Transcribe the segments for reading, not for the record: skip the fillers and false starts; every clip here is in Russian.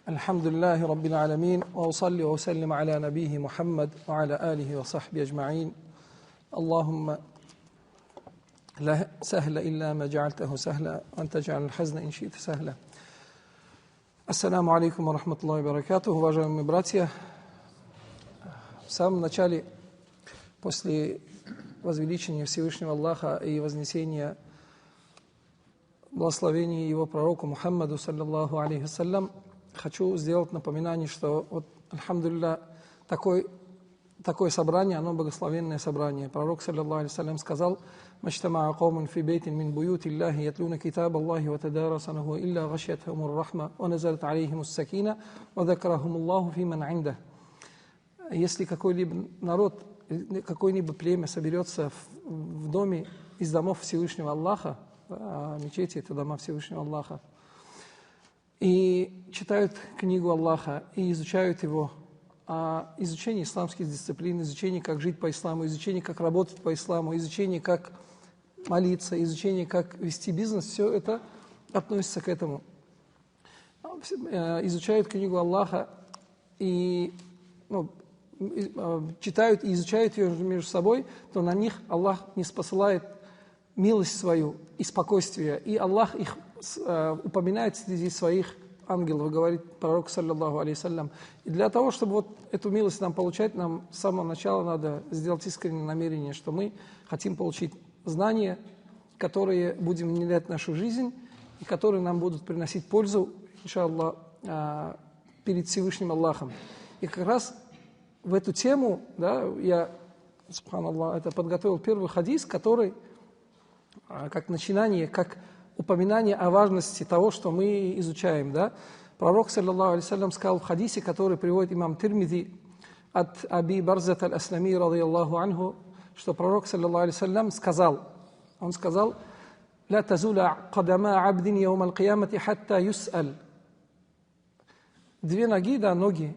الحمد لله رب العالمين وأصلي وأسلم على نبيه محمد وعلى آله وصحبه أجمعين اللهم لا سهل إلا ما جعلته سهلا وأنت جعل الحزن إن شئت سهلا. Ассаламу алейкум ва рахматуллахи ва баракатуху, уважаемые братья. В самом начале, после возвеличения Всевышнего Аллаха и вознесения благословения Его пророку Мухаммаду, саллаллаху алейхи вассалям, хочу сделать напоминание, что вот, альхамдулилля, такое собрание, оно благословенное собрание. Пророк, саллаллаху алейхи вассалям, сказал: «Маджтамаа каумун фи бейтин мин буюти Аллахи ятлуна китаб Аллахи ва тадарасанаху илля гашиятхумур рахма ва назалат алейхимус сакина ва закарахум Аллаху фи ман инда». Если какой-либо народ, какое-либо племя соберется в доме из домов Всевышнего Аллаха, мечети — это дома Всевышнего Аллаха, и читают книгу Аллаха, и изучают его, изучение исламских дисциплин, изучение, как жить по исламу, изучение, как работать по исламу, изучение, как молиться, изучение, как вести бизнес, все это относится к этому. Изучают книгу Аллаха и читают и изучают ее между собой, то на них Аллах не спосылает милость свою и спокойствие, и Аллах их упоминает среди своих ангелов, говорит пророк, саллаллаху алейхи вассалям. И для того, чтобы вот эту милость нам получать, нам с самого начала надо сделать искреннее намерение, что мы хотим получить знания, которые будем внедрять в нашу жизнь, и которые нам будут приносить пользу, иншаллах, перед Всевышним Аллахом. И как раз в эту тему, я, субханаллах, подготовил первый хадис, который как начинание, как упоминание о важности того, что мы изучаем. Пророк, саллаллаху алейхи вассалям, сказал в хадисе, который приводит имам Тирмизи от Аби Барзат аль-Аслами, радийаллаху анху, что пророк, саллаллаху алейхи вассалям, сказал: «Ла тазуля кадама абдин яум аль-киямати хатта юс'аль». Две ноги,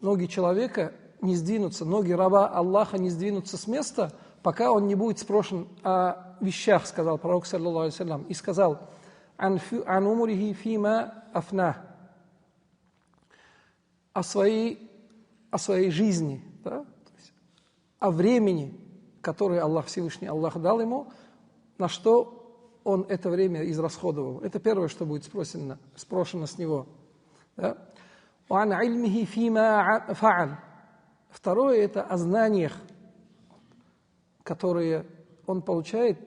ноги человека не сдвинутся, ноги раба Аллаха не сдвинутся с места, пока он не будет спрошен о вещах, сказал пророк, саллаллаху алейхи вассалям, и сказал: «Ан умурихи фима афна», о своей жизни, о времени, которое Аллах Всевышний Аллах дал ему, на что он это время израсходовал. Это первое, что будет спрошено с него. «Ан ильмихи фима фа'аль». Второе – это о знаниях, которые он получает.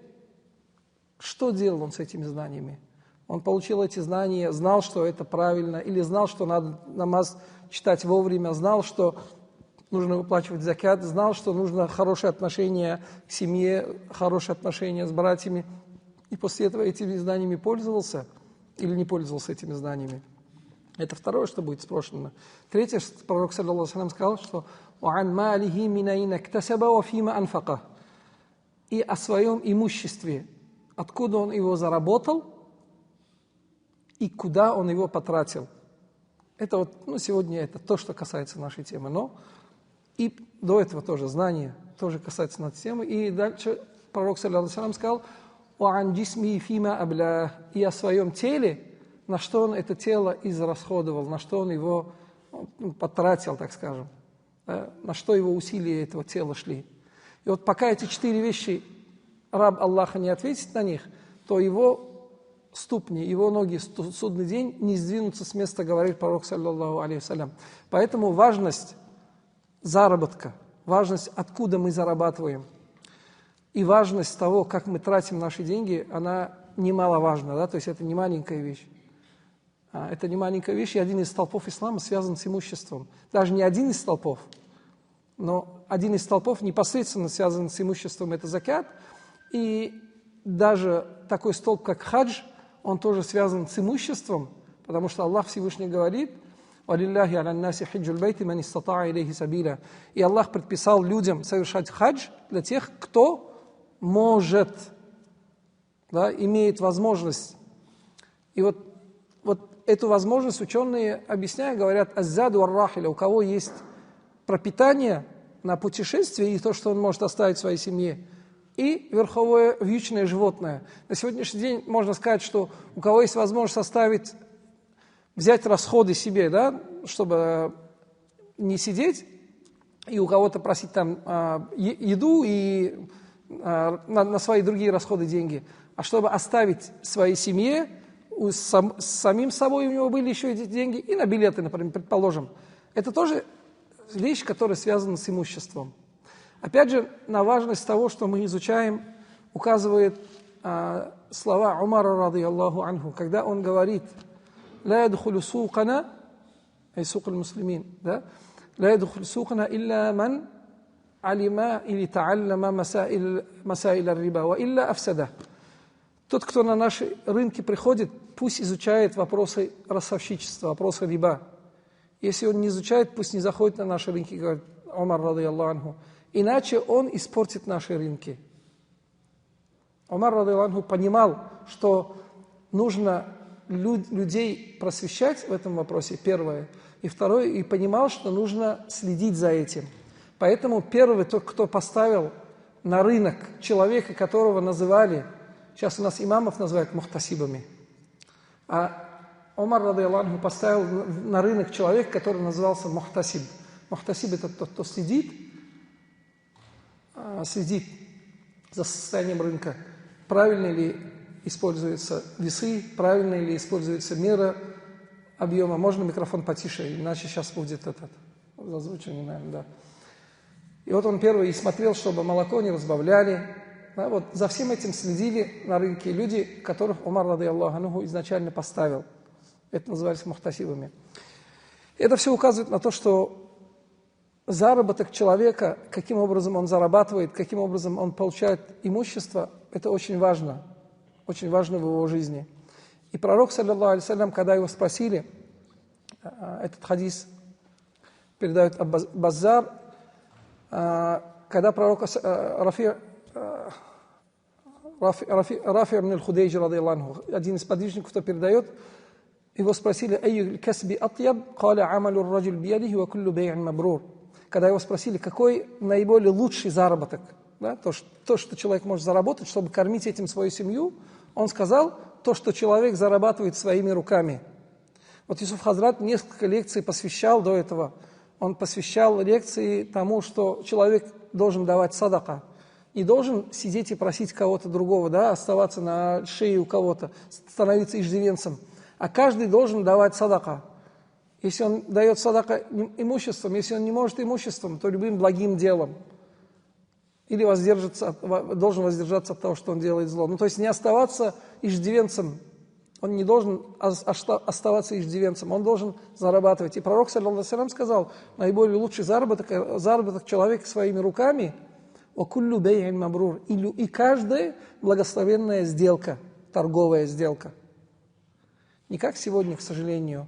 Что делал он с этими знаниями? Он получил эти знания, знал, что это правильно, или знал, что надо намаз читать вовремя, знал, что нужно выплачивать закят, знал, что нужно хорошее отношение к семье, хорошее отношение с братьями, и после этого этими знаниями пользовался или не пользовался этими знаниями. Это второе, что будет спрошено. Третье, что пророк, саллаллаху алейхи вассалям, сказал, что «У'ан малихи мин айна ктасаба ва фима анфака». И о своем имуществе, откуда он его заработал и куда он его потратил. Это вот, сегодня это то, что касается нашей темы. Но и до этого тоже знания тоже касается нашей темы. И дальше пророк, саллаллаху алейхи вассалям, сказал: «У'ан джисми фима абля». И о своем теле, на что он это тело израсходовал, на что он его потратил, так скажем, на что его усилия этого тела шли. И вот пока эти 4 вещи раб Аллаха не ответит на них, то его ступни, его ноги в судный день не сдвинутся с места, говорит пророк, саллаллаху алейхи вассалям. Поэтому важность заработка, важность, откуда мы зарабатываем, и важность того, как мы тратим наши деньги, она немаловажна, то есть это не маленькая вещь. Это не маленькая вещь, и один из столпов ислама связан с имуществом. Даже не один из столпов, но один из столпов непосредственно связан с имуществом — это закят. И даже такой столб, как хадж, он тоже связан с имуществом, потому что Аллах Всевышний говорит: «Валиллахи аля наси хиджуль бейти ман истатаа илейхи сабиля». И Аллах предписал людям совершать хадж для тех, кто может, имеет возможность. И вот эту возможность ученые объясняют, говорят: «Аззаду ар-рахиля», у кого есть пропитание на путешествие и то, что он может оставить в своей семье, и верховое вьючное животное. На сегодняшний день можно сказать, что у кого есть возможность оставить взять расходы себе, да, чтобы не сидеть и у кого-то просить там еду и на свои другие расходы деньги, а чтобы оставить своей семье, с самим собой у него были еще эти деньги, и на билеты, например, предположим. Это тоже вещь, которая связана с имуществом. Опять же, на важность того, что мы изучаем, указывает слова Умара, радийаллаху анху, когда он говорит: «Ла ядхулю сукана», ай сук аль-муслимин, да? «Ла ядхулю сукана илля ман алима или та'аллама масаиль ар-риба, ва илля афсада». Тот, кто на наши рынки приходит, пусть изучает вопросы ростовщичества, вопросы риба. Если он не изучает, пусть не заходит на наши рынки, говорит Умар, радийаллаху анху. Иначе он испортит наши рынки. Умар, радийаллаху анху, понимал, что нужно людей просвещать в этом вопросе, первое. И второе, и понимал, что нужно следить за этим. Поэтому первый, тот, кто поставил на рынок человека, которого называли, сейчас у нас имамов называют мухтасибами, а Умар, радийаллаху анху, поставил на рынок человека, который назывался мухтасиб. Мухтасиб – это тот, кто следит за состоянием рынка, правильно ли используются весы, правильно ли используется мера объема. Можно микрофон потише, иначе сейчас будет зазвучивание, наверное, да. И вот он первый и смотрел, чтобы молоко не разбавляли. Да, вот за всем этим следили на рынке люди, которых Умар, радийаллаху анху, изначально поставил. Это называется мухтасибами. Это все указывает на то, что заработок человека, каким образом он зарабатывает, каким образом он получает имущество, это очень важно в его жизни. И пророк, саллаллаху алейхи вассалям, когда его спросили, этот хадис передает Баззар, когда пророк Рафи ибн аль-Худейджи, радийаллаху анху, один из подвижников, кто передает, его спросили: «Айю касби атьяб?» «Каля амалю раджуль биядихи ва куллю бей'ин мабрур». Когда его спросили, какой наиболее лучший заработок, да, то, что человек может заработать, чтобы кормить этим свою семью, он сказал: то, что человек зарабатывает своими руками. Вот Юсуф Хазрат несколько лекций посвящал до этого. Он посвящал лекции тому, что человек должен давать садака. Не должен сидеть и просить кого-то другого, да, оставаться на шее у кого-то, становиться иждивенцем. А каждый должен давать садака. Если он дает садака имуществом, если он не может имуществом, то любым благим делом. Или должен воздержаться от того, что он делает зло. Ну, то есть не оставаться иждивенцем. Он не должен оставаться иждивенцем, он должен зарабатывать. И пророк, саллаллаху алейхи ва саллям, сказал: наиболее лучший заработок человека своими руками – «Вакуллю бей'ин мабрур» – и каждая благословенная сделка, торговая сделка. Не как сегодня, к сожалению,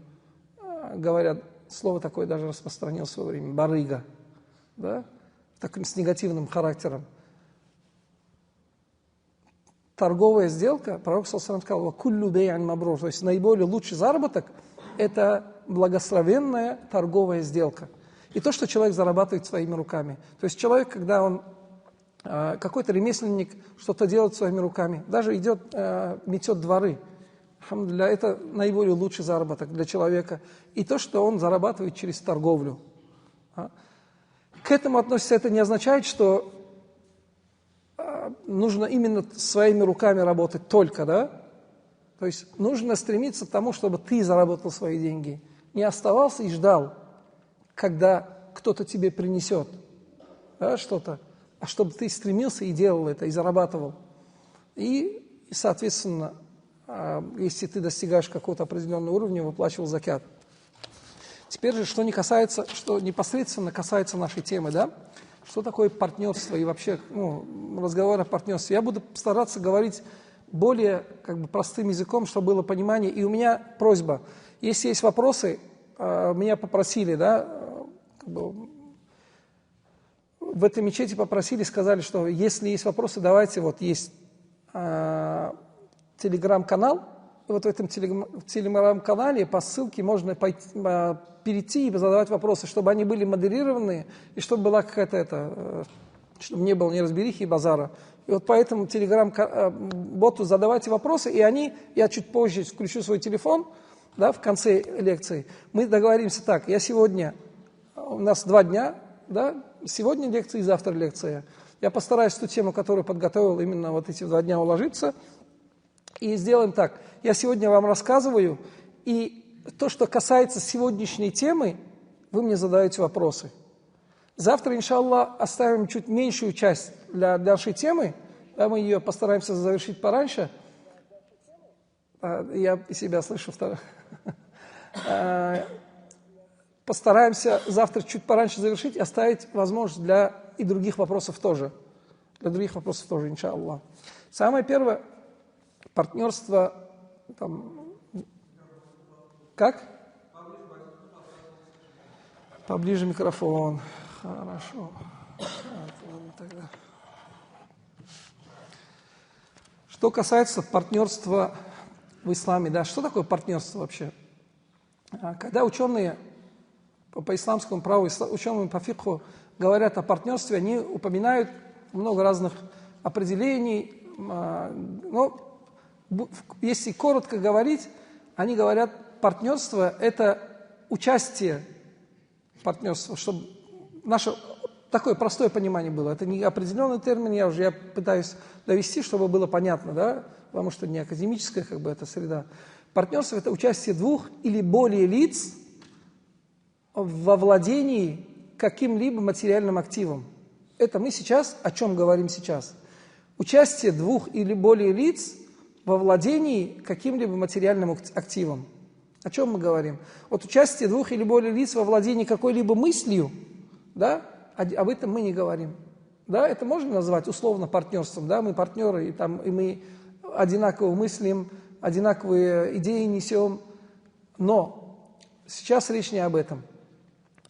говорят, слово такое даже распространилось в свое время, барыга, да? Таким с негативным характером. Торговая сделка, пророк саллаллаху алейхи ва саллям сказал: «Вакуллю бей'ин мабрур», то есть наиболее лучший заработок – это благословенная торговая сделка. И то, что человек зарабатывает своими руками. То есть человек, когда он, какой-то ремесленник, что-то делает своими руками, даже идет, метет дворы, это наиболее лучший заработок для человека. И то, что он зарабатывает через торговлю. К этому относится, это не означает, что нужно именно своими руками работать только, да? То есть нужно стремиться к тому, чтобы ты заработал свои деньги. Не оставался и ждал, когда кто-то тебе принесет, да, что-то, а чтобы ты стремился и делал это, и зарабатывал. И соответственно, если ты достигаешь какого-то определенного уровня, выплачивал закят. Теперь же, что непосредственно касается нашей темы, да? Что такое партнерство и вообще разговор о партнерстве. Я буду стараться говорить более простым языком, чтобы было понимание. И у меня просьба, если есть вопросы, меня попросили, да, в этой мечети попросили, сказали, что если есть вопросы, давайте, вот есть телеграм-канал, и вот в этом телеграм-канале по ссылке можно перейти и задавать вопросы, чтобы они были модерированные, и чтобы была какая-то чтобы не было неразберихи и базара. И вот по этому телеграм-боту задавайте вопросы, и я чуть позже включу свой телефон, да, в конце лекции, мы договоримся так, у нас 2 дня, да, сегодня лекция и завтра лекция. Я постараюсь ту тему, которую подготовил, именно вот эти 2 дня уложиться. И сделаем так. Я сегодня вам рассказываю, и то, что касается сегодняшней темы, вы мне задаете вопросы. Завтра, иншаллах, оставим чуть меньшую часть для нашей темы, да, мы ее постараемся завершить пораньше. Я себя слышу. Постараемся завтра чуть пораньше завершить и оставить возможность для и других вопросов тоже. Для других вопросов тоже, иншаллах. Самое первое, партнерство, там, как? Поближе микрофон. Хорошо. Ладно, тогда. Что касается партнерства в исламе, да, что такое партнерство вообще? Когда ученые по исламскому праву, ученые по фикху говорят о партнерстве, они упоминают много разных определений, но если коротко говорить, они говорят, партнерство – это участие в партнерстве, чтобы наше такое простое понимание было. Это не определенный термин, я пытаюсь довести, чтобы было понятно, да, потому что не академическая как бы эта среда. Партнерство – это участие 2 или более лиц во владении каким-либо материальным активом. Это мы сейчас, о чем говорим сейчас. Участие 2 или более лиц во владении каким-либо материальным активом. О чем мы говорим? Вот участие 2 или более лиц во владении какой-либо мыслью, да, об этом мы не говорим. Да, это можно назвать условно партнерством, да, мы партнеры, и мы одинаково мыслим, одинаковые идеи несем, но сейчас речь не об этом.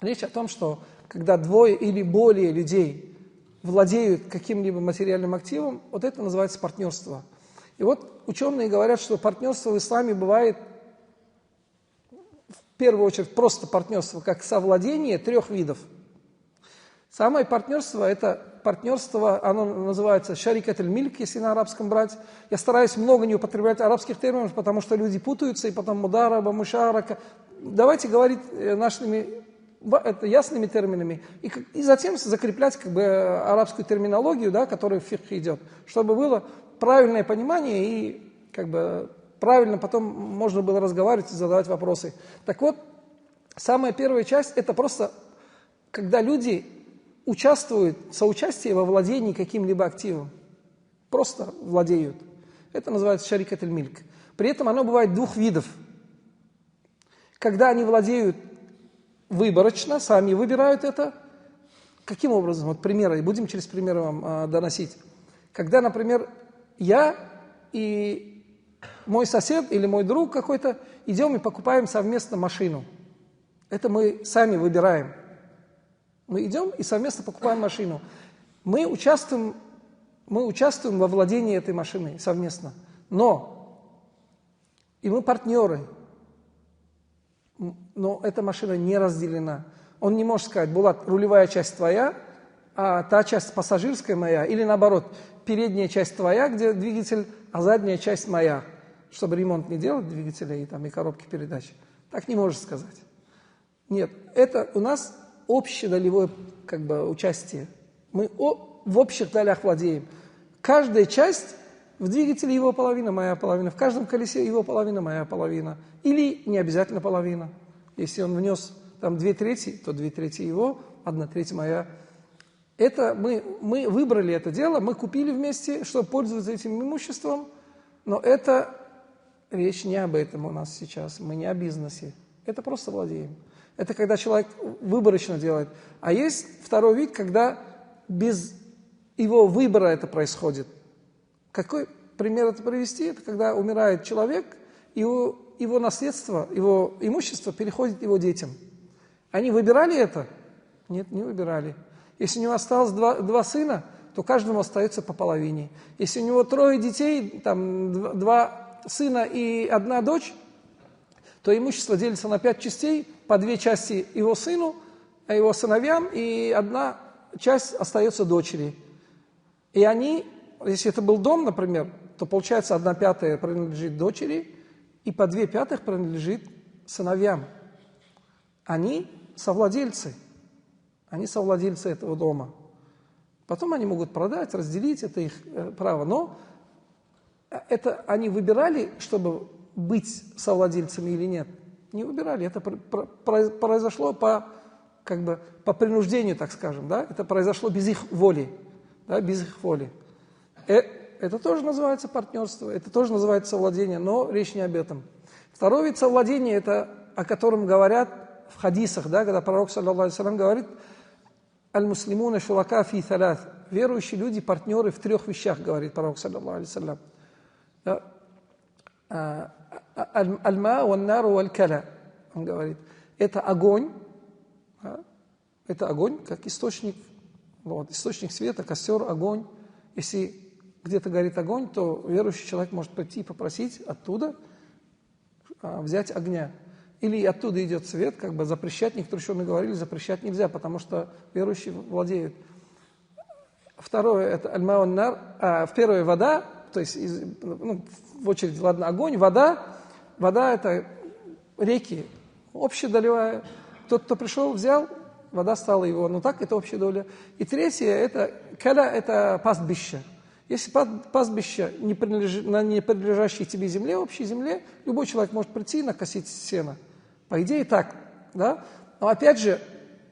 Речь о том, что когда 2 или более людей владеют каким-либо материальным активом, вот это называется партнерство. И вот ученые говорят, что партнерство в исламе бывает, в первую очередь, просто партнерство, как совладение 3 видов. Самое партнерство, это партнерство, оно называется шарикат аль-мильк, если на арабском брать. Я стараюсь много не употреблять арабских терминов, потому что люди путаются, и потом мудараба, мушарака. Давайте говорить нашими ясными терминами, и затем закреплять как бы арабскую терминологию, да, которая в фикхе идет, чтобы было правильное понимание и как бы правильно потом можно было разговаривать и задавать вопросы. Так вот, самая первая часть – это просто, когда люди участвуют, соучастие во владении каким-либо активом. Просто владеют. Это называется шарикат аль-мильк. При этом оно бывает 2 видов. Когда они владеют выборочно, сами выбирают это. Каким образом? Вот примеры, будем через примеры вам доносить. Когда, например, я и мой сосед или мой друг какой-то идем и покупаем совместно машину. Это мы сами выбираем. Мы идем и совместно покупаем машину. Мы участвуем во владении этой машиной совместно. И мы партнеры. Но эта машина не разделена. Он не может сказать, Булат, рулевая часть твоя, а та часть пассажирская моя. Или наоборот, передняя часть твоя, где двигатель, а задняя часть моя. Чтобы ремонт не делать двигателя и коробки передач. Так не может сказать. Нет, это у нас общедолевое как бы участие. Мы в общих долях владеем. Каждая часть в двигателе его половина, моя половина. В каждом колесе его половина, моя половина. Или не обязательно половина. Если он внес там 2/3, то 2/3 его, 1/3 моя. Это мы выбрали это дело, мы купили вместе, чтобы пользоваться этим имуществом. Но это речь не об этом у нас сейчас. Мы не о бизнесе. Это просто владеем. Это когда человек выборочно делает. А есть второй вид, когда без его выбора это происходит. Какой пример это привести? Это когда умирает человек, его наследство, его имущество переходит его детям. Они выбирали это? Нет, не выбирали. Если у него осталось два сына, то каждому остается по половине. Если у него 3 детей, там 2 сына и 1 дочь, то имущество делится на 5 частей, по 2 части его сыну, его сыновьям, и 1 часть остается дочери. И они, если это был дом, например, то получается 1/5 принадлежит дочери, и по 2/5 принадлежит сыновьям. Они совладельцы этого дома. Потом они могут продать, разделить, это их право. Но это они выбирали, чтобы быть совладельцами или нет? Не выбирали. Это произошло по принуждению, так скажем. Да? Это произошло без их воли. Да? Без их воли. Это тоже называется партнерство, это тоже называется совладение, но речь не об этом. Второй вид совладения, это о котором говорят в хадисах, да, когда пророк, саллаллаху алейхи ва саллям, говорит: «Аль-муслимуна шурака фи талат». Верующие люди, партнеры в 3 вещах, говорит пророк, саллаллаху алейхи ва саллям. «Аль-ма ван-нару валь-каля». Он говорит, это огонь, как источник, источник света, костер, огонь. Если где-то горит огонь, то верующий человек может прийти и попросить оттуда взять огня. Или оттуда идет свет, запрещать, некоторые ученые говорили, запрещать нельзя, потому что верующие владеют. Второе, это аль-ма ван-нар, первое, вода, то есть в очередь, ладно, огонь, вода это реки, общая долевая. Тот, кто пришел, взял, вода стала его, но так это общая доля. И третье, это каля, это пастбище. Если пастбище на непринадлежащей тебе земле, общей земле, любой человек может прийти и накосить сено. По идее так, да? Но опять же,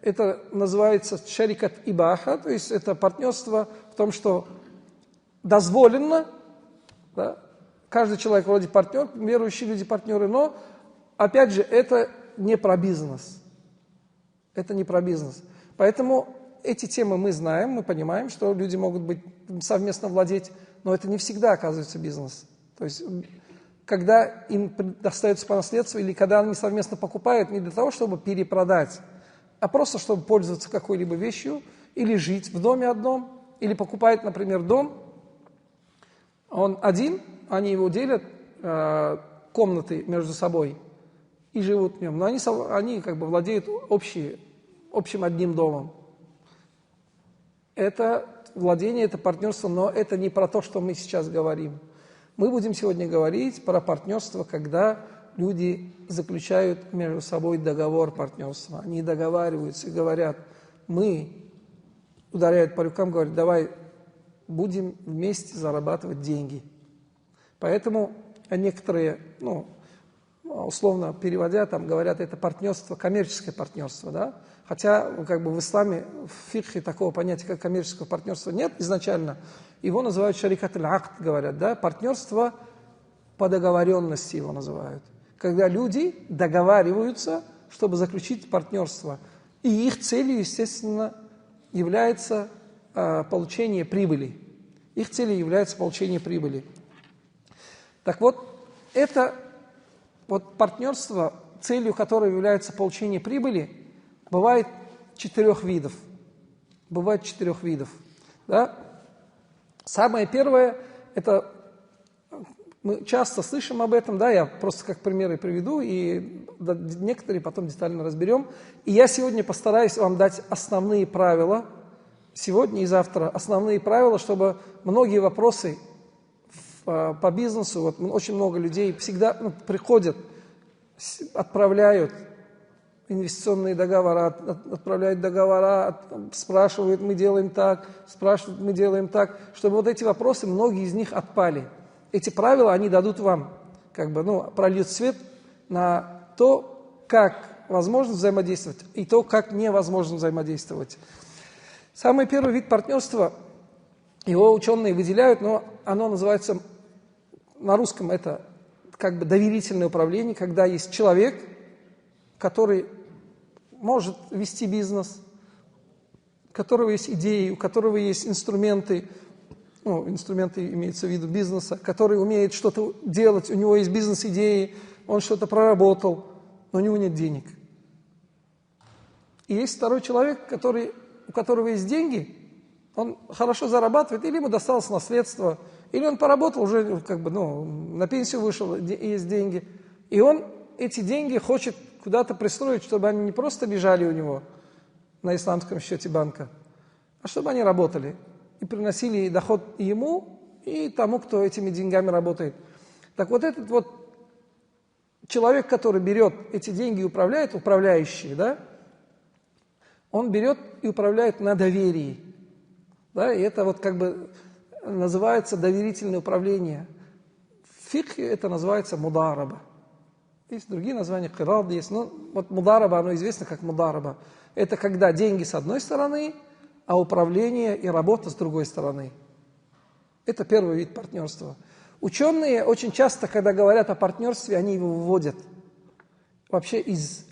это называется шарикат ибаха, то есть это партнерство в том, что дозволено, да? Каждый человек вроде партнер, верующие люди партнеры, но опять же, это не про бизнес. Это не про бизнес. Поэтому эти темы мы знаем, мы понимаем, что люди могут быть совместно владеть, но это не всегда оказывается бизнес. То есть, когда им достается по наследству или когда они совместно покупают, не для того, чтобы перепродать, а просто чтобы пользоваться какой-либо вещью или жить в доме одном, или покупают, например, дом, он один, они его делят, комнаты между собой, и живут в нем. Но они владеют общим одним домом. Это владение, это партнерство, но это не про то, что мы сейчас говорим. Мы будем сегодня говорить про партнерство, когда люди заключают между собой договор партнерства. Они договариваются и говорят, ударяют по рукам, говорят, давай будем вместе зарабатывать деньги. Поэтому некоторые, условно переводя, говорят, это партнерство, коммерческое партнерство, да? Хотя в исламе, в фикхе такого понятия, как коммерческого партнерства нет изначально. Его называют шарикат аль-акд, говорят, да? Партнерство по договоренности его называют. Когда люди договариваются, чтобы заключить партнерство. И их целью, естественно, является получение прибыли. Их целью является получение прибыли. Так вот, это партнерство, целью которого является получение прибыли, бывает 4 видов. Да? Самое первое, это мы часто слышим об этом, да, я просто как примеры приведу, и некоторые потом детально разберем. И я сегодня постараюсь вам дать основные правила, сегодня и завтра, основные правила, чтобы многие вопросы по бизнесу, очень много людей всегда приходят, отправляют инвестиционные договора, отправляют договора, спрашивают, мы делаем так, спрашивают, мы делаем так, чтобы эти вопросы, многие из них отпали. Эти правила, они дадут вам, прольют свет на то, как возможно взаимодействовать, и то, как невозможно взаимодействовать. Самый первый вид партнерства, его ученые выделяют, но оно называется, на русском это доверительное управление, когда есть человек, который может вести бизнес, у которого есть идеи, у которого есть инструменты, инструменты имеются в виду бизнеса, который умеет что-то делать, у него есть бизнес-идеи, он что-то проработал, но у него нет денег. И есть второй человек, у которого есть деньги, он хорошо зарабатывает, или ему досталось наследство, или он поработал, уже на пенсию вышел, и есть деньги. И он эти деньги хочет куда-то пристроить, чтобы они не просто лежали у него на исламском счете банка, а чтобы они работали и приносили доход и ему, и тому, кто этими деньгами работает. Так этот человек, который берет эти деньги и управляет, управляющий, да, он берет и управляет на доверии. Да, и это вот как бы называется доверительное управление. В фикхе это называется мудараба. Есть другие названия, кирад есть. Но вот мудараба, оно известно как мудараба. Это когда деньги с одной стороны, а управление и работа с другой стороны. Это первый вид партнерства. Ученые очень часто, когда говорят о партнерстве, они его выводят. Вообще из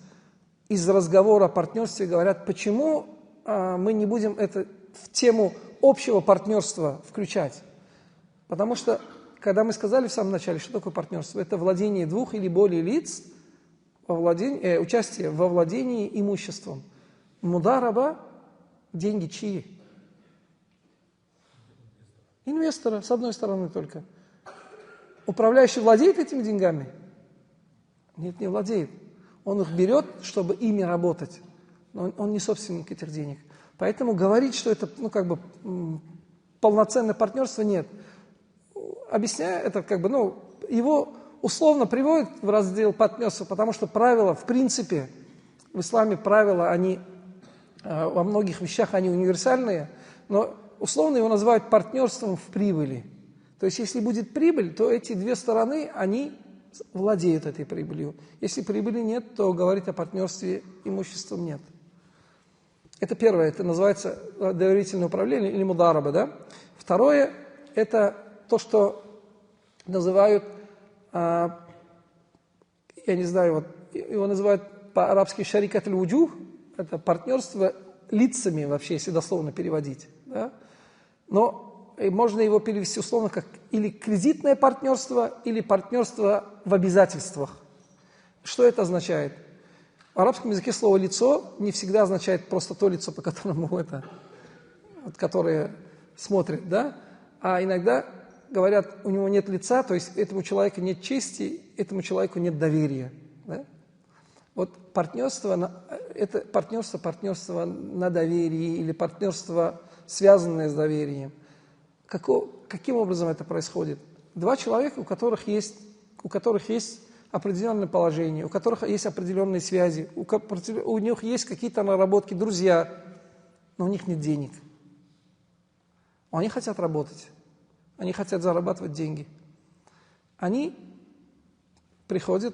разговора о партнерстве говорят, почему мы не будем это в тему общего партнерства включать. Потому что, когда мы сказали в самом начале, что такое партнерство, это владение двух или более лиц, участие во владении имуществом. Мудараба – деньги чьи? Инвестора, с одной стороны только. Управляющий владеет этими деньгами? Нет, не владеет. Он их берет, чтобы ими работать. Но он не собственник этих денег. Поэтому говорить, что это полноценное партнерство, нет. Объясняю, это его условно приводят в раздел партнерства, потому что правила, в принципе, в исламе правила, они во многих вещах они универсальные, но условно его называют партнерством в прибыли. То есть, если будет прибыль, то эти две стороны, они владеют этой прибылью. Если прибыли нет, то говорить о партнерстве имуществом нет. Это первое, это называется доверительное управление или мудараба, да? Второе, это то, что называют, я не знаю, вот, его называют по-арабски шарикат аль-вуджух, это партнерство лицами вообще, если дословно переводить, да? Но можно его перевести условно как или кредитное партнерство, или партнерство в обязательствах. Что это означает? В арабском языке слово «лицо» не всегда означает просто то лицо, по которому которое смотрит, да? А иногда говорят, у него нет лица, то есть этому человеку нет чести, этому человеку нет доверия. Да? Вот партнерство, это партнерство на доверии или партнерство, связанное с доверием. Каким образом это происходит? Два человека, у которых есть определенное положение, у которых есть определенные связи, у них есть какие-то наработки, друзья, но у них нет денег. Они хотят работать, они хотят зарабатывать деньги. Они приходят,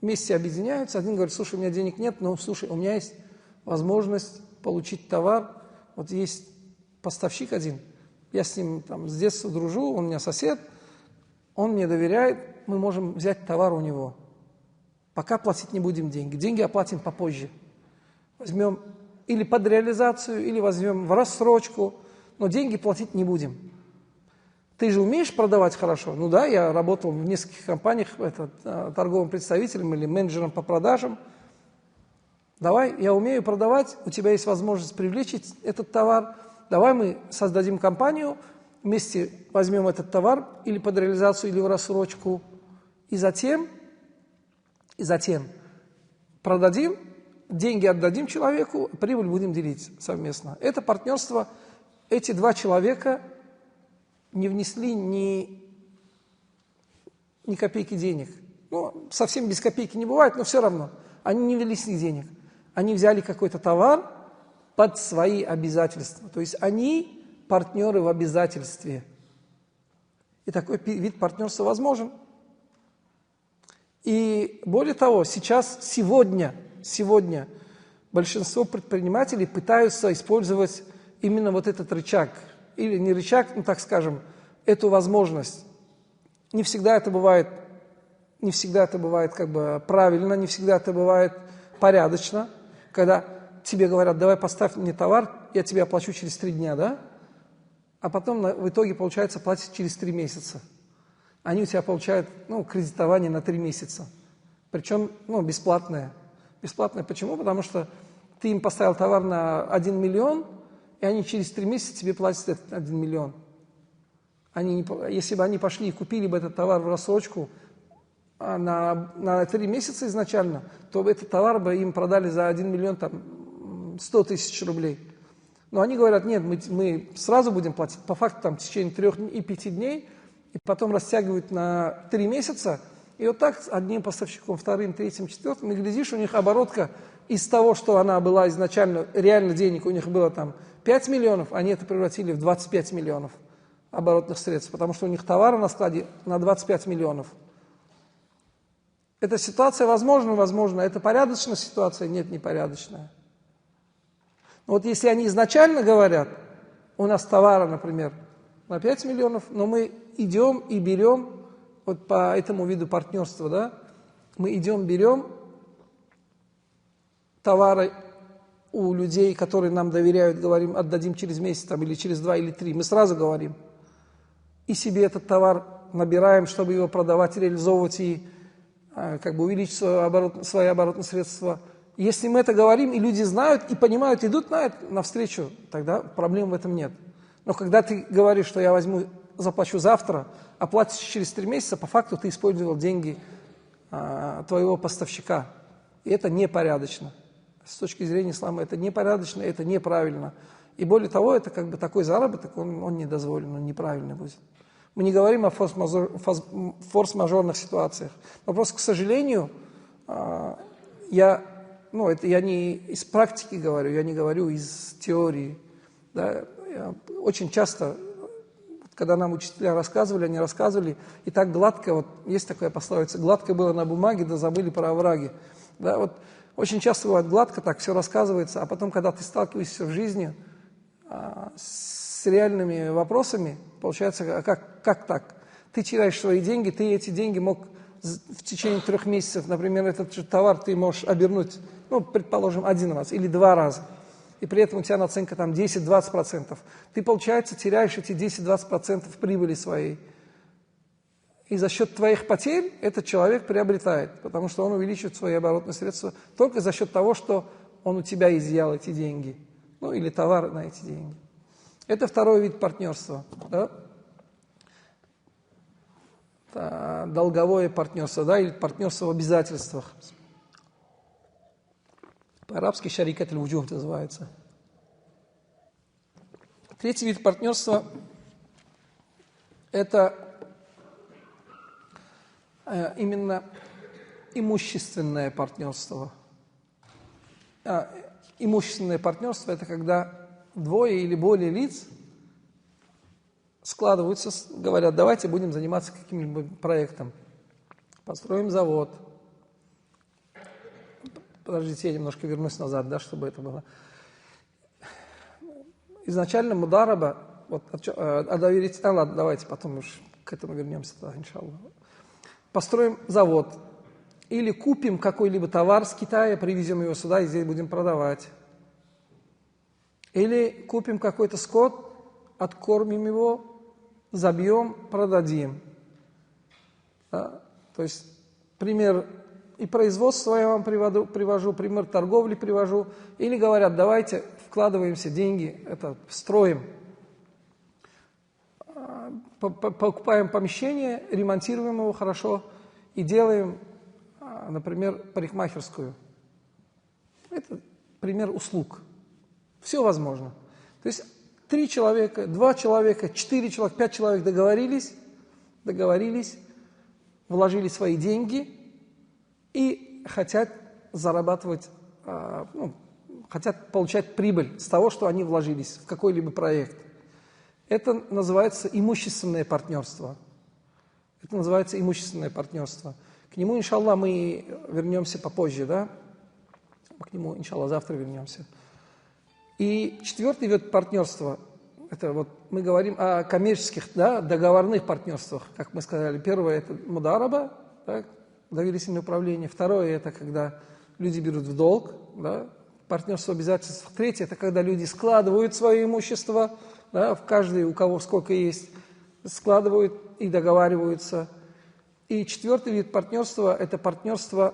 вместе объединяются, один говорит, слушай, у меня денег нет, но слушай, у меня есть возможность получить товар, вот есть поставщик один, я с ним с детства дружу, он у меня сосед, он мне доверяет, мы можем взять товар у него. Пока платить не будем деньги. Деньги оплатим попозже. Возьмем или под реализацию, или возьмем в рассрочку, но деньги платить не будем. Ты же умеешь продавать хорошо? Ну да, я работал в нескольких компаниях торговым представителем или менеджером по продажам. Давай, я умею продавать, у тебя есть возможность привлечь этот товар. Давай мы создадим компанию, вместе возьмем этот товар или под реализацию, или в рассрочку, и затем продадим, деньги отдадим человеку, прибыль будем делить совместно. Это партнерство, эти два человека не внесли ни копейки денег. Ну, совсем без копейки не бывает, но все равно. Они не ввели с них денег. Они взяли какой-то товар под свои обязательства. То есть они партнеры в обязательстве. И такой вид партнерства возможен. И более того, сегодня большинство предпринимателей пытаются использовать именно вот этот рычаг. Или не рычаг, так скажем, эту возможность. Не всегда это бывает правильно, не всегда это бывает порядочно. Когда тебе говорят, давай поставь мне товар, я тебе оплачу через 3 дня, да? А потом в итоге, получается, платить через 3 месяца. Они у тебя получают кредитование на 3 месяца. Причем бесплатное. Бесплатное почему? Потому что ты им поставил товар на 1 миллион, и они через 3 месяца тебе платят этот 1 миллион. Если бы они пошли и купили бы этот товар в рассрочку на 3 месяца изначально, то этот товар бы им продали за 1 миллион 100 тысяч рублей. Но они говорят, нет, мы сразу будем платить, по факту в течение 3 и 5 дней, и потом растягивают на 3 месяца, и И вот так с одним поставщиком, вторым, третьим, четвертым, и глядишь, у них оборотка из того, что она была изначально, реально денег у них было там 5 миллионов, они это превратили в 25 миллионов оборотных средств, потому что у них товара на складе на 25 миллионов. Эта ситуация возможна. Это порядочная ситуация? Нет, непорядочная. Но вот если они изначально говорят, у нас товара, например, на 5 миллионов, но мы идем и берем, вот по этому виду партнерства, да, мы идем, берем товары у людей, которые нам доверяют, говорим, отдадим через месяц там, или через 2 или 3, мы сразу говорим, и себе этот товар набираем, чтобы его продавать, реализовывать и как бы увеличить свои оборотные средства. Если мы это говорим, и люди знают, и понимают, идут навстречу, тогда проблем в этом нет. Но когда ты говоришь, что я возьму, заплачу завтра, оплатишь через 3 месяца, по факту ты использовал деньги твоего поставщика. И это непорядочно. С точки зрения ислама это непорядочно, это неправильно. И более того, это как бы такой заработок, он не дозволен, он неправильный будет. Мы не говорим о форс-мажорных ситуациях. Но просто, к сожалению, я не из практики говорю, я не говорю из теории. Да, очень часто, когда нам учителя рассказывали, они рассказывали, и так гладко, вот есть такая пословица, гладко было на бумаге, да забыли про овраги. Да, вот очень часто бывает гладко, так все рассказывается, а потом, когда ты сталкиваешься в жизни с реальными вопросами, получается, как так? Ты теряешь свои деньги, ты эти деньги мог в течение 3 месяцев, например, этот же товар ты можешь обернуть, ну, предположим, 1 раз или 2 раза. И при этом у тебя наценка там 10-20%. Ты, получается, теряешь эти 10-20% прибыли своей. И за счет твоих потерь этот человек приобретает, потому что он увеличивает свои оборотные средства только за счет того, что он у тебя изъял эти деньги. Ну, или товар на эти деньги. Это второй вид партнерства. Да? Долговое партнерство, да, или партнерство в обязательствах. По-арабски шарикат аль-вуджух называется. Третий вид партнерства – это именно имущественное партнерство. Имущественное партнерство – это когда 2 или более лиц складываются, говорят, давайте будем заниматься каким-нибудь проектом. Построим завод. Подождите, я немножко вернусь назад, да, чтобы это было. Изначально мудараба, ладно, давайте потом уж к этому вернемся, да, иншаллах. Построим завод. Или купим какой-либо товар с Китая, привезем его сюда и здесь будем продавать. Или купим какой-то скот, откормим его, забьем, продадим. Да? То есть пример и производства я вам привожу, пример торговли привожу. Или говорят, давайте вкладываемся деньги, это строим, покупаем помещение, ремонтируем его хорошо и делаем, например, парикмахерскую. Это пример услуг. Все возможно. То есть 3 человека, 2 человека, 4 человека, 5 человек договорились, вложили свои деньги и хотят зарабатывать, хотят получать прибыль с того, что они вложились в какой-либо проект. Это называется имущественное партнерство. К нему, иншаллах, мы вернемся попозже, да? К нему, иншаллах, завтра вернемся. И 4-й вид партнерства, это вот мы говорим о коммерческих, да, договорных партнерствах, как мы сказали. Первое – это мудараба, да, доверительное управление. Второе – это когда люди берут в долг, да, партнерство в обязательствах. Третье – это когда люди складывают свое имущество, да, в каждый, у кого сколько есть, складывают и договариваются. И 4-й вид партнерства – это партнерство,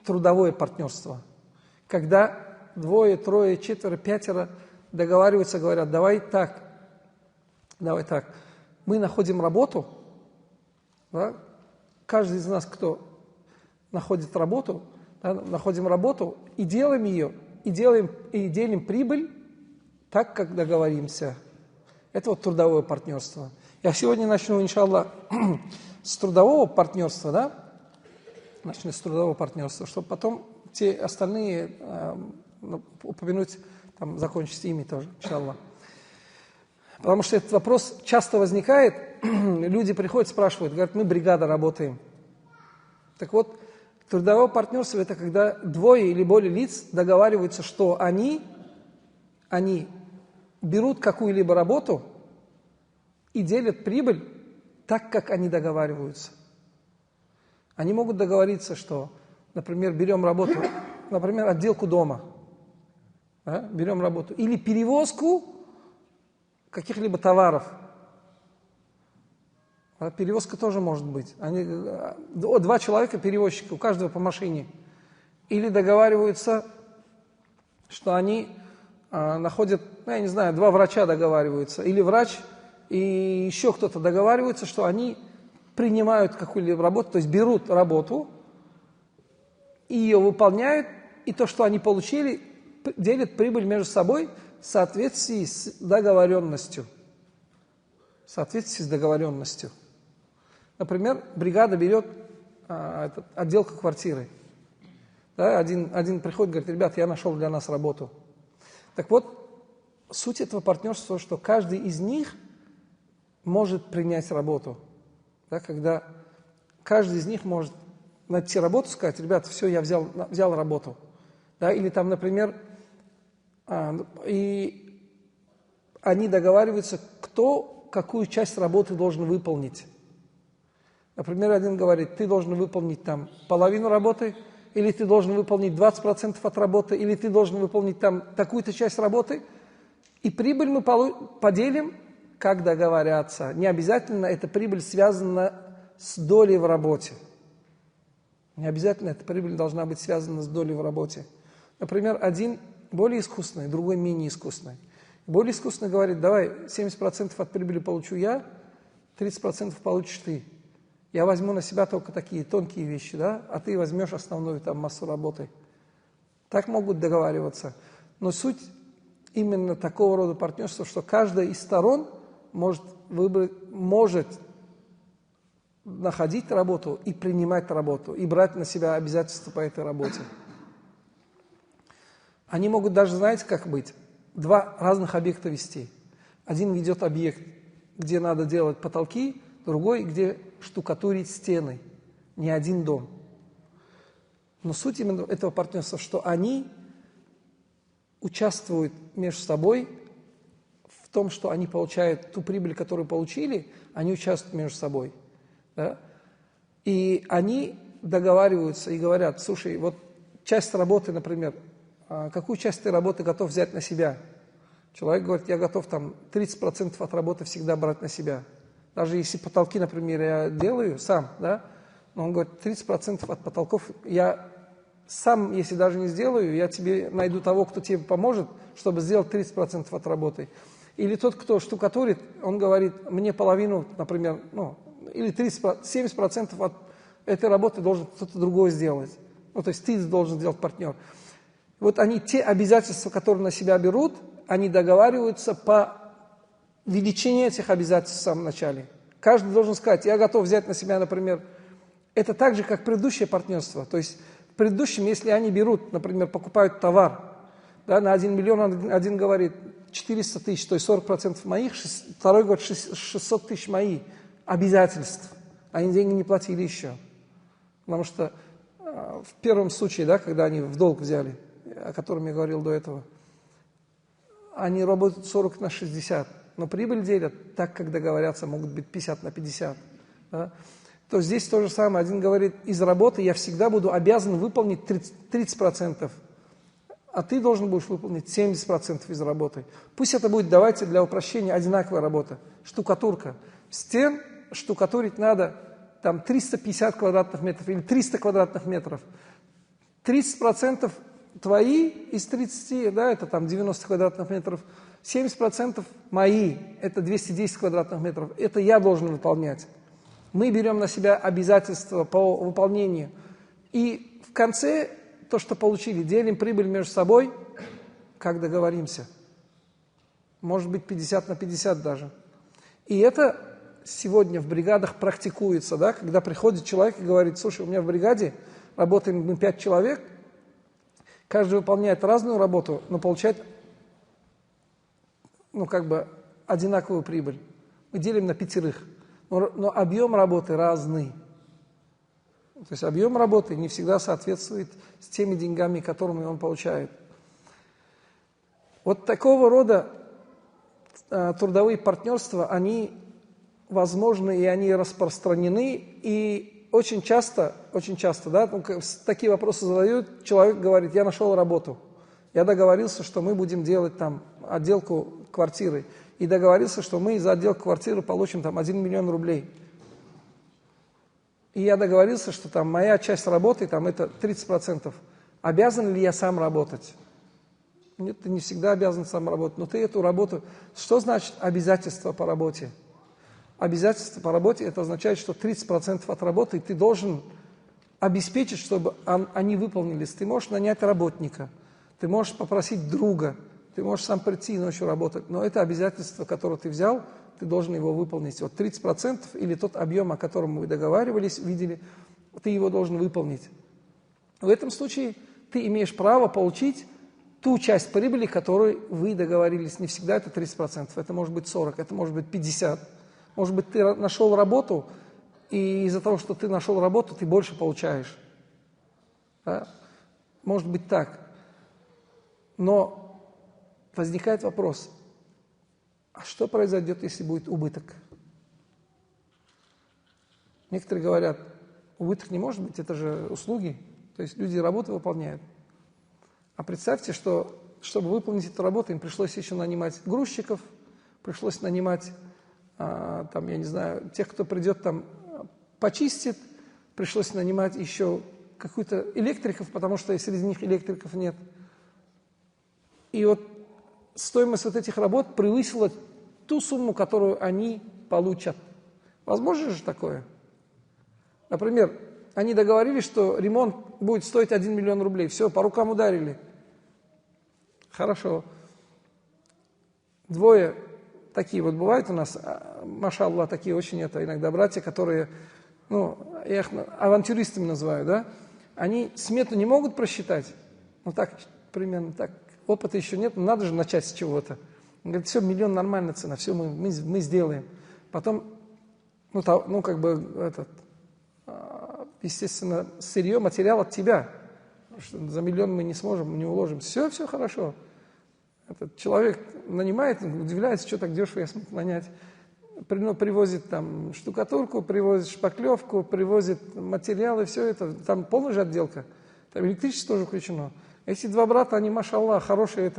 трудовое партнерство, когда 2, 3, 4, 5 договариваются, говорят, давай так, мы находим работу, да? Каждый из нас, кто находит работу, да, находим работу и делаем ее, и делим прибыль так, как договоримся. Это вот трудовое партнерство. Я сегодня начну, иншаллах, с трудового партнерства, да? Начну с трудового партнерства, чтобы потом те остальные упомянуть, там, закончить с ими тоже, иншаллах. Потому что этот вопрос часто возникает, люди приходят, спрашивают, говорят, мы бригада работаем. Так вот, трудовое партнерство – это когда двое или более лиц договариваются, что они берут какую-либо работу и делят прибыль так, как они договариваются. Они могут договориться, что, например, берем работу, например, отделку дома, да, берем работу, или перевозку каких-либо товаров. А перевозка тоже может быть. Два человека перевозчика, у каждого по машине. Или договариваются, что они находят, я не знаю, два врача договариваются, или врач и еще кто-то договариваются, что они принимают какую-либо работу, то есть берут работу, и ее выполняют, и то, что они получили, делят прибыль между собой в соответствии с договоренностью. В соответствии с договоренностью. Например, бригада берет отделку квартиры. Да, один приходит, говорит, ребят, я нашел для нас работу. Так вот, суть этого партнерства, что каждый из них может принять работу. Да, когда каждый из них может найти работу, сказать, ребята, все, я взял работу. Да, или там, например, и они договариваются, кто какую часть работы должен выполнить. Например, один говорит, ты должен выполнить там половину работы, или ты должен выполнить 20% от работы, или ты должен выполнить там такую-то часть работы, и прибыль мы поделим, как договорятся. Не обязательно эта прибыль связана с долей в работе. Не обязательно эта прибыль должна быть связана с долей в работе. Например, один более искусный, другой менее искусный. Более искусный говорит, давай 70% от прибыли получу я, 30% получишь ты. Я возьму на себя только такие тонкие вещи, да, а ты возьмешь основную там массу работы. Так могут договариваться. Но суть именно такого рода партнерства, что каждая из сторон может находить работу и принимать работу, и брать на себя обязательства по этой работе. Они могут даже, знаете, как быть? Два разных объекта вести. Один ведет объект, где надо делать потолки, другой, где штукатурить стены. Не один дом. Но суть именно этого партнерства, что они участвуют между собой в том, что они получают ту прибыль, которую получили, они участвуют между собой. Да? И они договариваются и говорят, слушай, вот часть работы, например, какую часть ты работы готов взять на себя? Человек говорит, я готов там 30% от работы всегда брать на себя. Даже если потолки, например, я делаю сам, да, но он говорит, 30% от потолков я сам, если даже не сделаю, я тебе найду того, кто тебе поможет, чтобы сделать 30% от работы. Или тот, кто штукатурит, он говорит, мне половину, например, или 70% от этой работы должен кто-то другой сделать. То есть ты должен сделать партнер. Вот они, те обязательства, которые на себя берут, они договариваются по величине этих обязательств в самом начале. Каждый должен сказать, я готов взять на себя, например, это так же, как предыдущее партнерство. То есть в предыдущем, если они берут, например, покупают товар, да, на 1 миллион, один говорит 400 тысяч, то есть 40% моих, второй говорит 600 тысяч мои обязательств. Они деньги не платили еще. Потому что в первом случае, да, когда они в долг взяли, о котором я говорил до этого, они работают 40/60, но прибыль делят так, как договорятся, могут быть 50/50. Да? То здесь то же самое. Один говорит, из работы я всегда буду обязан выполнить 30%, а ты должен будешь выполнить 70% из работы. Пусть это будет, давайте для упрощения, одинаковая работа. Штукатурка. Стен штукатурить надо там 350 квадратных метров или 300 квадратных метров. 30% твои из 30, да, это там 90 квадратных метров, 70% мои, это 210 квадратных метров, это я должен выполнять. Мы берем на себя обязательства по выполнению. И в конце, то, что получили, делим прибыль между собой, как договоримся. может быть 50 на 50 даже. И это сегодня в бригадах практикуется, да, когда приходит человек и говорит: слушай, у меня в бригаде работаем мы 5 человек, каждый выполняет разную работу, но получает, одинаковую прибыль. Мы делим на 5, но объем работы разный. То есть объем работы не всегда соответствует с теми деньгами, которыми он получает. Вот такого рода трудовые партнерства, они возможны и они распространены. И очень часто, да, такие вопросы задают, человек говорит: я нашел работу, я договорился, что мы будем делать там отделку квартиры, и договорился, что мы за отделку квартиры получим там 1 миллион рублей. И я договорился, что там моя часть работы, там это 30%. Обязан ли я сам работать? Нет, ты не всегда обязан сам работать, но ты эту работу... Что значит обязательство по работе? Обязательство по работе, это означает, что 30% от работы ты должен обеспечить, чтобы они выполнились. Ты можешь нанять работника, ты можешь попросить друга, ты можешь сам прийти и ночью работать, но это обязательство, которое ты взял, ты должен его выполнить. Вот 30% или тот объем, о котором вы договаривались, видели, ты его должен выполнить. В этом случае ты имеешь право получить ту часть прибыли, которой вы договорились. Не всегда это 30%, это может быть 40%, это может быть 50%. Может быть, ты нашел работу, и из-за того, что ты нашел работу, ты больше получаешь. Да? Может быть так. Но возникает вопрос: а что произойдет, если будет убыток? Некоторые говорят: убыток не может быть, это же услуги, то есть люди работу выполняют. А представьте, что, чтобы выполнить эту работу, им пришлось еще нанимать грузчиков, пришлось нанимать, тех, кто придет там почистит, пришлось нанимать еще какую-то электриков, потому что среди них электриков нет. И вот стоимость вот этих работ превысила ту сумму, которую они получат. Возможно же такое? Например, они договорились, что ремонт будет стоить 1 миллион рублей. Все, по рукам ударили. Хорошо. 2 такие вот бывают у нас, машаллах, такие очень иногда братья, которые, я их авантюристами называю, да? Они смету не могут просчитать. Так, примерно так. Опыта еще нет, но надо же начать с чего-то. Он говорит: все, 1 миллион нормальная цена, все, мы сделаем. Потом, естественно, сырье, материал от тебя. Потому что за 1 миллион мы не сможем, не уложим. Все хорошо. Этот человек нанимает, удивляется, что так дешево я смог нанять. Привозит там штукатурку, привозит шпаклевку, привозит материалы, все это. Там полная же отделка. Там электричество тоже включено. Эти 2 брата, они, машаллах, хорошие,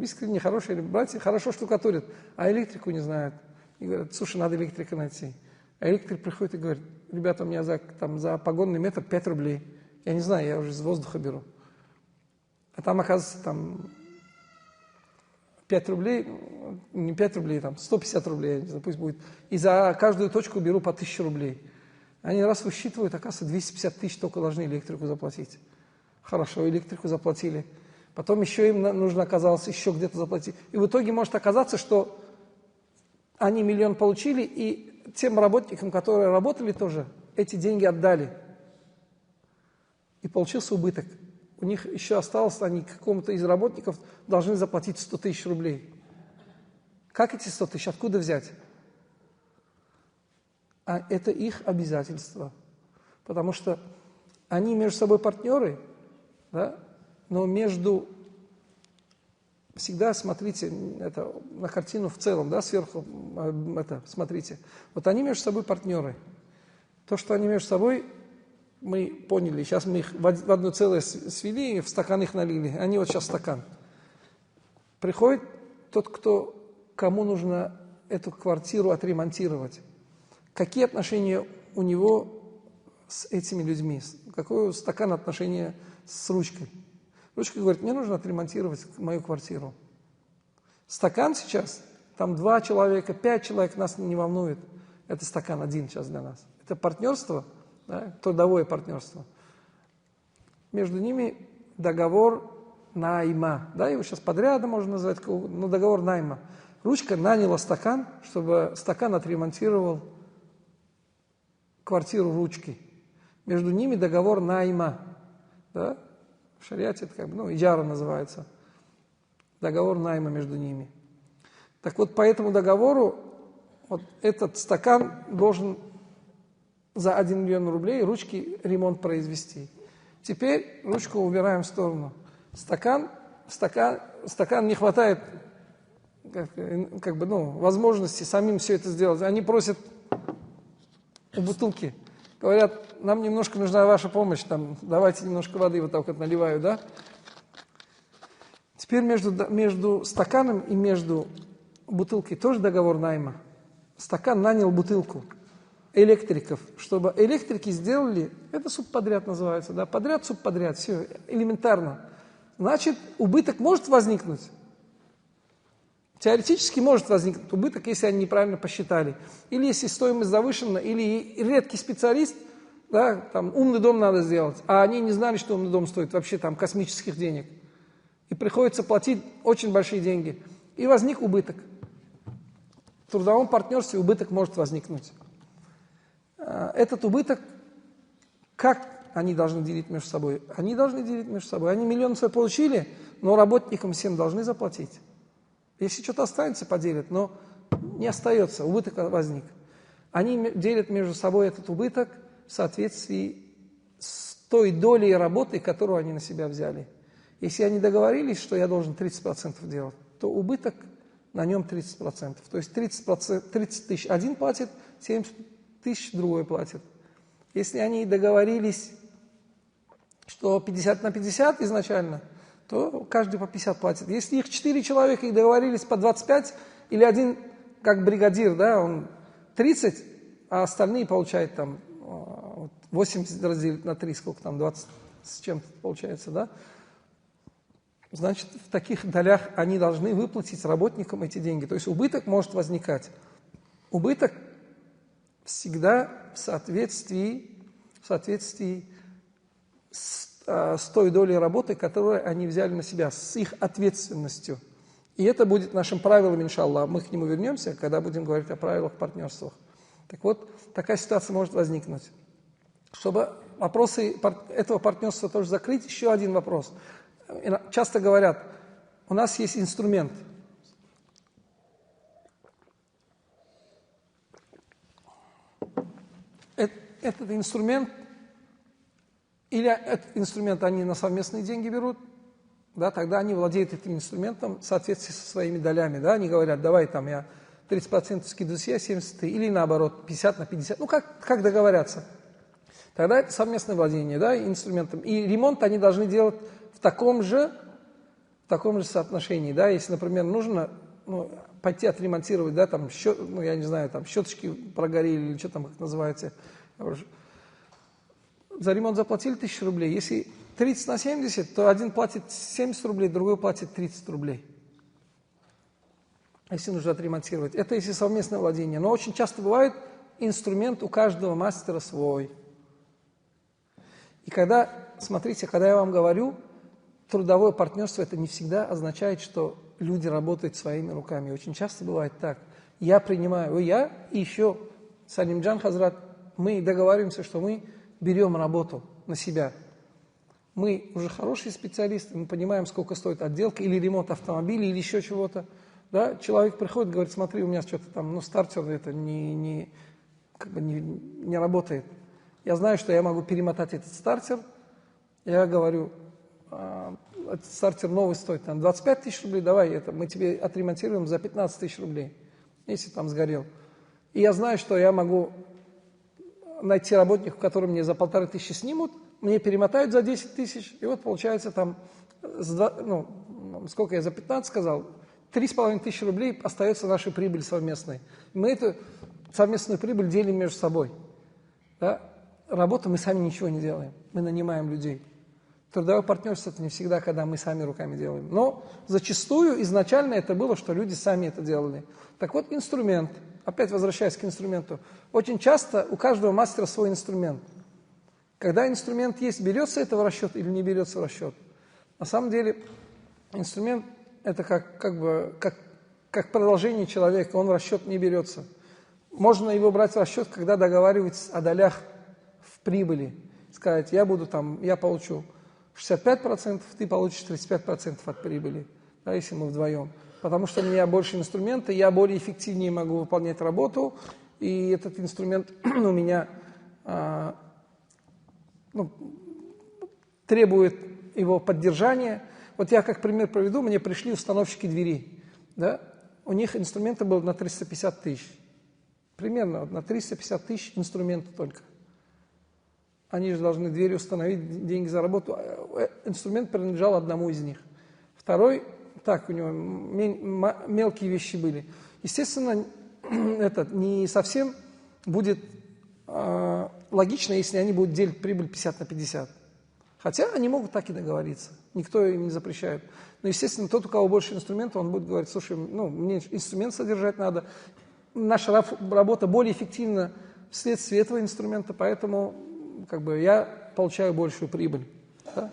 искренне хорошие братья, хорошо штукатурят, а электрику не знают. И говорят: слушай, надо электрика найти. А электрик приходит и говорит: ребята, у меня за погонный метр 5 рублей. Я не знаю, я уже из воздуха беру. А там, оказывается, 5 рублей, не 5 рублей, 150 рублей, я не знаю, пусть будет. И за каждую точку беру по 1000 рублей. Они раз высчитывают, оказывается, 250 тысяч только должны электрику заплатить. Хорошо, электрику заплатили. Потом еще им нужно оказалось еще где-то заплатить. И в итоге может оказаться, что они 1 миллион получили, и тем работникам, которые работали тоже, эти деньги отдали. И получился убыток. У них еще осталось, они какому-то из работников должны заплатить 100 тысяч рублей. Как эти 100 тысяч? Откуда взять? А это их обязательство. Потому что они между собой партнеры, да? Но всегда смотрите на картину в целом, да, сверху смотрите. Вот они между собой партнеры. То, что они между собой, мы поняли. Сейчас мы их в одно целое свели, в стакан их налили. Они вот сейчас стакан. Приходит тот, кому нужно эту квартиру отремонтировать. Какие отношения у него с этими людьми? Какое у стакана отношение с ручкой? Ручка говорит: мне нужно отремонтировать мою квартиру. Стакан сейчас, там 2 человека, 5 человек, нас не волнует. Это стакан один сейчас для нас. Это партнерство, да, трудовое партнерство. Между ними договор найма. Да, его сейчас подрядом можно назвать, но договор найма. Ручка наняла стакан, чтобы стакан отремонтировал квартиру ручки. Между ними договор найма. Да? В шариате это иджара называется. Договор найма между ними. Так вот, по этому договору вот этот стакан должен за 1 миллион рублей ручки ремонт произвести. Теперь ручку убираем в сторону. Стакан не хватает возможности самим все это сделать. Они просят у бутылки. Говорят, нам немножко нужна ваша помощь, давайте немножко воды, вот так вот наливаю, да? Теперь между стаканом и между бутылкой тоже договор найма. Стакан нанял бутылку электриков, чтобы электрики сделали, это субподряд называется, да, подряд, субподряд, все элементарно. Значит, убыток может возникнуть. Теоретически может возникнуть убыток, если они неправильно посчитали. Или если стоимость завышена, или редкий специалист, да, умный дом надо сделать, а они не знали, что умный дом стоит вообще космических денег. И приходится платить очень большие деньги. И возник убыток. В трудовом партнерстве убыток может возникнуть. Этот убыток, как они должны делить между собой? Они должны делить между собой. Они миллион свой получили, но работникам всем должны заплатить. Если что-то останется, поделят, но не остается, убыток возник. Они делят между собой этот убыток в соответствии с той долей работы, которую они на себя взяли. Если они договорились, что я должен 30% делать, то убыток на нем 30%. То есть 30 тысяч один платит, 70 тысяч другой платит. Если они договорились, что 50 на 50 изначально, то каждый по 50 платит. Если их 4 человека и договорились по 25, или один, как бригадир, да, он 30, а остальные получают 80 разделить на 3, сколько 20 с чем-то получается, да? Значит, в таких долях они должны выплатить работникам эти деньги. То есть убыток может возникать. Убыток всегда в соответствии с той долей работы, которую они взяли на себя, с их ответственностью. И это будет нашим правилом, иншаллах. Мы к нему вернемся, когда будем говорить о правилах партнерства. Так вот, такая ситуация может возникнуть. Чтобы вопросы этого партнерства тоже закрыть, еще один вопрос. Часто говорят, у нас есть инструмент. Этот инструмент, или этот инструмент они на совместные деньги берут, да, тогда они владеют этим инструментом в соответствии со своими долями. Да, они говорят, давай я 30% скидываю я, 70%, или наоборот, 50 на 50. Как договорятся? Тогда это совместное владение, да, инструментом. И ремонт они должны делать в таком же соотношении, да, если, например, нужно пойти отремонтировать, да, я не знаю, щеточки прогорели или что там как называется. За ремонт заплатили 1000 рублей. Если 30 на 70, то один платит 70 рублей, другой платит 30 рублей. Если нужно отремонтировать. Это если совместное владение. Но очень часто бывает инструмент у каждого мастера свой. И смотрите, когда я вам говорю, трудовое партнерство, это не всегда означает, что люди работают своими руками. Очень часто бывает так. Я и еще Салимджан Хазрат, мы договариваемся, что мы берем работу на себя. Мы уже хорошие специалисты, мы понимаем, сколько стоит отделка или ремонт автомобиля, или еще чего-то. Да? Человек приходит, говорит, смотри, у меня что-то стартер это не работает. Я знаю, что я могу перемотать этот стартер. Я говорю, этот стартер новый стоит 25 тысяч рублей, давай мы тебе отремонтируем за 15 тысяч рублей, если сгорел. И я знаю, что я могу найти работников, которые мне за 1500 снимут, мне перемотают за 10 тысяч, и вот получается сколько я за 15 сказал, 3500 рублей остается наша прибыль совместной. Мы эту совместную прибыль делим между собой. Да? Работу мы сами ничего не делаем, мы нанимаем людей. Трудовое партнерство – это не всегда, когда мы сами руками делаем. Но зачастую изначально это было, что люди сами это делали. Так вот, инструмент. Опять возвращаясь к инструменту. Очень часто у каждого мастера свой инструмент. Когда инструмент есть, берется это в расчет или не берется в расчет? На самом деле инструмент – это как как продолжение человека, он в расчет не берется. Можно его брать в расчет, когда договариваются о долях в прибыли. Сказать, я получу 65%, ты получишь 35% от прибыли, да, если мы вдвоем. Потому что у меня больше инструмента, я более эффективнее могу выполнять работу, и этот инструмент у меня требует его поддержания. Вот я как пример приведу, мне пришли установщики дверей, да? У них инструменты были на 350 тысяч. Примерно на 350 тысяч инструментов только. Они же должны двери установить, деньги за работу. Инструмент принадлежал одному из них. Второй, так, у него мелкие вещи были. Естественно, это не совсем будет логично, если они будут делить прибыль 50 на 50. Хотя они могут так и договориться. Никто им не запрещает. Но, естественно, тот, у кого больше инструментов, он будет говорить, слушай, мне инструмент содержать надо. Наша работа более эффективна вследствие этого инструмента, поэтому я получаю большую прибыль. Да?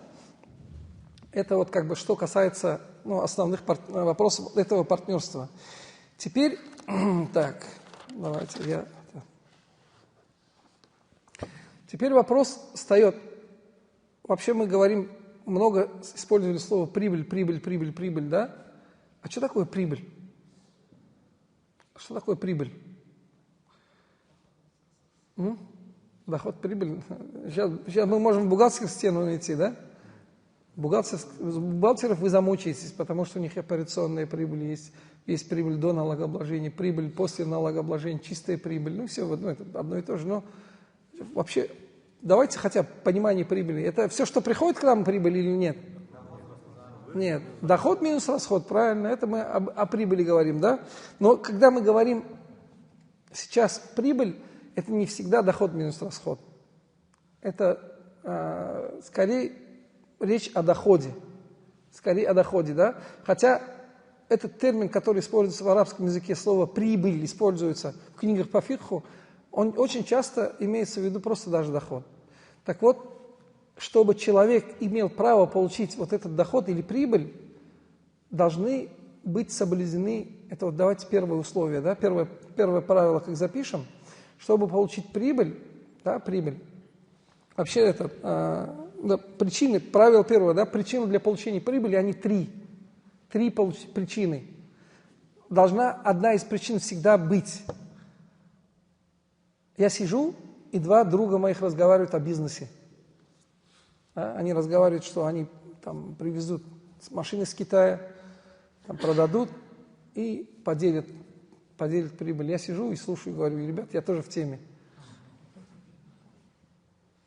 Это вот что касается основных вопросов этого партнерства. Теперь, так, давайте Теперь вопрос встает. Вообще мы говорим, много использовали слово прибыль, да? А что такое прибыль? Что такое прибыль? Доход, прибыль. Сейчас мы можем бухгалтерскую стену найти, да? Бухгалтеров вы замучаетесь, потому что у них операционная прибыль есть прибыль до налогообложения, прибыль после налогообложения, чистая прибыль. Все это одно и то же. Но вообще, давайте хотя бы понимание прибыли. Это все, что приходит к нам, прибыль или нет? Нет. Доход минус расход, правильно. Это мы о прибыли говорим, да? Но когда мы говорим сейчас прибыль, это не всегда доход минус расход. Это скорее речь о доходе. Скорее о доходе, да? Хотя этот термин, который используется в арабском языке, слово «прибыль» используется в книгах по фикху, он очень часто имеется в виду просто даже доход. Так вот, чтобы человек имел право получить вот этот доход или прибыль, должны быть соблюдены, это вот давайте первое условие, да, первое правило, как запишем, чтобы получить прибыль, да, прибыль, вообще это, причины, правило первое, да, причины для получения прибыли, они три причины. Должна одна из причин всегда быть. Я сижу, и два друга моих разговаривают о бизнесе. Да? Они разговаривают, что они там привезут машины с Китая, там, продадут и поделят прибыль. Я сижу и слушаю, говорю, ребят, я тоже в теме.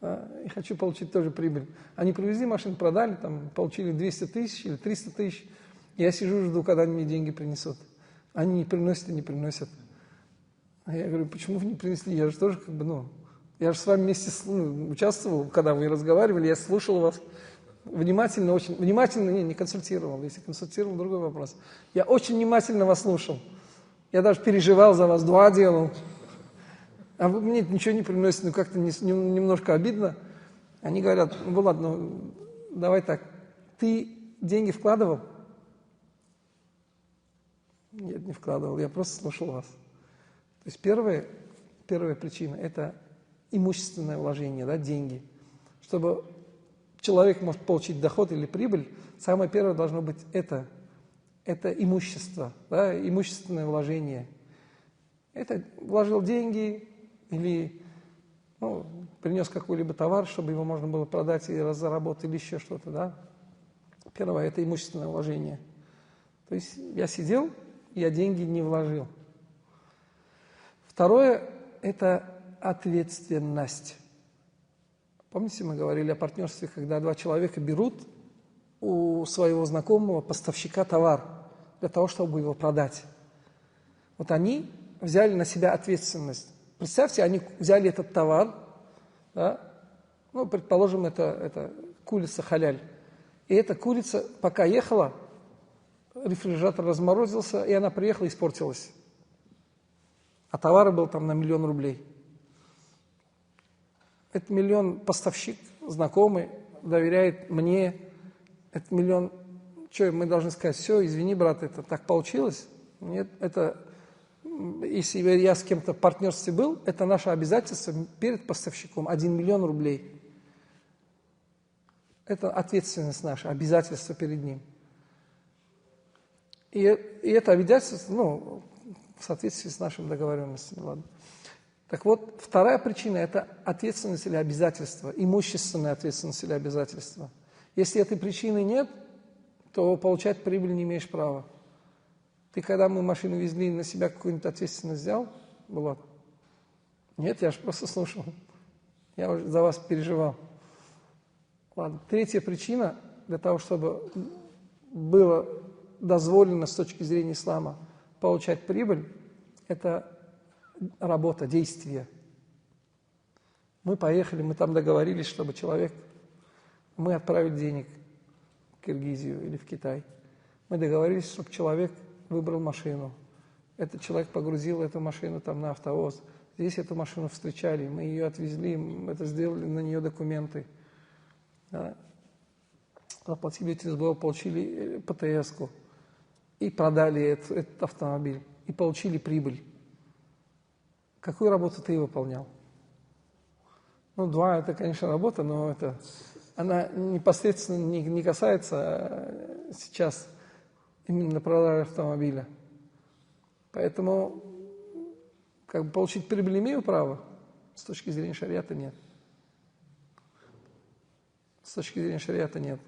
Да? И хочу получить тоже прибыль. Они привезли машину, продали, там, получили 200 тысяч или 300 тысяч. Я сижу, жду, когда они мне деньги принесут. Они не приносят и не приносят. А я говорю, почему вы не принесли? Я же тоже я же с вами вместе участвовал, когда вы разговаривали, я слушал вас внимательно, очень внимательно, не консультировал. Если консультировал, другой вопрос. Я очень внимательно вас слушал. Я даже переживал за вас, дуа делал. А вы мне ничего не приносите, как-то немножко обидно. Они говорят, ладно, давай так, ты деньги вкладывал? Нет, не вкладывал, я просто слушал вас. То есть первая причина – это имущественное вложение, да, деньги. Чтобы человек мог получить доход или прибыль, самое первое должно быть это имущество, да, имущественное вложение. Это вложил деньги или принес какой-либо товар, чтобы его можно было продать и заработать, или еще что-то. Да. Первое – это имущественное вложение. То есть я сидел, я деньги не вложил. Второе – это ответственность. Помните, мы говорили о партнерстве, когда два человека берут у своего знакомого поставщика товар для того, чтобы его продать. Вот они взяли на себя ответственность. Представьте, они взяли этот товар, да? Предположим, это курица халяль. И эта курица, пока ехала, рефрижератор разморозился, и она приехала и испортилась. А товара был там на 1 000 000 рублей. Этот 1 000 000 поставщик, знакомый, доверяет мне. Этот 1 000 000, что мы должны сказать, все, извини, брат, это так получилось. Нет, это, если я с кем-то в партнерстве был, это наше обязательство перед поставщиком 1 миллион рублей. Это ответственность наша, обязательство перед ним. И это обязательство, ну, в соответствии с нашими договоренностями. Ладно. Так вот, вторая причина – это ответственность или обязательство, имущественная ответственность или обязательство. Если этой причины нет, то получать прибыль не имеешь права. Ты, когда мы машину везли, на себя какую-нибудь ответственность взял, Булат? Нет, я же просто слушал. Я уже за вас переживал. Ладно. Третья причина для того, чтобы было дозволено с точки зрения ислама получать прибыль, это работа, действие. Мы поехали, мы там договорились, чтобы человек, мы отправили денег в Киргизию или в Китай. Мы договорились, чтобы человек выбрал машину. Этот человек погрузил эту машину там на автовоз. Здесь эту машину встречали, мы ее отвезли, мы это сделали на нее документы. Да. Заплатили ТСБ, получили ПТС-ку и продали этот автомобиль. И получили прибыль. Какую работу ты выполнял? Ну, 2 это, конечно, работа, но это, она непосредственно не касается сейчас именно продажи автомобиля. Поэтому как бы получить прибыль имею право, с точки зрения шариата нет. С точки зрения шариата нет.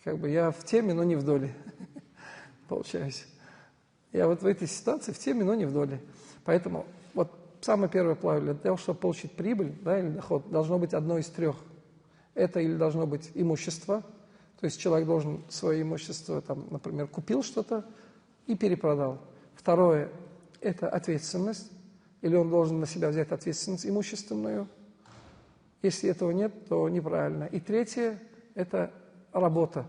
Как бы я в теме, но не в доле. Получаюсь. Я вот в этой ситуации в теме, но не в доле. Поэтому вот самое первое правило, для того, чтобы получить прибыль, да, или доход, должно быть одно из 3. Это или должно быть имущество, то есть человек должен свое имущество, там, например, купил что-то и перепродал. Второе – это ответственность, или он должен на себя взять ответственность имущественную. Если этого нет, то неправильно. И третье – это работа.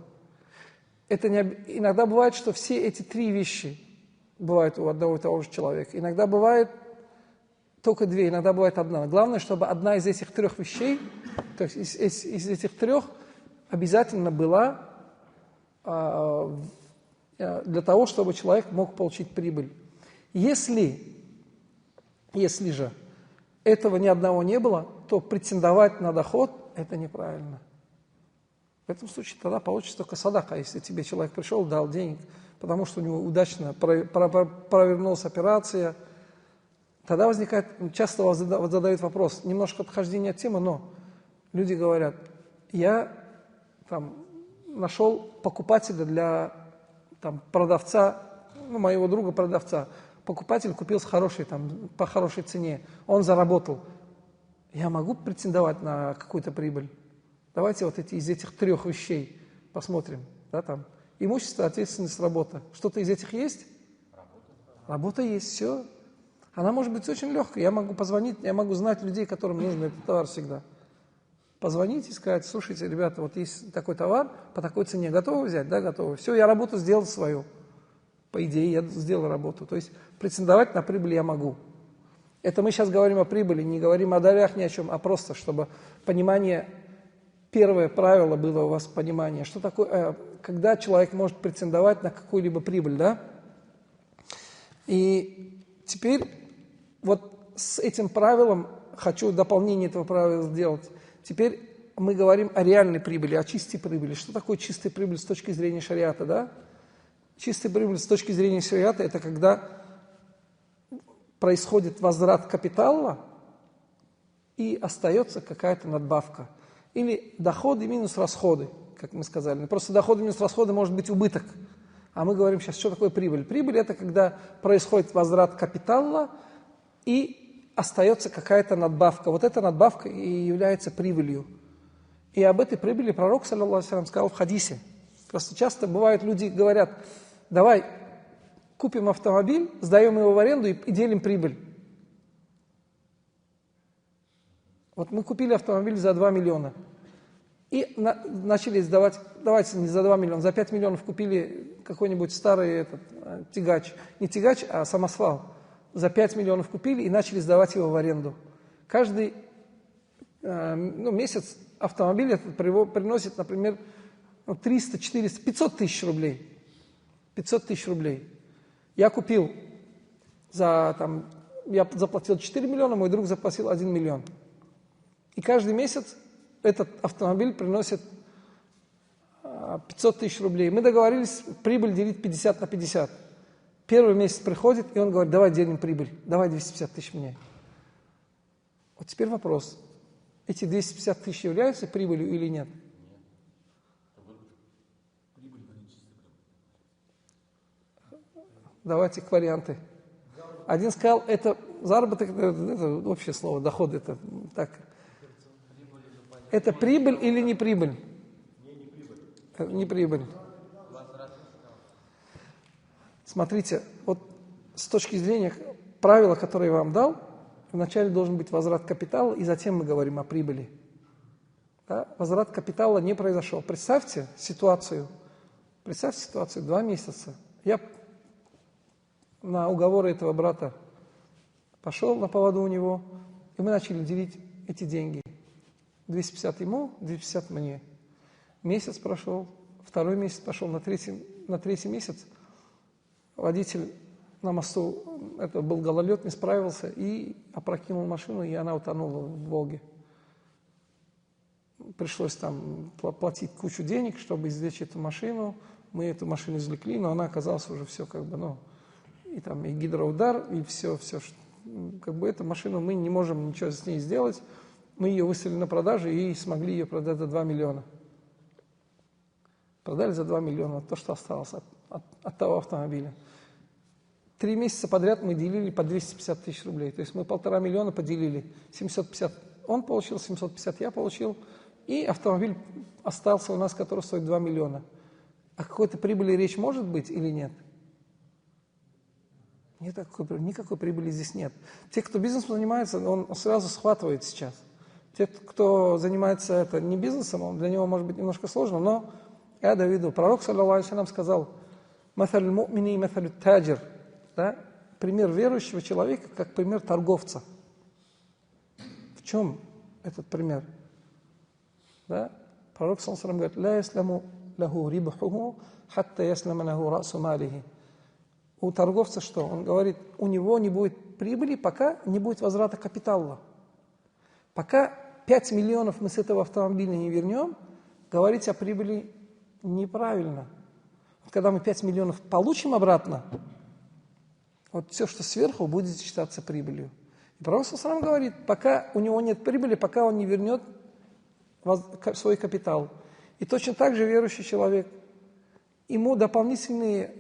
Это иногда бывает, что все эти 3 вещи бывают у одного и того же человека. Иногда бывает только 2, иногда бывает 1. Главное, чтобы одна из этих 3 вещей, то есть из этих 3 обязательно была для того, чтобы человек мог получить прибыль. Если же этого ни одного не было, то претендовать на доход – это неправильно. В этом случае тогда получится только садака, если тебе человек пришел, дал денег, потому что у него удачно провернулась операция. Тогда возникает, часто вас задают вопрос, немножко отхождение от темы, но люди говорят, я там нашел покупателя для там, продавца, ну, моего друга продавца. Покупатель купил с хорошей, там, по хорошей цене, он заработал. Я могу претендовать на какую-то прибыль? Давайте вот из этих 3 вещей посмотрим. Да, там. Имущество, ответственность, работа. Что-то из этих есть? Работа есть, все. Она может быть очень легкой. Я могу позвонить, я могу знать людей, которым нужен этот товар всегда. Позвонить и сказать, слушайте, ребята, вот есть такой товар, по такой цене, готовы взять? Да, готовы. Все, я работу сделал свою. По идее, я сделал работу. То есть претендовать на прибыль я могу. Это мы сейчас говорим о прибыли, не говорим о долях, ни о чем, а просто, чтобы понимание, первое правило было у вас понимание, что такое, когда человек может претендовать на какую-либо прибыль, да? И теперь вот с этим правилом, хочу дополнение этого правила сделать. Теперь мы говорим о реальной прибыли, о чистой прибыли. Что такое чистая прибыль с точки зрения шариата, да? Чистая прибыль с точки зрения шариата – это когда происходит возврат капитала и остается какая-то надбавка. Или доходы минус расходы, как мы сказали. Просто доходы минус расходы может быть убыток. А мы говорим сейчас, что такое прибыль. Прибыль – это когда происходит возврат капитала и остается какая-то надбавка. Вот эта надбавка и является прибылью. И об этой прибыли пророк, саллаллаху алейхи ва саллям, сказал в хадисе. Просто часто бывает, люди говорят, давай купим автомобиль, сдаем его в аренду и делим прибыль. Вот мы купили автомобиль за 2 миллиона. И начали сдавать, давайте не за 2 миллиона, за 5 миллионов купили какой-нибудь старый тягач. Не тягач, а самосвал. За 5 миллионов купили и начали сдавать его в аренду. Каждый месяц автомобиль этот приносит, например, 300, 400, 500 тысяч рублей. 500 тысяч рублей. Я купил я заплатил 4 миллиона, мой друг заплатил 1 миллион. И каждый месяц этот автомобиль приносит 500 тысяч рублей. Мы договорились прибыль делить 50 на 50. Первый месяц приходит, и он говорит: давай делим прибыль, давай 250 тысяч мне. Вот теперь вопрос. Эти 250 тысяч являются прибылью или нет? Давайте к варианты. Один сказал, это заработок, это общее слово, доход, это так. Это прибыль или не прибыль? Не прибыль. Смотрите, вот с точки зрения правила, которое я вам дал, вначале должен быть возврат капитала, и затем мы говорим о прибыли. Да? Возврат капитала не произошел. Представьте ситуацию 2 месяца. Я на уговоры этого брата пошел на поводу у него, и мы начали делить эти деньги. 250 ему, 250 мне. Месяц прошел, второй месяц пошел, на третий месяц водитель на мосту, это был гололед, не справился и опрокинул машину, и она утонула в Волге. Пришлось там платить кучу денег, чтобы извлечь эту машину. Мы эту машину извлекли, но она оказалась уже все и там и гидроудар, и все, эту машину мы не можем ничего с ней сделать. Мы ее выставили на продажу и смогли ее продать за 2 миллиона. Продали за 2 миллиона то, что осталось от того автомобиля. 3 месяца подряд мы делили по 250 тысяч рублей. То есть мы 1,5 миллиона поделили. 750 он получил, 750 я получил. И автомобиль остался у нас, который стоит 2 миллиона. О какой-то прибыли речь может быть или нет? Никакой прибыли здесь нет. Те, кто бизнесом занимается, он сразу схватывает сейчас. Те, кто занимается не бизнесом, для него может быть немножко сложно, но я доведу. Пророк, саллаллаху алейхи ва саллям, сказал: «Масаль му'мини масаль таджир». Да? Пример верующего человека, как пример торговца. В чем этот пример? Да? Пророк, саллаллаху алейхи ва саллям, говорит: «Ла ясляму лаху рибхуху, хатта яслама лаху расу малихи». У торговца что? Он говорит, у него не будет прибыли, пока не будет возврата капитала. Пока 5 миллионов мы с этого автомобиля не вернем, говорить о прибыли неправильно. Когда мы 5 миллионов получим обратно, вот все, что сверху, будет считаться прибылью. И Пророк саллаллаху говорит, пока у него нет прибыли, пока он не вернет свой капитал. И точно так же верующий человек, ему дополнительные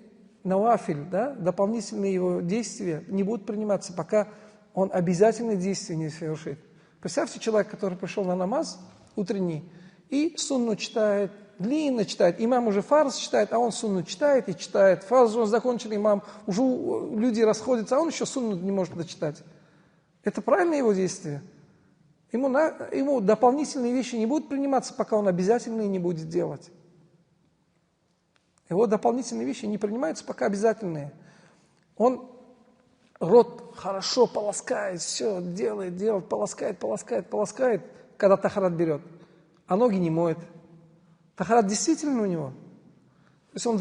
навафиль, дополнительные его действия не будут приниматься, пока он обязательные действия не совершит. Представьте, человек, который пришел на намаз утренний и сунну читает, длинно читает, имам уже фарз читает, а он сунну читает и читает. Фарз он закончил, имам, уже люди расходятся, а он еще сунну не может дочитать. Это правильное его действие? Ему дополнительные вещи не будут приниматься, пока он обязательные не будет делать. Его дополнительные вещи не принимаются, пока обязательные. Он рот хорошо полоскает, все делает, полоскает, когда тахарат берет, а ноги не моет. Тахарат действительно у него. То есть он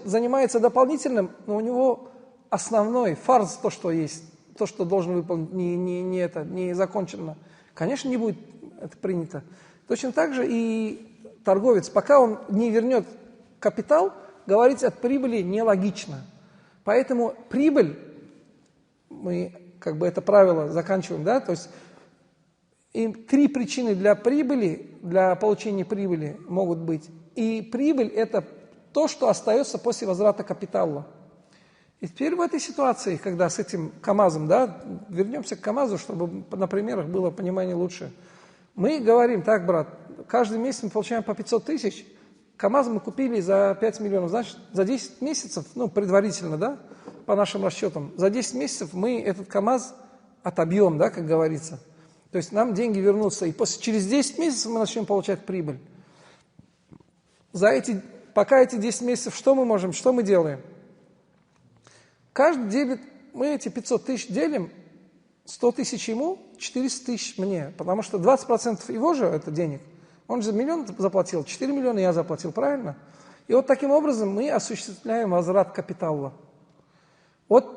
занимается дополнительным, но у него основной фарз, то, что есть, то, что должен выполнить, не закончено. Конечно, не будет это принято. Точно так же и торговец, пока он не вернет капитал, говорить от прибыли нелогично. Поэтому прибыль, мы это правило заканчиваем, то есть и 3 причины для прибыли, для получения прибыли могут быть. И прибыль – это то, что остается после возврата капитала. И теперь в этой ситуации, когда с этим КАМАЗом, вернемся к КАМАЗу, чтобы на примерах было понимание лучше. Мы говорим, так, брат, каждый месяц мы получаем по 500 тысяч, КАМАЗ мы купили за 5 миллионов, значит, за 10 месяцев, предварительно, по нашим расчетам, за 10 месяцев мы этот КАМАЗ отобьем, как говорится. То есть нам деньги вернутся, и через 10 месяцев мы начнем получать прибыль. Пока эти 10 месяцев, что мы делаем? Каждый делит, мы эти 500 тысяч делим, 100 тысяч ему, 400 тысяч мне, потому что 20% его же это денег. Он же 1 миллион заплатил, 4 миллиона я заплатил, правильно? И вот таким образом мы осуществляем возврат капитала. Вот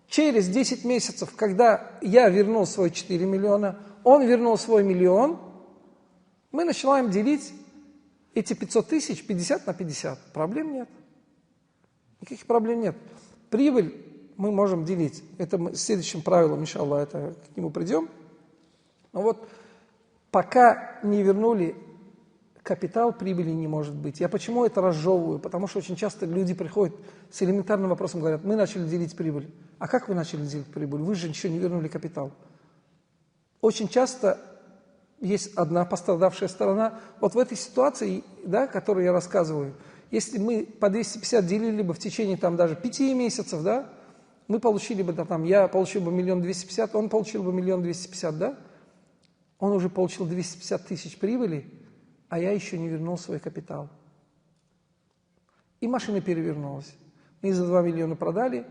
через 10 месяцев, когда я вернул свой 4 миллиона, он вернул свой миллион, мы начинаем делить эти 500 тысяч 50 на 50. Проблем нет. Никаких проблем нет. Прибыль мы можем делить. Это мы следующим правилом, иншаллах, это к нему придем. Но вот пока не вернули капитал, прибыли не может быть. Я почему это разжевываю? Потому что очень часто люди приходят с элементарным вопросом, говорят, мы начали делить прибыль. А как вы начали делить прибыль? Вы же еще не вернули капитал. Очень часто есть одна пострадавшая сторона. Вот в этой ситуации, да, которую я рассказываю, если мы по 250 делили бы в течение там даже 5 месяцев, да, мы получили бы, да, там, я получил бы 1 250 000, он получил бы 1 250 000, да? Он уже получил 250 тысяч прибыли, а я еще не вернул свой капитал. И машина перевернулась. Мы за 2 миллиона продали.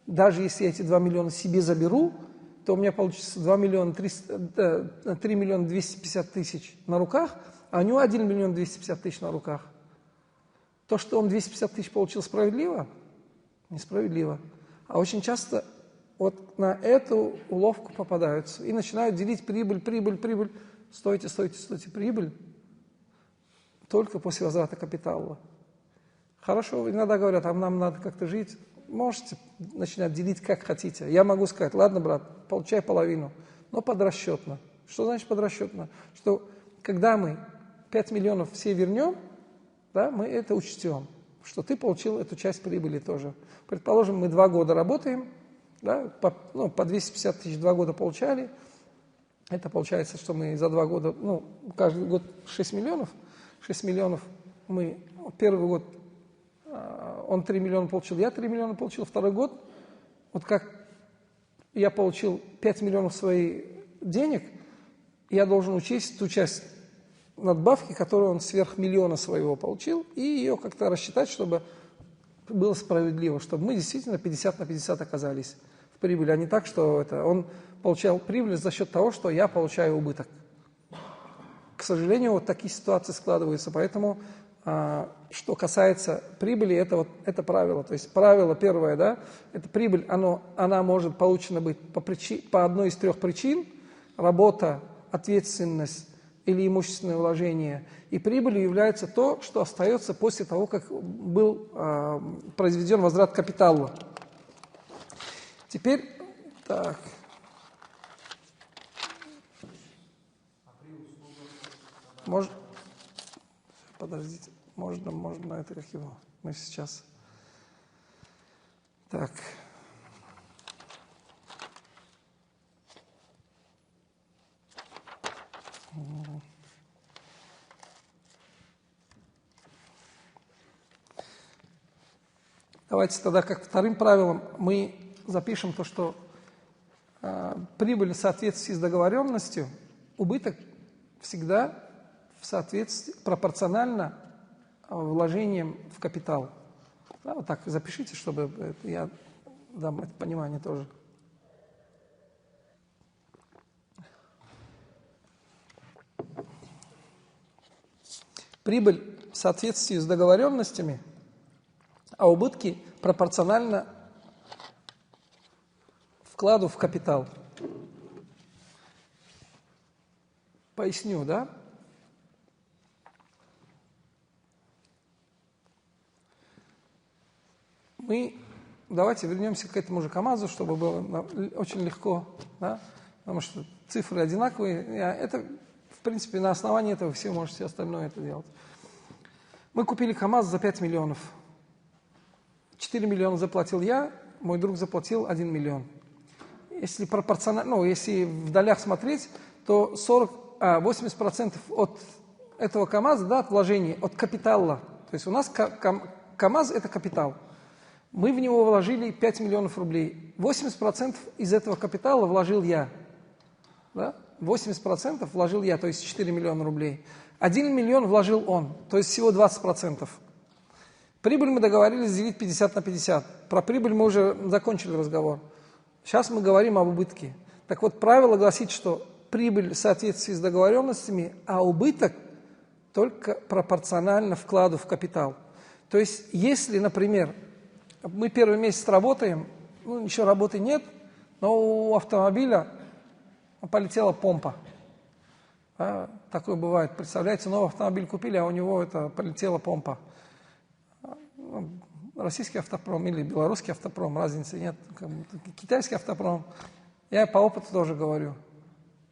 Даже если я эти 2 миллиона себе заберу, то у меня получится 3 миллиона 250 тысяч на руках, а у него 1 миллион 250 тысяч на руках. То, что он 250 тысяч получил, справедливо? Несправедливо. А очень часто вот на эту уловку попадаются и начинают делить прибыль. Стойте, прибыль только после возврата капитала. Хорошо, иногда говорят, а нам надо как-то жить. Можете начинать делить как хотите. Я могу сказать, ладно, брат, получай половину, но подрасчетно. Что значит подрасчетно? Что когда мы 5 миллионов все вернем, да, мы это учтем, что ты получил эту часть прибыли тоже. Предположим, мы 2 года работаем, да, по 250 тысяч 2 года получали. Это получается, что мы за 2 года, каждый год 6 миллионов. 6 миллионов мы первый год, он 3 миллиона получил, я 3 миллиона получил. Второй год, вот как я получил 5 миллионов своих денег, я должен учесть ту часть надбавки, которую он сверх миллиона своего получил, и ее как-то рассчитать, чтобы было справедливо, чтобы мы действительно 50 на 50 оказались в прибыли, а не так, что он получал прибыль за счет того, что я получаю убыток. К сожалению, вот такие ситуации складываются, поэтому, что касается прибыли, это правило. То есть правило первое, да, это прибыль, она может получена быть по одной из 3 причин: работа, ответственность или имущественное вложение. И прибылью является то, что остается после того, как был произведен возврат капитала. Теперь, так. Подождите, можно это как его? Мы сейчас. Так. Давайте тогда как вторым правилом мы запишем то, что прибыль в соответствии с договоренностью, убыток всегда в соответствии, пропорционально вложениям в капитал. Да, вот так запишите, чтобы я дам это понимание тоже. Прибыль в соответствии с договоренностями, а убытки пропорционально вкладу в капитал. Поясню, да? Давайте вернемся к этому же КАМАЗу, чтобы было очень легко, да? Потому что цифры одинаковые. Это, в принципе, на основании этого все можете остальное это делать. Мы купили КАМАЗ за 5 миллионов. 4 миллиона заплатил я, мой друг заплатил 1 миллион. Если пропорционально, если в долях смотреть, то 80% от этого КАМАЗа, да, от вложений, от капитала. То есть у нас КАМАЗ – это капитал. Мы в него вложили 5 миллионов рублей. 80% из этого капитала вложил я. Да? 80% вложил я, то есть 4 миллиона рублей. 1 миллион вложил он, то есть всего 20%. Прибыль мы договорились делить 50 на 50. Про прибыль мы уже закончили разговор. Сейчас мы говорим об убытке. Так вот, правило гласит, что прибыль в соответствии с договоренностями, а убыток только пропорционально вкладу в капитал. То есть, если, например, мы первый месяц работаем, ну, еще работы нет, но у автомобиля полетела помпа. Да, такое бывает. Представляете, новый автомобиль купили, а у него полетела помпа. Российский автопром или белорусский автопром, разницы нет. Китайский автопром. Я по опыту тоже говорю.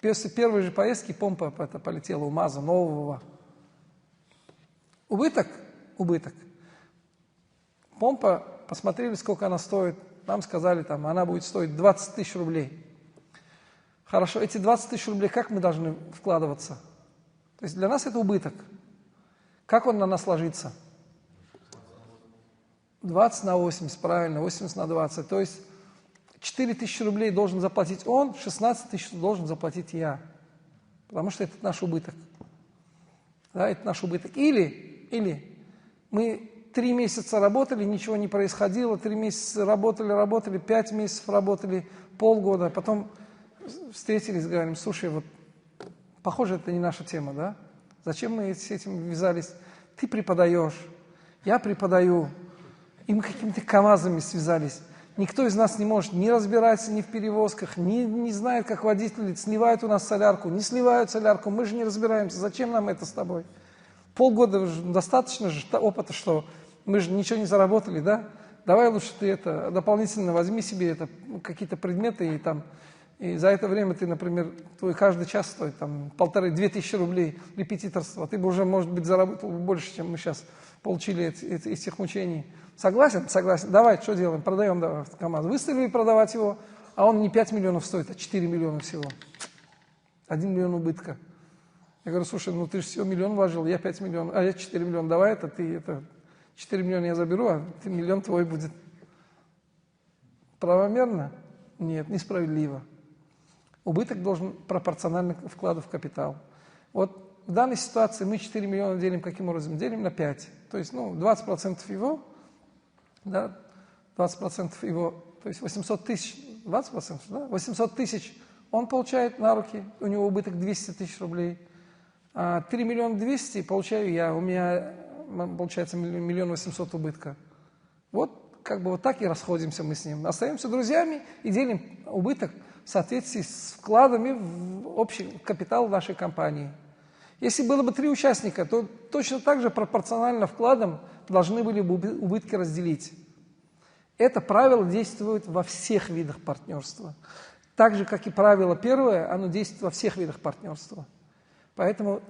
После первой же поездки помпа полетела у МАЗа нового. Убыток? Убыток. Помпа, посмотрели, сколько она стоит. Нам сказали, там, она будет стоить 20 тысяч рублей. Хорошо, эти 20 тысяч рублей как мы должны вкладываться? То есть для нас это убыток. Как он на нас ложится? 20 на 80, правильно, 80 на 20. То есть 4 тысячи рублей должен заплатить он, 16 тысяч должен заплатить я. Потому что это наш убыток. Да, это наш убыток. Или мы 3 месяца работали, ничего не происходило, 3 месяца работали, 5 месяцев работали, полгода, потом встретились, говорим, слушай, вот, похоже, это не наша тема, да? Зачем мы с этим ввязались? Ты преподаешь, я преподаю, и мы какими-то КАМАЗами связались. Никто из нас не может не разбираться ни в перевозках, не знает, как водители сливают у нас солярку, не сливают солярку, мы же не разбираемся, зачем нам это с тобой? Полгода достаточно же опыта, что мы же ничего не заработали, да? Давай лучше ты дополнительно возьми себе какие-то предметы и за это время ты, например, твой каждый час стоит 1500-2 тысячи рублей репетиторства. Ты бы уже, может быть, заработал больше, чем мы сейчас получили этих мучений. Согласен? Согласен. Давай, что делаем? Продаем давай КАМАЗ. Выставили продавать его, а он не 5 миллионов стоит, а 4 миллиона всего. 1 миллион убытка. Я говорю, слушай, ну ты же всего миллион вложил, я 5 миллионов, а я 4 миллиона. Давай 4 миллиона я заберу, а ты миллион твой будет. Правомерно? Нет, несправедливо. Убыток должен пропорционально вкладу в капитал. Вот в данной ситуации мы 4 миллиона делим каким образом? Делим на 5. То есть 20% его, да, 20% его, то есть 800 тысяч, 20%, да, 800 тысяч он получает на руки, у него убыток 200 тысяч рублей. А 3 миллиона 200 получаю я, у меня получается 1 800 000 убытка. Вот как бы вот так и расходимся мы с ним. Остаемся друзьями и делим убыток в соответствии с вкладами в общий капитал нашей компании. Если было бы 3 участника, то точно так же пропорционально вкладам должны были бы убытки разделить. Это правило действует во всех видах партнерства. Так же, как и правило первое, оно действует во всех видах партнерства. Поэтому,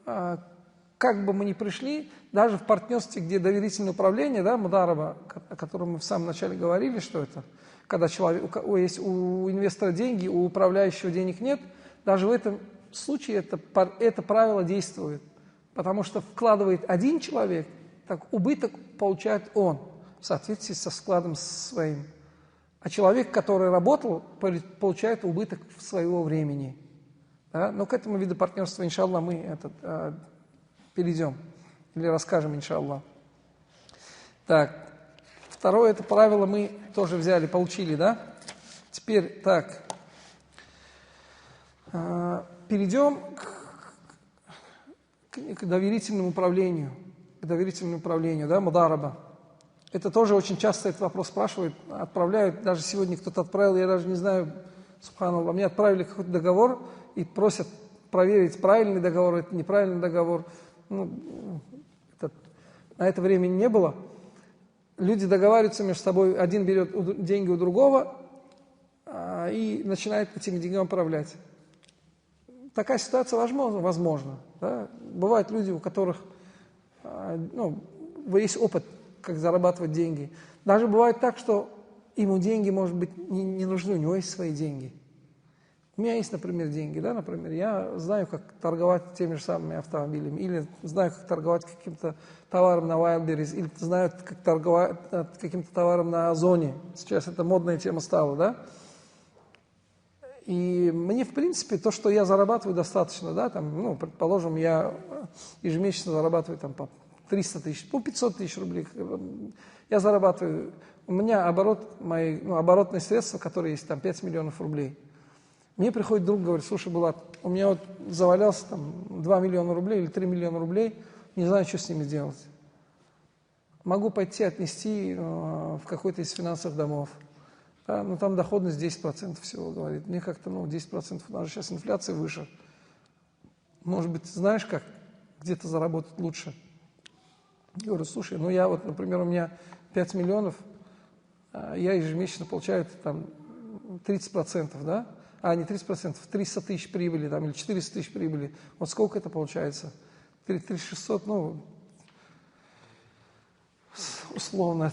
как бы мы ни пришли, даже в партнерстве, где доверительное управление, да, мудараба, о котором мы в самом начале говорили, что это, когда есть у инвестора деньги, у управляющего денег нет, даже в этом случае это правило действует. Потому что вкладывает один человек, так убыток получает он в соответствии со вкладом своим. А человек, который работал, получает убыток своего времени. Да? Но к этому виду партнерства, иншаллах, мы перейдем или расскажем, иншаллах. Так, второе это правило мы тоже взяли, получили, да? Теперь так, перейдем к доверительному управлению, да, мудараба. Это тоже очень часто этот вопрос спрашивают, отправляют, даже сегодня кто-то отправил, я даже не знаю, субханаллах, мне отправили какой-то договор и просят проверить, правильный договор, это неправильный договор. На это времени не было. Люди договариваются между собой, один берет деньги у другого и начинает этими деньгами управлять. Такая ситуация возможна. Да? Бывают люди, у которых есть опыт, как зарабатывать деньги. Даже бывает так, что ему деньги, может быть, не нужны, у него есть свои деньги. У меня есть, например, деньги, да, например, я знаю, как торговать теми же самыми автомобилями, или знаю, как торговать каким-то товаром на Wildberries, или знаю, как торговать каким-то товаром на Озоне. Сейчас это модная тема стала, да. И мне, в принципе, то, что я зарабатываю, достаточно, да, предположим, я ежемесячно зарабатываю по 300 тысяч, 500 тысяч рублей. Я зарабатываю, у меня оборотные средства, которые есть, 5 миллионов рублей. Мне приходит друг, говорит, слушай, Булат, у меня вот завалялся 2 миллиона рублей или 3 миллиона рублей, не знаю, что с ними сделать. Могу пойти отнести в какой-то из финансовых домов. Да, ну там доходность 10% всего, говорит. Мне как-то, 10%, у нас же сейчас инфляция выше. Может быть, ты знаешь, как где-то заработать лучше? Я говорю, слушай, я вот, например, у меня 5 миллионов, я ежемесячно получаю там 30%, да? Не 30%, 300 тысяч прибыли там, или 400 тысяч прибыли. Вот сколько это получается? 3600, условно,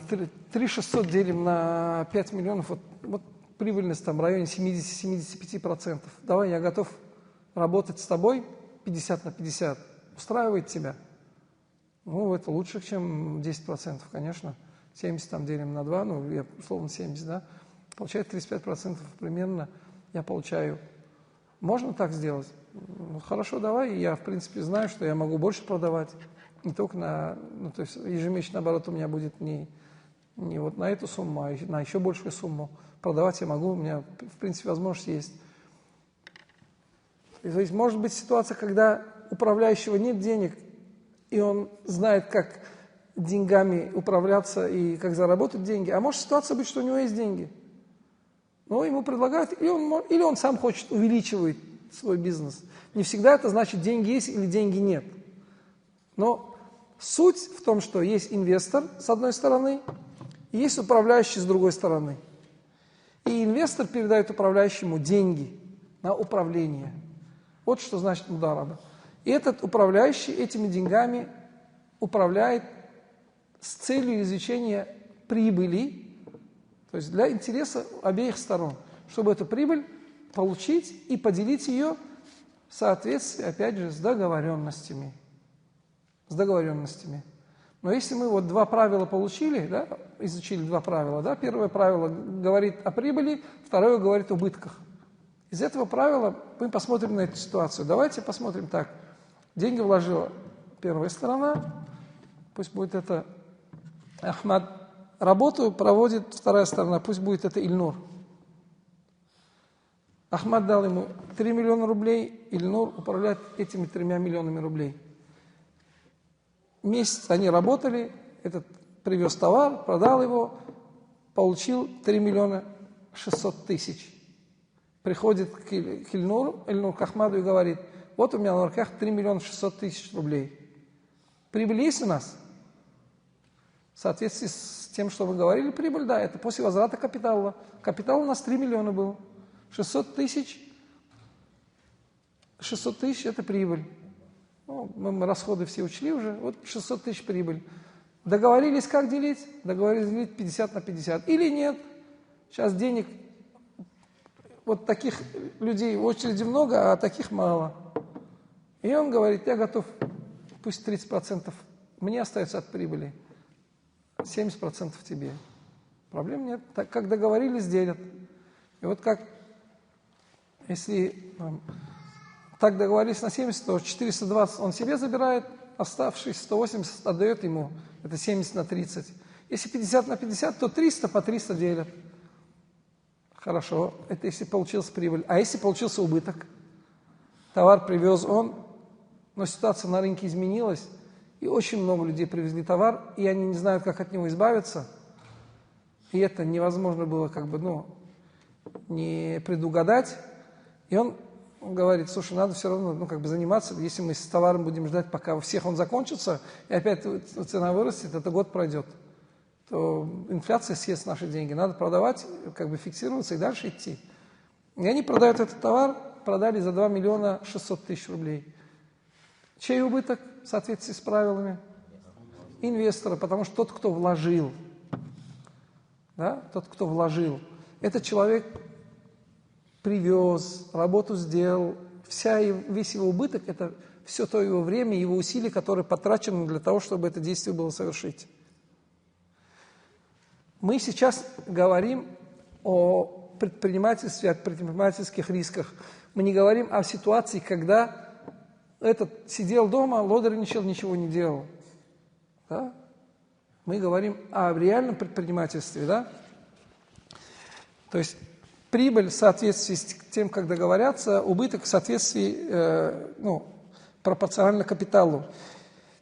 3600 делим на 5 миллионов, вот прибыльность там в районе 70-75%. Давай, я готов работать с тобой 50 на 50. Устраивает тебя? Это лучше, чем 10%, конечно. 70 там делим на 2, я условно 70, да? Получает 35% примерно я получаю. Можно так сделать? Хорошо, давай. Я, в принципе, знаю, что я могу больше продавать. Не только то есть ежемесячный оборот у меня будет не вот на эту сумму, а на еще большую сумму. Продавать я могу, у меня, в принципе, возможность есть. То есть может быть ситуация, когда у управляющего нет денег, и он знает, как деньгами управляться и как заработать деньги. А может ситуация быть, что у него есть деньги. Но ему предлагают, или он сам хочет увеличивать свой бизнес. Не всегда это значит, деньги есть или деньги нет. Но суть в том, что есть инвестор с одной стороны, и есть управляющий с другой стороны. И инвестор передает управляющему деньги на управление. Вот что значит мудараба. И этот управляющий этими деньгами управляет с целью извлечения прибыли, то есть для интереса обеих сторон, чтобы эту прибыль получить и поделить ее в соответствии, опять же, с договоренностями. Но если мы вот два правила получили, да, изучили два правила, да, первое правило говорит о прибыли, второе говорит о убытках. Из этого правила мы посмотрим на эту ситуацию. Давайте посмотрим так. Деньги вложила первая сторона, пусть будет это Ахмад. Работу проводит вторая сторона, пусть будет это Ильнур. Ахмад дал ему 3 миллиона рублей, Ильнур управляет этими 3 миллионами рублей. Месяц они работали, этот привез товар, продал его, получил 3 миллиона 600 тысяч. Приходит к Ильнуру, Ильнур к Ахмаду и говорит, вот у меня на руках 3 миллиона 600 тысяч рублей. Прибыль есть у нас? В соответствии с тем, что вы говорили, прибыль, да, это после возврата капитала. Капитал у нас 3 миллиона был. 600 тысяч это прибыль. Мы расходы все учли уже, вот 600 тысяч прибыль. Договорились, как делить? Договорились делить 50 на 50. Или нет? Сейчас денег, вот таких людей в очереди много, а таких мало. И он говорит, я готов, пусть 30% мне остается от прибыли, 70% тебе. Проблем нет. Так как договорились, делят. И вот как, если так договорились на 70, то 420 он себе забирает, оставшиеся 180 отдает ему. Это 70 на 30. Если 50 на 50, то 300 по 300 делят. Хорошо, это если получилась прибыль. А если получился убыток? Товар привез он, но ситуация на рынке изменилась, и очень много людей привезли товар, и они не знают, как от него избавиться. И это невозможно было не предугадать. И он говорит, слушай, надо все равно заниматься, если мы с товаром будем ждать, пока у всех он закончится, и опять цена вырастет, это год пройдет, то инфляция съест наши деньги. Надо продавать, фиксироваться и дальше идти. И они продают этот товар, продали за 2 миллиона 600 тысяч рублей. Чей убыток в соответствии с правилами? Инвестора, потому что тот, кто вложил, этот человек привез, работу сделал, весь его убыток – это все то его время, его усилия, которые потрачены для того, чтобы это действие было совершить. Мы сейчас говорим о предпринимательстве, о предпринимательских рисках. Мы не говорим о ситуации, когда этот сидел дома, лодерничал, ничего не делал. Да? Мы говорим о реальном предпринимательстве. Да? То есть прибыль в соответствии с тем, как договорятся, убыток в соответствии пропорционально капиталу.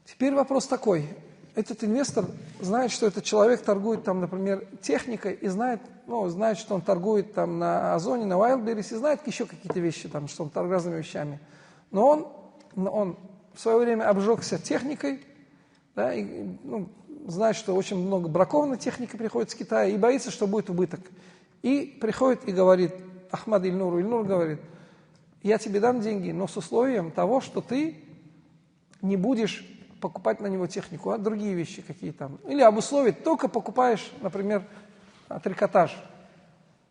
Теперь вопрос такой. этот инвестор знает, что этот человек торгует там, например, техникой, и знает, что он торгует там на Озоне, на Wildberries, и знает еще какие-то вещи, там, что он торгует разными вещами. Но он в свое время обжегся техникой, да, и, знает, что очень много бракованной техники приходит с Китая, и боится, что будет убыток. И приходит и говорит, Ахмад Ильнур говорит, я тебе дам деньги, но с условием того, что ты не будешь покупать на него технику, а другие вещи какие там. Или обусловить, только покупаешь, например, трикотаж.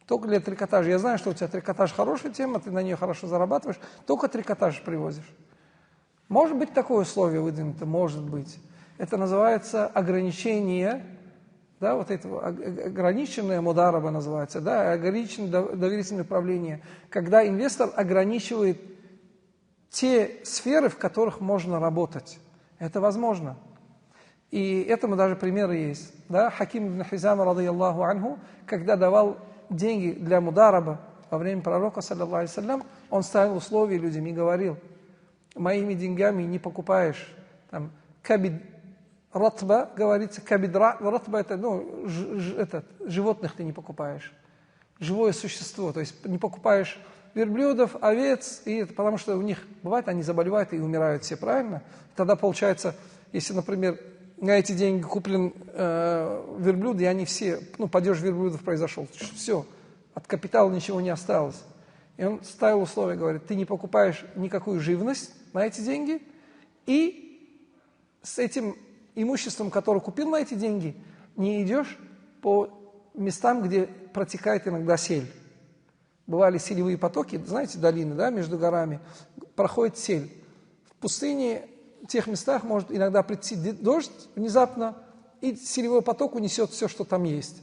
Только для трикотажа. Я знаю, что у тебя трикотаж хорошая тема, ты на нее хорошо зарабатываешь, только трикотаж привозишь. Может быть такое условие выдвинуто? Может быть. Это называется ограничение, да, вот это ограниченное мудараба называется, да, ограниченное доверительное управление, когда инвестор ограничивает те сферы, в которых можно работать. Это возможно. И этому даже примеры есть. Да? Хаким ибн Хизама, радийаллаху анху, когда давал деньги для мудараба во время пророка, саллаллаху алейхи, он ставил условия людям и говорил, моими деньгами не покупаешь там, кабид ратба, говорится, кабид ратба, это, животных ты не покупаешь, живое существо, то есть не покупаешь верблюдов, овец, и это потому что у них, бывает, они заболевают и умирают все, правильно? Тогда получается, если, например, на эти деньги куплен верблюд, и они все, падеж верблюдов произошел, все, от капитала ничего не осталось. И он ставил условия, говорит, ты не покупаешь никакую живность на эти деньги, и с этим имуществом, которое купил на эти деньги, не идешь по местам, где протекает иногда сель. Бывали селевые потоки, знаете, долины, да, между горами, проходит сель. В пустыне, в тех местах может иногда прийти дождь внезапно, и селевой поток унесет все, что там есть.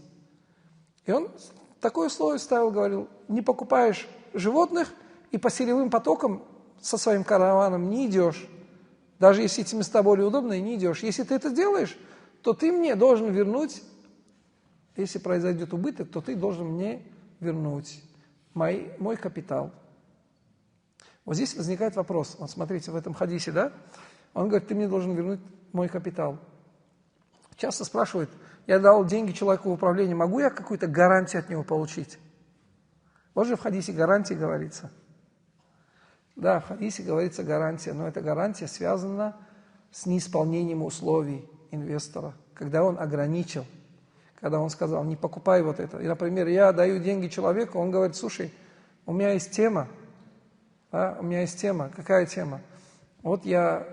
И он такое условие ставил, говорил, не покупаешь животных, и по селевым потокам со своим караваном не идешь. Даже если эти места более удобные, не идешь. Если ты это делаешь, то ты мне должен вернуть, если произойдет убыток, то ты должен мне вернуть мой капитал. Вот здесь возникает вопрос. Вот смотрите, в этом хадисе, да? Он говорит, ты мне должен вернуть мой капитал. Часто спрашивают, я дал деньги человеку в управление, могу я какую-то гарантию от него получить? Вот же в хадисе гарантии говорится. Да, в хадисе говорится гарантия, но эта гарантия связана с неисполнением условий инвестора, когда он ограничил, когда он сказал, не покупай вот это. И, например, я даю деньги человеку, он говорит, слушай, у меня есть тема, да, у меня есть тема. Какая тема? Вот я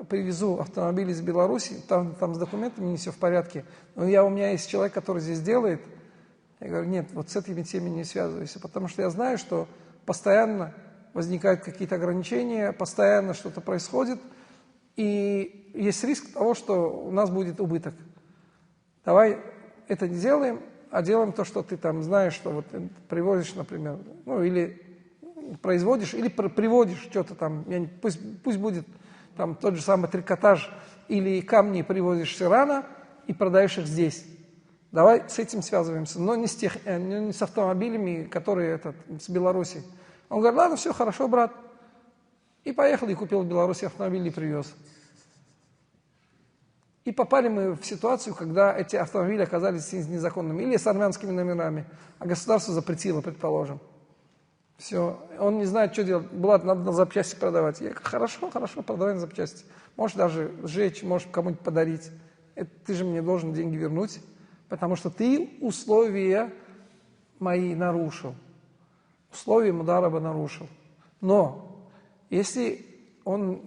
привезу автомобиль из Беларуси, там с документами не все в порядке, но у меня есть человек, который здесь делает. Я говорю, нет, вот с этими темами не связывайся, потому что я знаю, что постоянно возникают какие-то ограничения, постоянно что-то происходит, и есть риск того, что у нас будет убыток. Давай это не делаем, а делаем то, что ты там знаешь, что вот привозишь, например, или производишь, или приводишь что-то там, пусть будет там тот же самый трикотаж, или камни привозишь с Ирана и продаешь их здесь. Давай с этим связываемся, но не с автомобилями, которые с Беларуси. Он говорит, ладно, все, хорошо, брат. И поехал, и купил в Беларуси автомобиль и привез. И попали мы в ситуацию, когда эти автомобили оказались незаконными или с армянскими номерами, а государство запретило, предположим. Все, он не знает, что делать. Булат, надо на запчасти продавать. Я говорю, хорошо, продавай на запчасти. Можешь даже сжечь, можешь кому-нибудь подарить. Ты же мне должен деньги вернуть, потому что ты условия мои нарушил. Условия мудараба нарушил. Но если он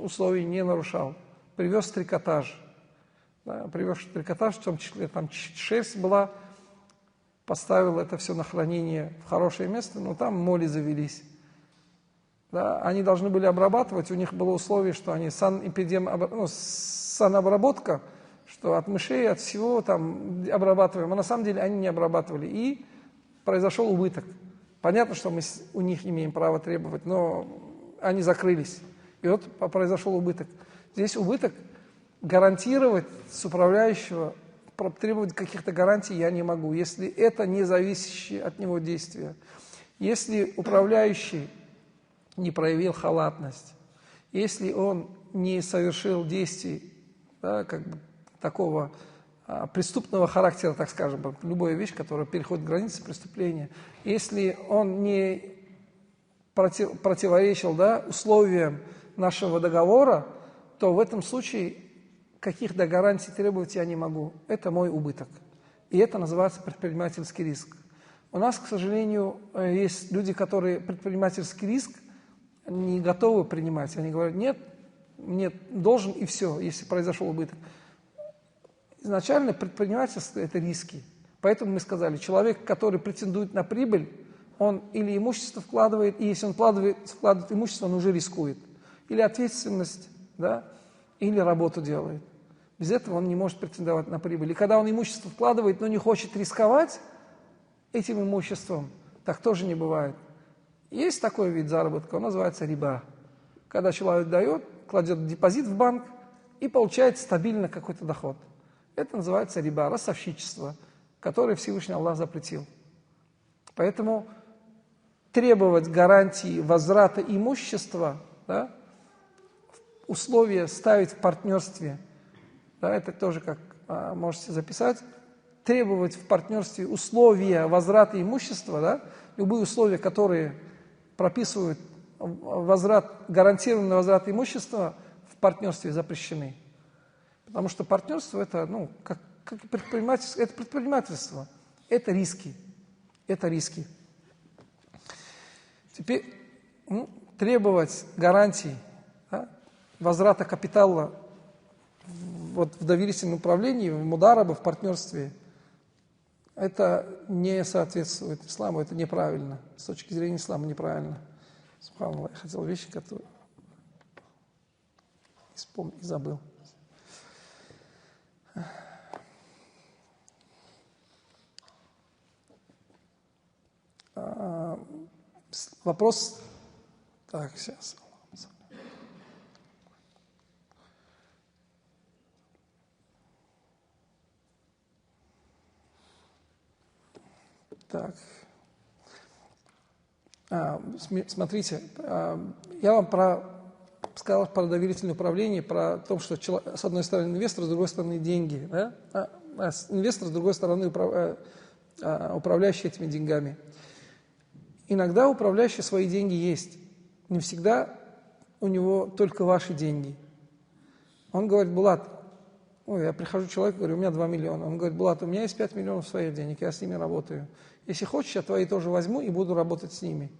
условий не нарушал, привез трикотаж, да, в том числе там шерсть была, поставил это все на хранение в хорошее место, но там моли завелись. Да, они должны были обрабатывать, у них было условие, что они санобработка, что от мышей, от всего там обрабатываем, а на самом деле они не обрабатывали, и произошел убыток. Понятно, что мы у них не имеем права требовать, но они закрылись, и вот произошел убыток. Здесь убыток гарантировать с управляющего, требовать каких-то гарантий я не могу, если это не зависящее от него действия. Если управляющий не проявил халатность, если он не совершил действий, да, такого преступного характера, так скажем, любая вещь, которая переходит границы преступления, если он не противоречил, да, условиям нашего договора, то в этом случае каких-то гарантий требовать я не могу. Это мой убыток. И это называется предпринимательский риск. У нас, к сожалению, есть люди, которые предпринимательский риск не готовы принимать. Они говорят, нет, мне должен и все, если произошел убыток. Изначально предпринимательство – это риски. Поэтому мы сказали, человек, который претендует на прибыль, он или имущество вкладывает, и если он вкладывает имущество, он уже рискует. Или ответственность, да, или работу делает. Без этого он не может претендовать на прибыль. И когда он имущество вкладывает, но не хочет рисковать этим имуществом, так тоже не бывает. Есть такой вид заработка, он называется риба. Когда человек дает, кладет депозит в банк и получает стабильно какой-то доход. Это называется риба, ростовщичество, которое Всевышний Аллах запретил. Поэтому требовать гарантии возврата имущества, да, условия ставить в партнерстве, да, это тоже, как можете записать, требовать в партнерстве условия возврата имущества, да, любые условия, которые прописывают гарантированный возврат имущества, в партнерстве запрещены. Потому что партнерство это, как предпринимательство, это предпринимательство, это риски. Это риски. Теперь требовать гарантий, да, возврата капитала в доверительном управлении, в мудараба, в партнерстве, это не соответствует исламу, это неправильно. С точки зрения ислама неправильно. Субханаллах, я хотел вещи, которые вспомнил и забыл. Вопрос. Так, сейчас. Так. Смотрите, я вам сказал про доверительное управление, про то, что с одной стороны инвестор, с другой стороны деньги. Да? Инвестор, с другой стороны управляющий этими деньгами. Иногда управляющий свои деньги есть. Не всегда у него только ваши деньги. Он говорит, Булат, я прихожу к человеку, говорю, у меня 2 миллиона. Он говорит, Булат, у меня есть 5 миллионов своих денег, я с ними работаю. Если хочешь, я твои тоже возьму и буду работать с ними.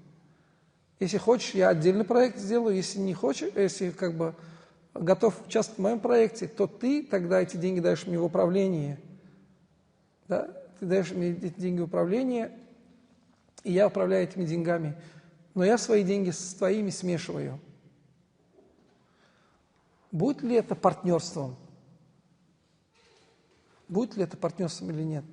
Если хочешь, я отдельный проект сделаю. Если не хочешь, если готов участвовать в моем проекте, то ты тогда эти деньги даешь мне в управление. Да? Ты даешь мне эти деньги в управление, и я управляю этими деньгами. Но я свои деньги с твоими смешиваю. Будет ли это партнерством? Будет ли это партнерством или нет?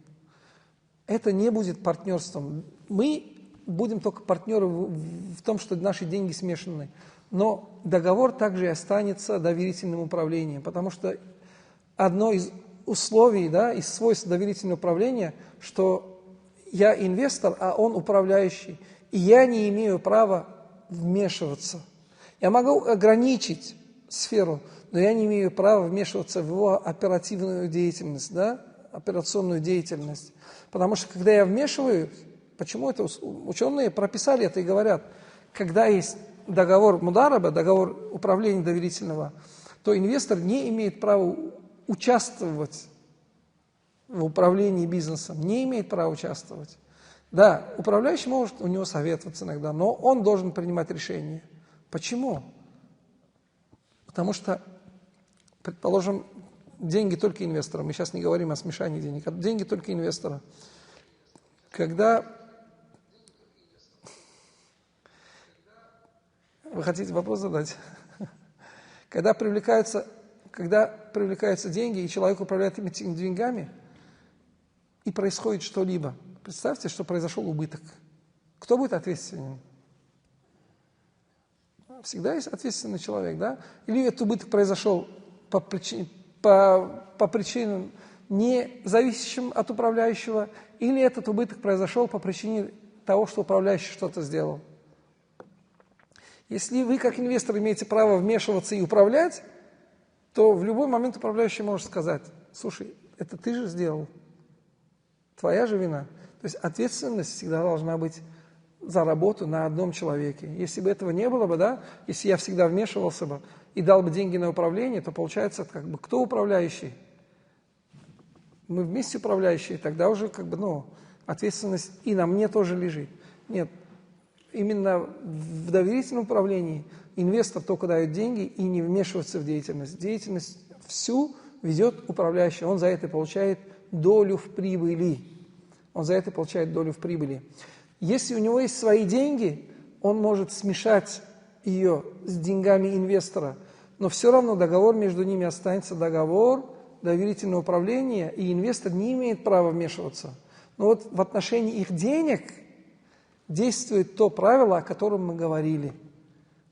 Это не будет партнерством. Мы будем только партнеры в том, что наши деньги смешаны. Но договор также и останется доверительным управлением, потому что одно из условий, да, из свойств доверительного управления, что я инвестор, а он управляющий, и я не имею права вмешиваться. Я могу ограничить сферу, но я не имею права вмешиваться в его оперативную деятельность, да, операционную деятельность. Потому что когда я вмешиваюсь, почему это ученые прописали это и говорят, когда есть договор мудараба, договор управления доверительного, то инвестор не имеет права участвовать в управлении бизнесом, не имеет права участвовать. Да, управляющий может у него советоваться иногда, но он должен принимать решения. Почему? Потому что, предположим, деньги только инвестора. Мы сейчас не говорим о смешании денег. Деньги только инвестора. Когда... Вы хотите вопрос задать? Когда привлекаются деньги, и человек управляет этими деньгами, и происходит что-либо, представьте, что произошел убыток. Кто будет ответственен? Всегда есть ответственный человек, да? Или этот убыток произошел по причинам, не зависящим от управляющего, или этот убыток произошел по причине того, что управляющий что-то сделал. Если вы, как инвестор, имеете право вмешиваться и управлять, то в любой момент управляющий может сказать, слушай, это ты же сделал, твоя же вина. То есть ответственность всегда должна быть за работу на одном человеке. Если бы этого не было бы, да, если я всегда вмешивался бы и дал бы деньги на управление, то получается, как бы, кто управляющий? Мы вместе управляющие, тогда уже, как бы, ну, ответственность и на мне тоже лежит. Нет, именно в доверительном управлении инвестор только дает деньги и не вмешивается в деятельность. Деятельность всю ведет управляющий, он за это получает долю в прибыли. Он за это получает долю в прибыли. Если у него есть свои деньги, он может смешать ее с деньгами инвестора, но все равно договор между ними останется договор доверительного управления, и инвестор не имеет права вмешиваться. Но вот в отношении их денег действует то правило, о котором мы говорили.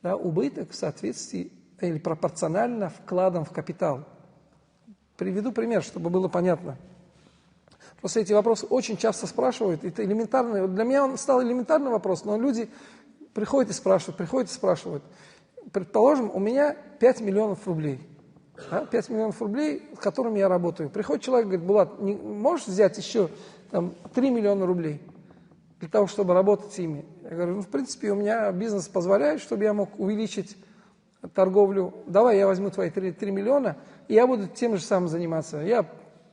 Да, убыток в соответствии или пропорционально вкладам в капитал. Приведу пример, чтобы было понятно. Просто эти вопросы очень часто спрашивают. Это элементарный, для меня он стал элементарный вопрос, но люди приходят и спрашивают. Предположим, у меня 5 миллионов рублей. Да, 5 миллионов рублей, с которыми я работаю. Приходит человек и говорит: Булат, можешь взять еще там, 3 миллиона рублей для того, чтобы работать ими? Я говорю, ну, в принципе, у меня бизнес позволяет, чтобы я мог увеличить торговлю. Давай я возьму твои 3 миллиона, и я буду тем же самым заниматься. Я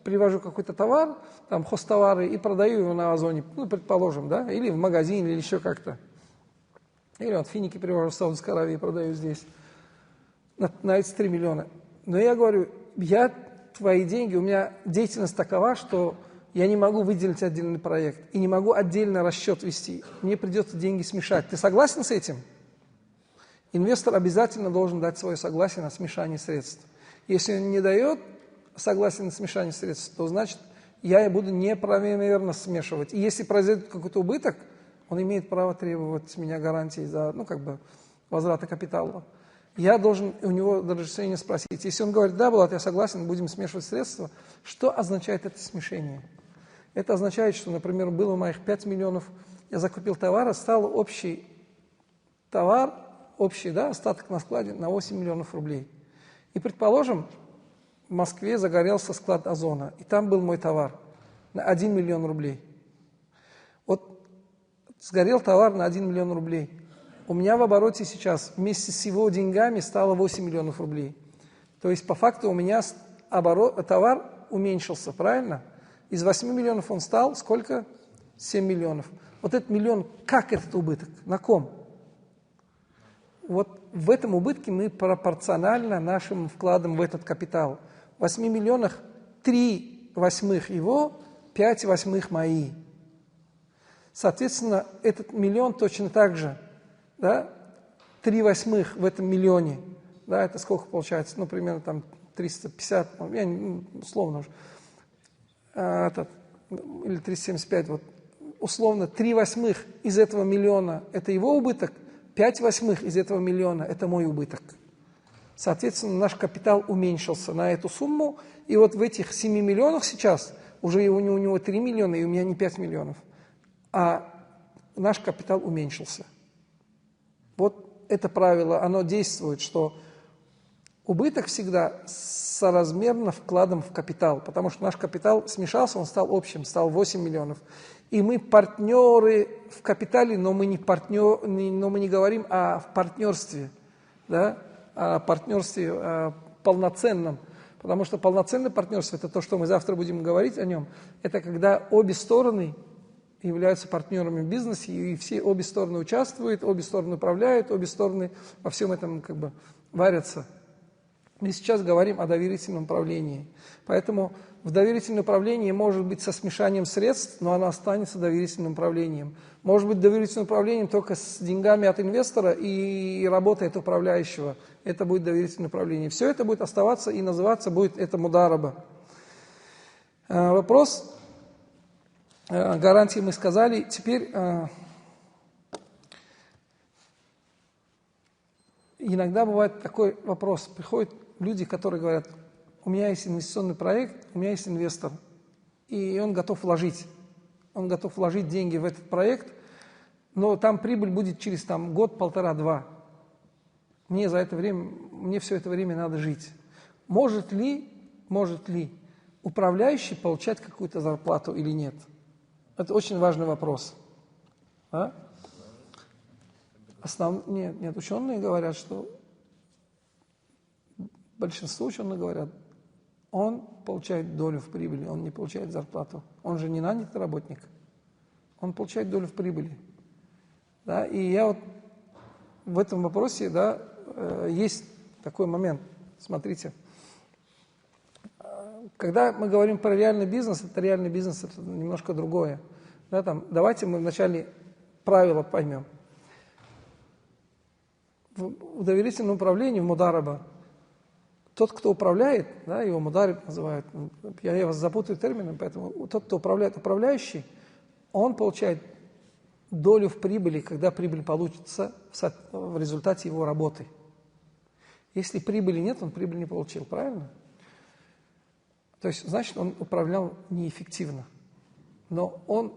привожу какой-то товар, там хозтовары, и продаю его на Озоне, ну, предположим, да, или в магазин, или еще как-то. Или вот финики привожу в Саудовской Аравии и продаю здесь на эти 3 миллиона. Но я говорю, твои деньги, у меня деятельность такова, что я не могу выделить отдельный проект и не могу отдельно расчет вести. Мне придется деньги смешать. Ты согласен с этим? Инвестор обязательно должен дать свое согласие на смешание средств. Если он не дает согласие на смешание средств, то значит, я буду неправомерно смешивать. И если произойдет какой-то убыток, он имеет право требовать с меня гарантии за, ну, как бы, возврата капитала. Я должен у него разрешение спросить. Если он говорит, да, Булат, я согласен, будем смешивать средства, что означает это смешение? Это означает, что, например, было у моих 5 миллионов, я закупил товар, стал общий товар, да, остаток на складе на 8 миллионов рублей. И, предположим, в Москве загорелся склад Озона, и там был мой товар на 1 миллион рублей. Вот сгорел товар на 1 миллион рублей. У меня в обороте сейчас вместе с его деньгами стало 8 миллионов рублей. То есть, по факту, у меня товар уменьшился, правильно? Из 8 миллионов он стал сколько? 7 миллионов. Вот этот миллион, как этот убыток? На ком? Вот в этом убытке мы пропорционально нашим вкладам в этот капитал. В 8 миллионах 3/8 его, 5/8 мои. Соответственно, этот миллион точно так же, да, 3/8 в этом миллионе, да, это сколько получается? Ну, примерно там 350, я условно уже, или 375, вот, условно, 3/8 из этого миллиона – это его убыток, 5/8 из этого миллиона – это мой убыток. Соответственно, наш капитал уменьшился на эту сумму, и вот в этих 7 миллионах сейчас уже у него 3 миллиона, и у меня не 5 миллионов, а наш капитал уменьшился. Вот это правило, оно действует, что убыток всегда соразмерно вкладом в капитал, потому что наш капитал смешался, он стал общим, стал 8 миллионов. И мы партнеры в капитале, но мы не говорим о партнерстве, да, о партнерстве полноценном. Потому что полноценное партнерство, это то, что мы завтра будем говорить о нем, это когда обе стороны являются партнерами в бизнесе, и обе стороны участвуют, обе стороны управляют, обе стороны во всем этом как бы варятся. Мы сейчас говорим о доверительном управлении. Поэтому в доверительном управлении может быть со смешанием средств, но оно останется доверительным управлением. Может быть доверительным управлением только с деньгами от инвестора и работой от управляющего. Это будет доверительное управление. Все это будет оставаться и называться будет это мудараба. Вопрос. Гарантии мы сказали. Теперь иногда бывает такой вопрос. Приходят люди, которые говорят, у меня есть инвестиционный проект, у меня есть инвестор, и он готов вложить. Он готов вложить деньги в этот проект, но там прибыль будет через год, 1,5-2. Мне все это время надо жить. Может ли управляющий получает какую-то зарплату или нет? Это очень важный вопрос. А? Нет, ученые говорят, что большинство ученых говорят, он получает долю в прибыли, он не получает зарплату. Он же не нанятый работник. Он получает долю в прибыли. Да? И я вот в этом вопросе, да, есть такой момент. Смотрите. Когда мы говорим про реальный бизнес, это немножко другое. Да, там, давайте мы вначале правила поймем. В доверительном управлении, в мудараба, тот, кто управляет, да, его мудариб называют, я вас запутаю термином, поэтому тот, кто управляет, управляющий, он получает долю в прибыли, когда прибыль получится в результате его работы. Если прибыли нет, он прибыль не получил, правильно? То есть, значит, он управлял неэффективно. Но он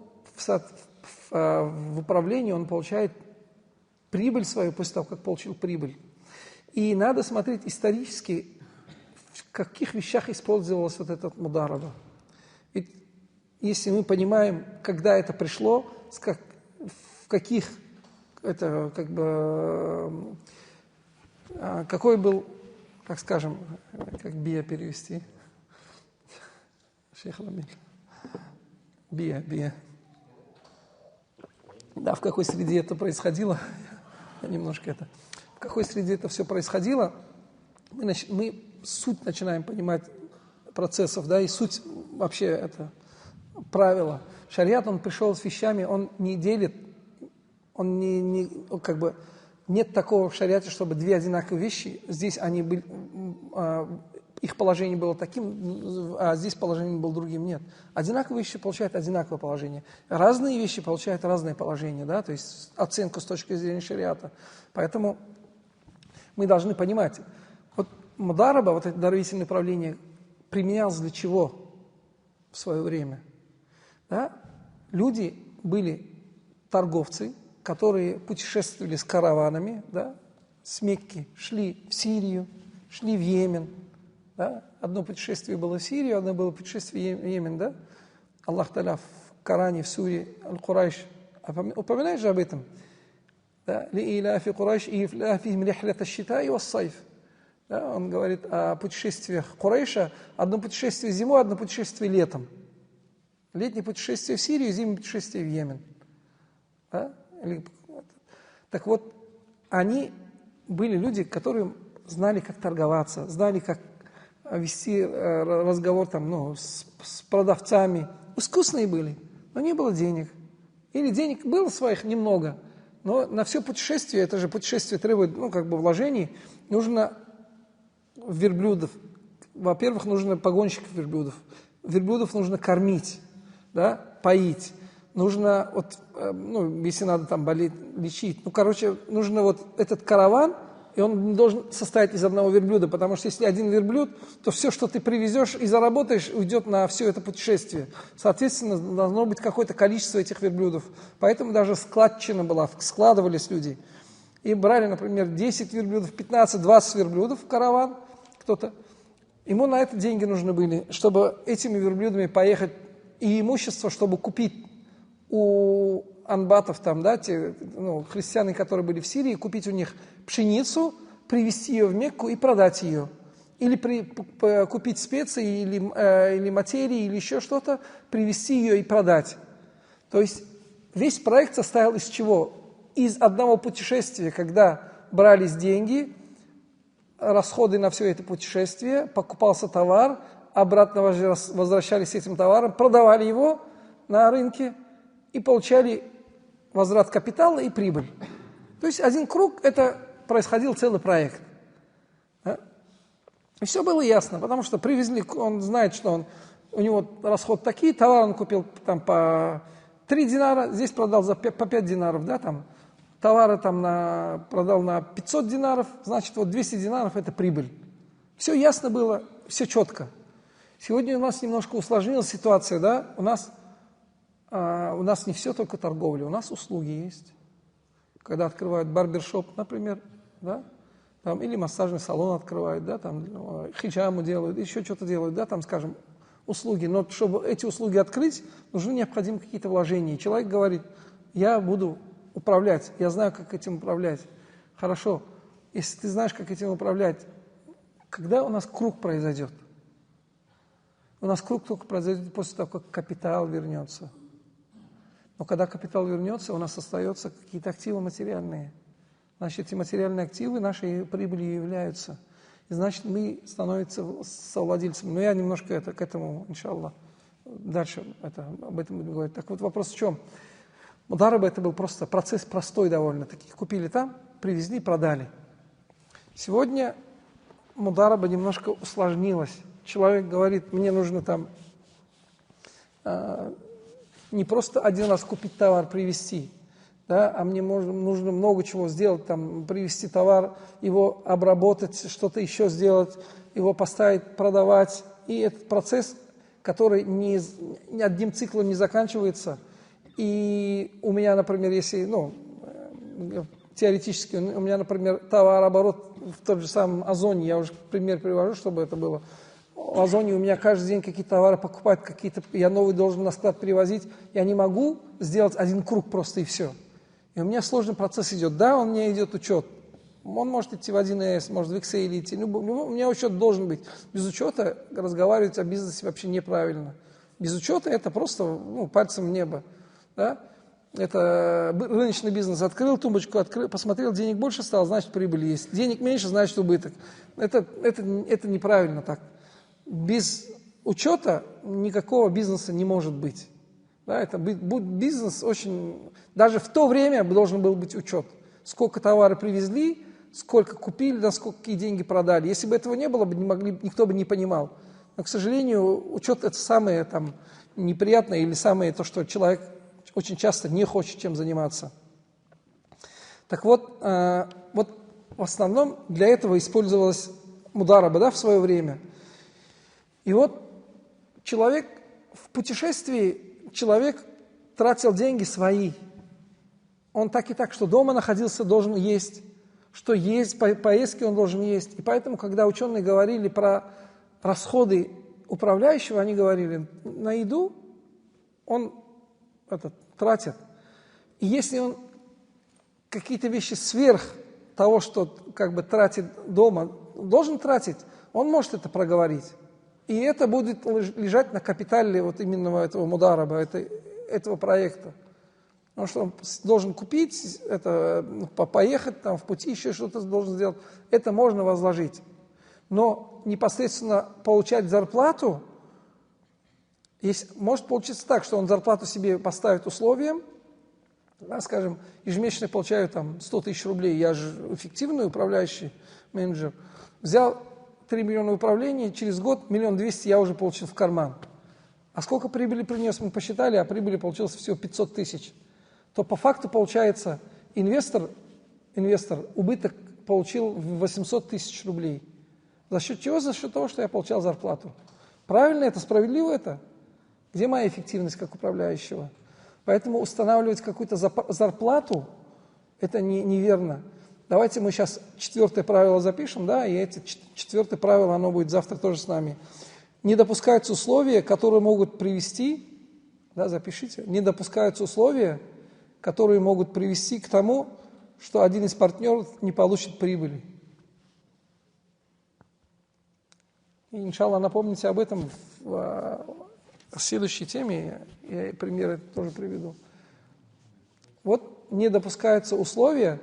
в управлении он получает прибыль свою после того, как получил прибыль. И надо смотреть исторически, в каких вещах использовалась вот этот мудараба. Ведь если мы понимаем, когда это пришло, в каких, это как бы, какой был, как скажем, как бия перевести? Шейх Ламиль. Бия. Да, в какой среде это происходило, в какой среде это все происходило, мы суть начинаем понимать процессов, да, и суть вообще это правило. Шариат, он пришел с вещами, он не делит, как бы, нет такого в шариате, чтобы две одинаковые вещи, здесь они были, их положение было таким, а здесь положение было другим. Нет. Одинаковые вещи получают одинаковое положение. Разные вещи получают разное положение, да, то есть оценку с точки зрения шариата. Поэтому мы должны понимать, вот мудараба, вот это доверительное управление, применялось для чего в свое время? Да? Люди были торговцы, которые путешествовали с караванами, да, с Мекки, шли в Сирию, шли в Йемен. Да? Одно путешествие было в Сирию, одно было путешествие в Йемен. Да? Аллах Та'аля в Коране, в суре Аль-Курайш упоминает же об этом. «Ли-иляфи Курайш ифляфихим рихлята щитаи вас-сайф». Он говорит о путешествиях Курайша. Одно путешествие зимой, одно путешествие летом. Летнее путешествие в Сирию, зимнее путешествие в Йемен. Да? Так вот, они были люди, которые знали, как торговаться, знали, как вести разговор там, с продавцами. Искусные были, но не было денег. Или денег было своих немного, но на все путешествие, это же путешествие требует, вложений, нужно верблюдов. Во-первых, нужно погонщиков верблюдов. Верблюдов нужно кормить, да, поить. Нужно, если надо там болеть, лечить. Нужно вот этот караван, и он не должен состоять из одного верблюда, потому что если один верблюд, то все, что ты привезешь и заработаешь, уйдет на все это путешествие. Соответственно, должно быть какое-то количество этих верблюдов. Поэтому даже складчина была, складывались люди. И брали, например, 10 верблюдов, 15, 20 верблюдов в караван кто-то. Ему на это деньги нужны были, чтобы этими верблюдами поехать, и имущество, чтобы купить у анбатов, там, да, те христиане, которые были в Сирии, купить у них пшеницу, привезти ее в Мекку и продать ее. Или купить специи, или материи, или еще что-то, привезти ее и продать. То есть весь проект состоял из чего? Из одного путешествия, когда брались деньги, расходы на все это путешествие, покупался товар, обратно возвращались с этим товаром, продавали его на рынке и получали возврат капитала и прибыль. То есть один круг, это происходил целый проект. Да? И все было ясно, потому что привезли, он знает, что у него расход такие, товар он купил там по 3 динара, здесь продал по 5 динаров, да, там, товары там продал на 500 динаров, значит, вот 200 динаров это прибыль. Все ясно было, все четко. Сегодня у нас немножко усложнилась ситуация, да, у нас не все только торговля, у нас услуги есть. Когда открывают барбершоп, например, да, там, или массажный салон открывают, да, там, хиджаму делают, еще что-то делают, да, там, скажем, услуги. Но чтобы эти услуги открыть, нужны необходимы какие-то вложения. И человек говорит, я буду управлять, я знаю, как этим управлять. Хорошо, если ты знаешь, как этим управлять, когда у нас круг произойдет? У нас круг только произойдет после того, как капитал вернется. Но когда капитал вернется, у нас остаются какие-то активы материальные. Значит, эти материальные активы нашей прибылью являются. И значит, мы становимся совладельцами. Но я немножко к этому, иншаллах, дальше об этом буду говорить. Так вот, вопрос в чем? Мудараба это был просто процесс простой довольно-таки. Купили там, привезли, продали. Сегодня мудараба немножко усложнилась. Человек говорит, мне нужно там не просто один раз купить товар, привезти, да, а мне нужно много чего сделать, там, привезти товар, его обработать, что-то еще сделать, его поставить, продавать. И этот процесс, который ни одним циклом не заканчивается. И у меня, например, если, теоретически, у меня, например, товарооборот в том же самом Озоне, я уже пример привожу, чтобы это было. В Озоне у меня каждый день какие-то товары покупают, я новый должен на склад перевозить. Я не могу сделать один круг просто и все. И у меня сложный процесс идет. Да, у меня идет учет. Он может идти в 1С, может в Excel идти. У меня учет должен быть. Без учета разговаривать о бизнесе вообще неправильно. Без учета это просто пальцем в небо. Да? Это рыночный бизнес. Открыл тумбочку, посмотрел, денег больше стало, значит прибыль есть. Денег меньше, значит убыток. Это неправильно так. Без учета никакого бизнеса не может быть. Да, это бизнес очень... Даже в то время должен был быть учет. Сколько товара привезли, сколько купили, да, сколько какие деньги продали. Если бы этого не было, никто бы не понимал. Но, к сожалению, учет это самое неприятное или самое то, что человек очень часто не хочет чем заниматься. Так вот, в основном для этого использовалась мудараба, да, в свое время. И вот человек в путешествии, человек тратил деньги свои. Он так и так, что дома находился, должен есть, что есть, поездки он должен есть. И поэтому, когда ученые говорили про расходы управляющего, они говорили, на еду он тратит. И если он какие-то вещи сверх того, что тратит дома, должен тратить, он может это проговорить. И это будет лежать на капитале именно этого мудараба, этого проекта. Потому что он должен купить, поехать там в пути, еще что-то должен сделать. Это можно возложить. Но непосредственно получать зарплату, может получиться так, что он зарплату себе поставит условием, да, скажем, ежемесячно получаю 100 тысяч рублей, я же эффективный управляющий менеджер, взял 3 миллиона управления, через год 1 200 000 я уже получил в карман. А сколько прибыли принес, мы посчитали, а прибыли получилось всего 500 тысяч. То по факту получается, инвестор убыток получил в 800 тысяч рублей. За счет чего? За счет того, что я получал зарплату. Правильно это? Справедливо это? Где моя эффективность как управляющего? Поэтому устанавливать какую-то зарплату, это неверно. Давайте мы сейчас 4-е правило запишем, да, и это 4-е правило, оно будет завтра тоже с нами. Не допускаются условия, которые могут привести, да, запишите, не допускаются условия, которые могут привести к тому, что один из партнеров не получит прибыли. И, иншаллах, напомните об этом в следующей теме, я примеры тоже приведу. Вот не допускаются условия,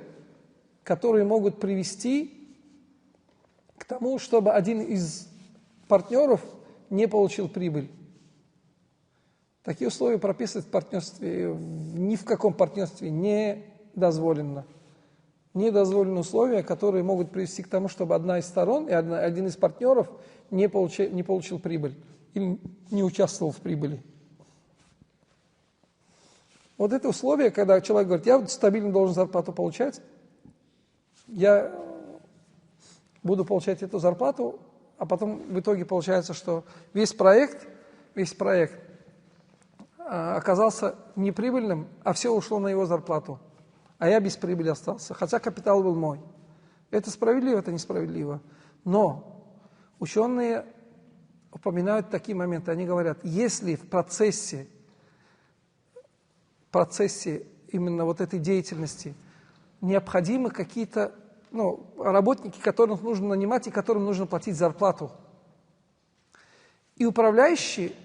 которые могут привести к тому, чтобы один из партнеров не получил прибыль. Такие условия прописывать в партнерстве, ни в каком партнерстве не дозволено. Не дозволены условия, которые могут привести к тому, чтобы одна из сторон и один из партнеров не получил прибыль или не участвовал в прибыли. Вот это условие, когда человек говорит, я стабильно должен зарплату получать, я буду получать эту зарплату, а потом в итоге получается, что весь проект оказался неприбыльным, а все ушло на его зарплату, а я без прибыли остался, хотя капитал был мой. Это справедливо, это несправедливо. Но ученые упоминают такие моменты. Они говорят, если в процессе именно вот этой деятельности необходимы какие-то работники, которых нужно нанимать и которым нужно платить зарплату, и управляющий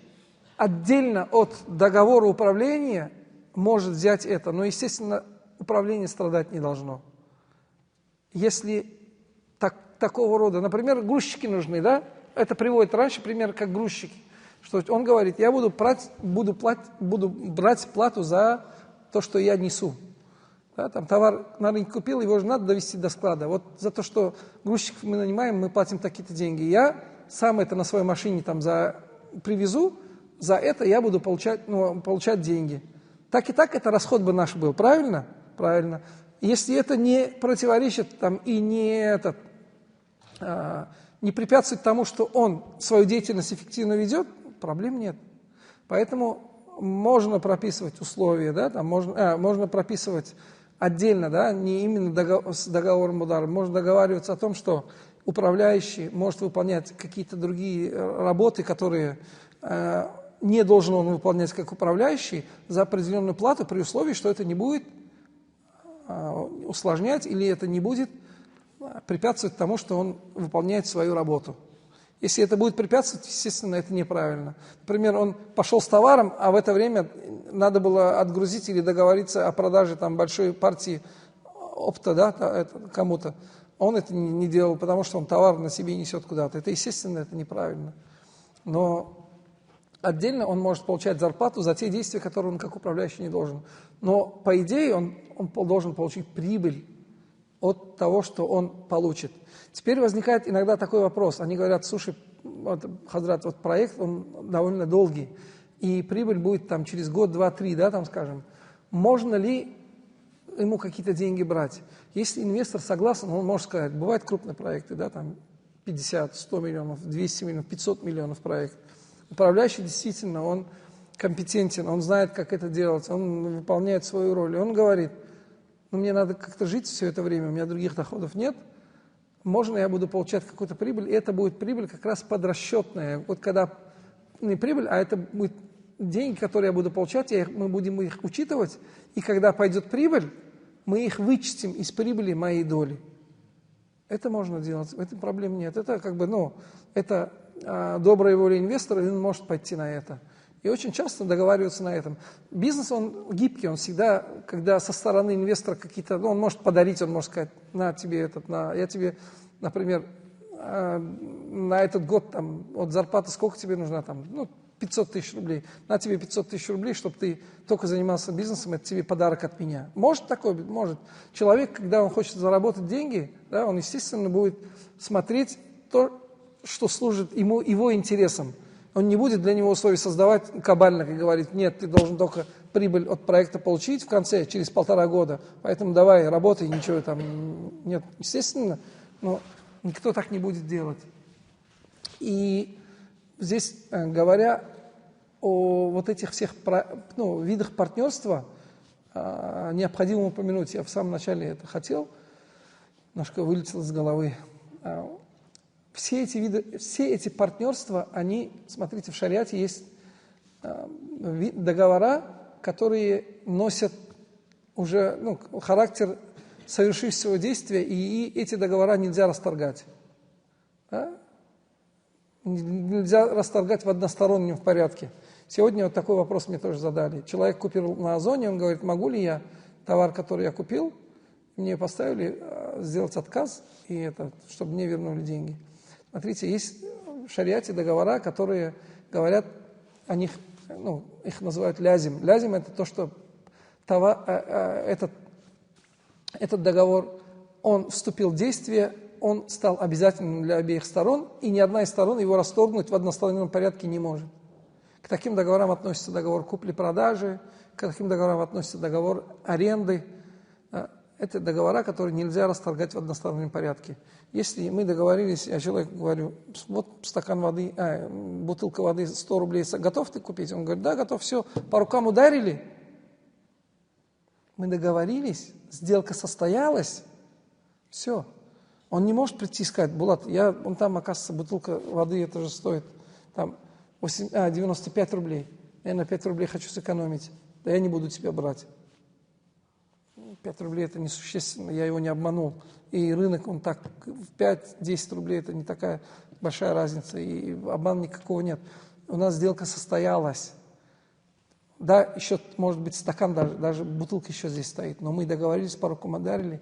отдельно от договора управления может взять это, но, естественно, управление страдать не должно. Если такого рода, например, грузчики нужны, да? Это приводит раньше пример как грузчики, что он говорит, я буду брать плату за то, что я несу. Да, там товар на рынке купил, его же надо довести до склада. Вот за то, что грузчиков мы нанимаем, мы платим такие-то деньги. Я сам это на своей машине там привезу, за это я буду получать деньги. Так и так это расход бы наш был, правильно? Правильно. Если это не противоречит там, и не препятствует тому, что он свою деятельность эффективно ведет, проблем нет. Поэтому можно прописывать условия, да, там можно прописывать отдельно, да, не именно с договором удара. Можно договариваться о том, что управляющий может выполнять какие-то другие работы, которые не должен он выполнять как управляющий за определенную плату, при условии, что это не будет усложнять или это не будет препятствовать тому, что он выполняет свою работу. Если это будет препятствовать, естественно, это неправильно. Например, он пошел с товаром, а в это время надо было отгрузить или договориться о продаже там, большой партии опта, да, кому-то. Он это не делал, потому что он товар на себе несет куда-то. Это, естественно, это неправильно. Но отдельно он может получать зарплату за те действия, которые он как управляющий не должен. Но, по идее, он должен получить прибыль от того, что он получит. Теперь возникает иногда такой вопрос. Они говорят, слушай, Хазрат, вот проект, он довольно долгий, и прибыль будет там через год, два, три, да, там скажем. Можно ли ему какие-то деньги брать? Если инвестор согласен, он может сказать, бывают крупные проекты, да, там 50, 100 миллионов, 200 миллионов, 500 миллионов проект. Управляющий действительно, он компетентен, он знает, как это делать, он выполняет свою роль. И он говорит, мне надо как-то жить все это время, у меня других доходов нет, можно я буду получать какую-то прибыль, и это будет прибыль как раз подрасчетная. Вот когда не прибыль, а это будет деньги, которые я буду получать, мы будем их учитывать, и когда пойдет прибыль, мы их вычтем из прибыли моей доли. Это можно делать, в этом проблем нет. Это как бы, это добрая воля инвестора, и он может пойти на это. И очень часто договариваются на этом. Бизнес, он гибкий, он всегда, когда со стороны инвестора какие-то, он может подарить, он может сказать, на тебе я тебе, например, на этот год, там, от зарплаты сколько тебе нужна, там, 500 тысяч рублей. На тебе 500 тысяч рублей, чтобы ты только занимался бизнесом, это тебе подарок от меня. Может такое? Может. Человек, когда он хочет заработать деньги, да, он, естественно, будет смотреть то, что служит его интересам. Он не будет для него условий создавать кабально и говорить, нет, ты должен только прибыль от проекта получить в конце, через 1,5 года, поэтому давай, работай, ничего там нет. Естественно, но никто так не будет делать. И здесь, говоря о вот этих всех видах партнерства, необходимо упомянуть, я в самом начале это хотел, немножко вылетело из головы. Все эти партнерства, они, смотрите, в шариате есть договора, которые носят уже характер совершившегося действия, и эти договора нельзя расторгать. Да? Нельзя расторгать в одностороннем порядке. Сегодня вот такой вопрос мне тоже задали. Человек купил на Озоне, он говорит, могу ли я товар, который я купил, мне поставили сделать отказ, и чтобы мне вернули деньги. Смотрите, есть в шариате договора, которые говорят о них, их называют лязим. Лязим – это то, что этот договор, он вступил в действие, он стал обязательным для обеих сторон, и ни одна из сторон его расторгнуть в одностороннем порядке не может. К таким договорам относится договор купли-продажи, к таким договорам относится договор аренды. Это договора, которые нельзя расторгать в одностороннем порядке. Если мы договорились, я человеку говорю, вот стакан воды, бутылка воды 100 рублей, готов ты купить? Он говорит, да, готов, все, по рукам ударили. Мы договорились, сделка состоялась, все. Он не может прийти и сказать, Булат, там, оказывается, бутылка воды, это же стоит там 95 рублей. Я на 5 рублей хочу сэкономить. Да я не буду тебя брать. 5 рублей это несущественно, я его не обманул. И рынок, он так, в 5-10 рублей это не такая большая разница, и обмана никакого нет. У нас сделка состоялась. Да, еще, может быть, стакан, даже бутылка еще здесь стоит, но мы договорились, по рукам ударили,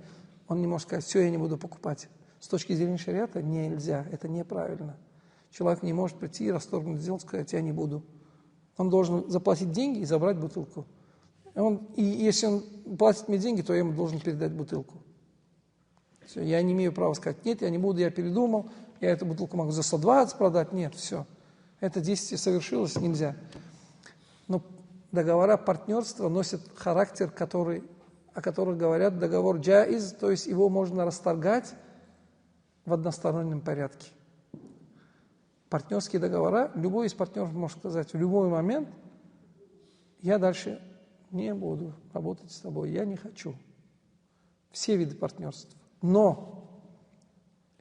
он не может сказать, все, я не буду покупать. С точки зрения шариата нельзя, это неправильно. Человек не может прийти и расторгнуть сделку, сказать, я не буду. Он должен заплатить деньги и забрать бутылку. И если он платит мне деньги, то я ему должен передать бутылку. Все, я не имею права сказать, нет, я не буду, я передумал, я эту бутылку могу за 120 продать. Нет, все. Это действие совершилось, нельзя. Но договора партнерства носят характер, о которых говорят договор джаиз, то есть его можно расторгать в одностороннем порядке. Партнерские договора, любой из партнеров может сказать в любой момент, я дальше не буду работать с тобой, я не хочу. Все виды партнерства. Но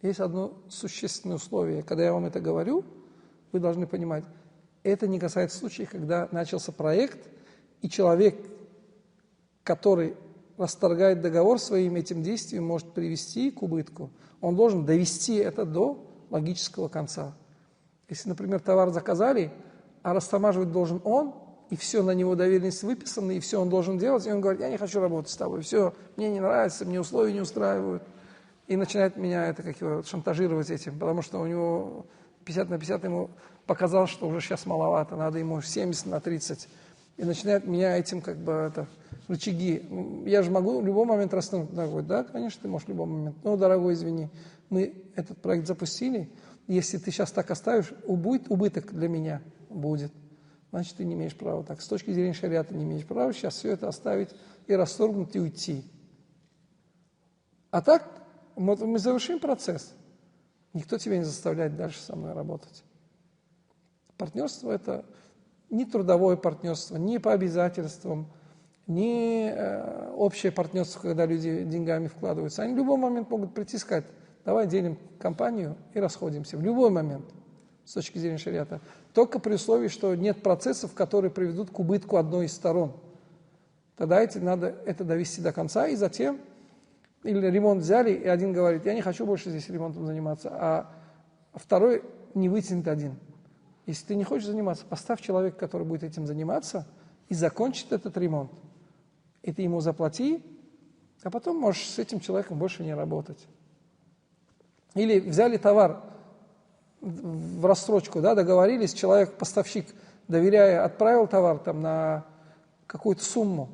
есть одно существенное условие. Когда я вам это говорю, вы должны понимать, это не касается случаев, когда начался проект, и человек, который расторгает договор своим этим действием, может привести к убытку. Он должен довести это до логического конца. Если, например, товар заказали, а растамаживать должен он, и все, на него доверенность выписана, и все он должен делать, и он говорит, я не хочу работать с тобой, все, мне не нравится, мне условия не устраивают. И начинает меня шантажировать этим, потому что у него 50/50 ему показал, что уже сейчас маловато, надо ему 70/30. И начинает меня этим рычаги. Я же могу в любой момент расторгнуть. Дорогой, да, конечно, ты можешь в любой момент. Но, дорогой, извини, мы этот проект запустили, если ты сейчас так оставишь, будет убыток для меня будет. Значит, ты не имеешь права так. С точки зрения шариата не имеешь права сейчас все это оставить и расторгнуть, и уйти. А так, мы завершим процесс. Никто тебя не заставляет дальше со мной работать. Партнерство – это не трудовое партнерство, не по обязательствам, не общее партнерство, когда люди деньгами вкладываются. Они в любой момент могут прийти и сказать, давай делим компанию и расходимся. В любой момент, с точки зрения шариата. Только при условии, что нет процессов, которые приведут к убытку одной из сторон. Тогда надо это довести до конца, и затем или ремонт взяли, и один говорит, я не хочу больше здесь ремонтом заниматься, а второй не вытянет один. Если ты не хочешь заниматься, поставь человека, который будет этим заниматься, и закончит этот ремонт. И ты ему заплати, а потом можешь с этим человеком больше не работать. Или взяли товар в рассрочку, да, договорились, человек-поставщик, доверяя, отправил товар на какую-то сумму,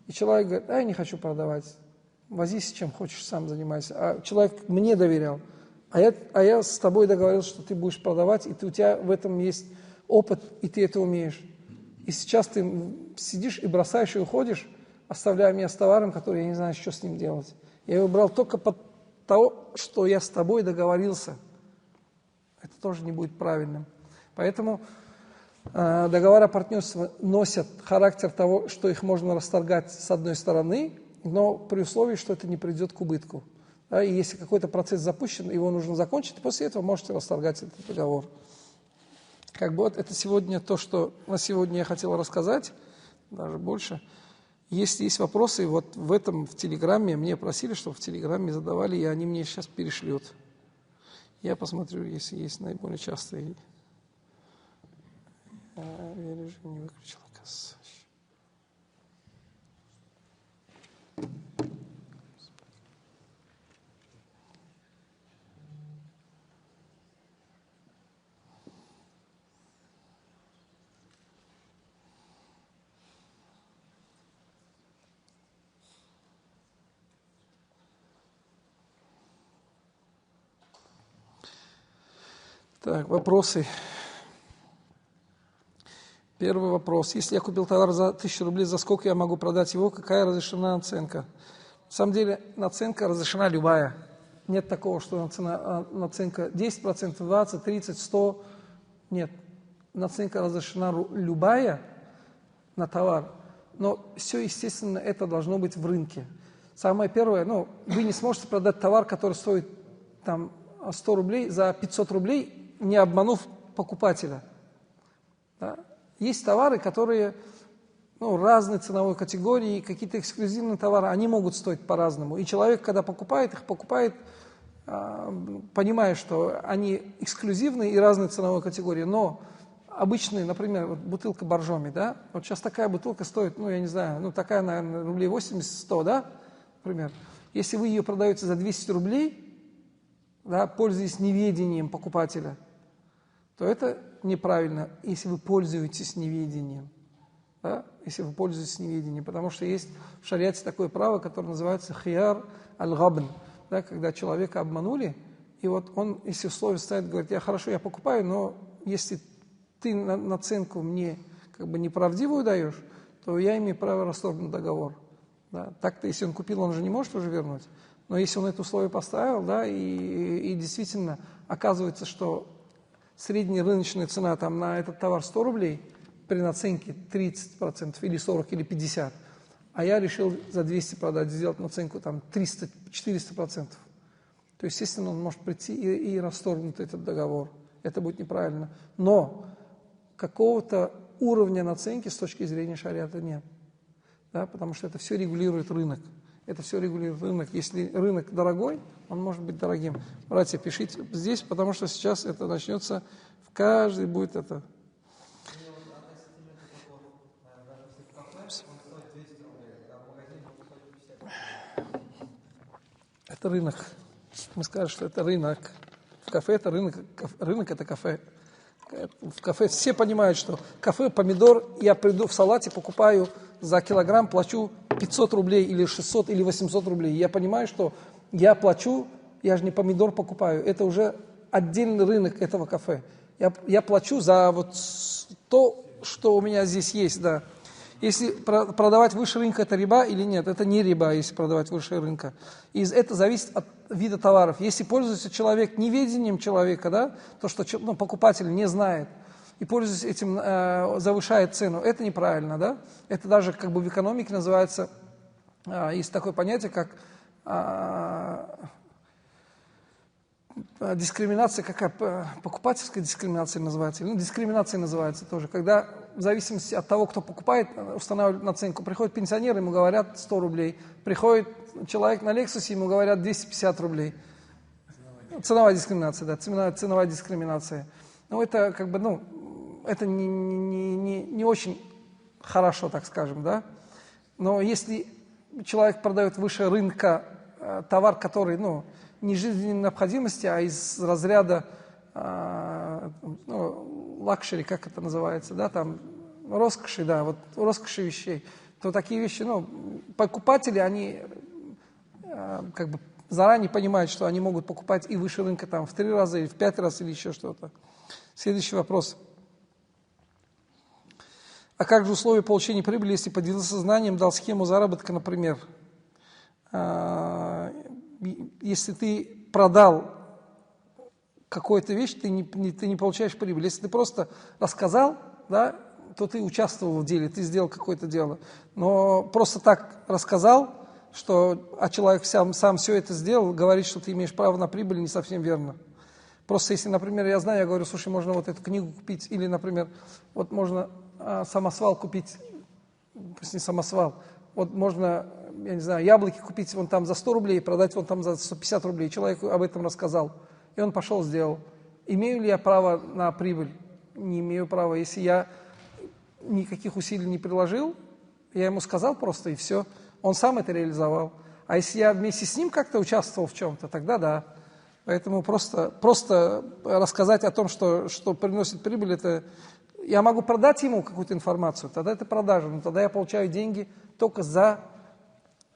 и человек говорит, я не хочу продавать, возись чем хочешь, сам занимайся. А человек мне доверял, а я с тобой договорился, что ты будешь продавать, и у тебя в этом есть опыт, и ты это умеешь. И сейчас ты сидишь и бросаешь, и уходишь, оставляя меня с товаром, который я не знаю, что с ним делать. Я его брал только под того, что я с тобой договорился. Это тоже не будет правильным. Поэтому договора партнерства носят характер того, что их можно расторгать с одной стороны, но при условии, что это не приведет к убытку. Да, и если какой-то процесс запущен, его нужно закончить, после этого можете расторгать этот договор. Это сегодня то, что на сегодня я хотел рассказать, даже больше. Если есть вопросы, в Телеграме, мне просили, чтобы в Телеграме задавали, и они мне сейчас перешлют. Я посмотрю, если есть наиболее частые. Я режим не выключил, оказывается. Так, вопросы. Первый вопрос. Если я купил товар за 1000 рублей, за сколько я могу продать его? Какая разрешена наценка? На самом деле, наценка разрешена любая. Нет такого, что наценка 10%, 20%, 30%, 100%. Нет. Наценка разрешена любая на товар. Но все, естественно, это должно быть в рынке. Самое первое, вы не сможете продать товар, который стоит 100 рублей за 500 рублей, не обманув покупателя. Да? Есть товары, которые разной ценовой категории, какие-то эксклюзивные товары, они могут стоить по-разному. И человек, когда покупает их, понимая, что они эксклюзивные и разной ценовой категории. Но обычные, например, вот бутылка боржоми, да, вот сейчас такая бутылка стоит, я не знаю, такая, наверное, рублей 80-100, да, например. Если вы ее продаете за 200 рублей, да, пользуясь неведением покупателя, то это неправильно, если вы пользуетесь неведением. Да, если вы пользуетесь неведением, потому что есть в шариате такое право, которое называется хияр аль-габн, да, когда человека обманули, и вот он, если условие ставит, говорит, я покупаю, но если ты наценку мне неправдивую даешь, то я имею право расторгнуть договор. Да. Так-то, если он купил, он же не может уже вернуть. Но если он это условие поставил, да, и действительно оказывается, что средняя рыночная цена на этот товар 100 рублей, при наценке 30% или 40 или 50%, а я решил за 200 продать, сделать наценку 300-400%, то, естественно, он может прийти и расторгнуть этот договор. Это будет неправильно. Но какого-то уровня наценки с точки зрения шариата нет. Да, потому что это все регулирует рынок. Это все регулирует рынок. Если рынок дорогой, он может быть дорогим. Братья, пишите здесь, потому что сейчас это начнется, в каждой будет это. Это рынок. Мы скажем, что это рынок. В кафе это рынок. Рынок это кафе. В кафе все понимают, что кафе, помидор, я приду в салате, покупаю за килограмм, плачу 500 рублей или 600 или 800 рублей. Я понимаю, что я плачу, я же не помидор покупаю. Это уже отдельный рынок этого кафе. Я плачу за вот то, что у меня здесь есть, да. Если продавать выше рынка, это риба или нет? Это не риба, если продавать выше рынка. И это зависит от вида товаров. Если пользуется человек неведением человека, да, то, что покупатель не знает, и пользуясь этим, завышает цену, это неправильно. Да? Это даже в экономике называется, есть такое понятие, как дискриминация, покупательская дискриминация называется, или дискриминация называется тоже, когда в зависимости от того, кто покупает, устанавливают наценку. Приходит пенсионер, ему говорят 100 рублей, приходит человек на Лексусе, ему говорят 250 рублей. Ценовая дискриминация, да, ценовая дискриминация. Это это не очень хорошо, так скажем, да. Но если человек продает выше рынка товар, который, не жизненной необходимости, а из разряда лакшери, как это называется, да, роскоши, да, вот роскоши вещей, то такие вещи, покупатели, они заранее понимают, что они могут покупать и выше рынка в 3 раза, или в 5 раз, или еще что-то. Следующий вопрос. А как же условия получения прибыли, если поделился знанием, дал схему заработка, например? Если ты продал какую-то вещь, ты не получаешь прибыль. Если ты просто рассказал, да, то ты участвовал в деле, ты сделал какое-то дело. Но просто так рассказал, а человек сам все это сделал, говорит, что ты имеешь право на прибыль, не совсем верно. Просто если, например, я знаю, я говорю, слушай, можно вот эту книгу купить, или, например, вот можно самосвал купить, пусть не самосвал, вот можно, я не знаю, яблоки купить вон там за 100 рублей, продать вон там за 150 рублей. Человек об этом рассказал, и он пошел, сделал. Имею ли я право на прибыль? Не имею права. Если я никаких усилий не приложил, я ему сказал просто, и все. Он сам это реализовал. А если я вместе с ним как-то участвовал в чем-то, тогда да. Поэтому просто рассказать о том, что приносит прибыль, это... Я могу продать ему какую-то информацию, тогда это продажа, но тогда я получаю деньги только за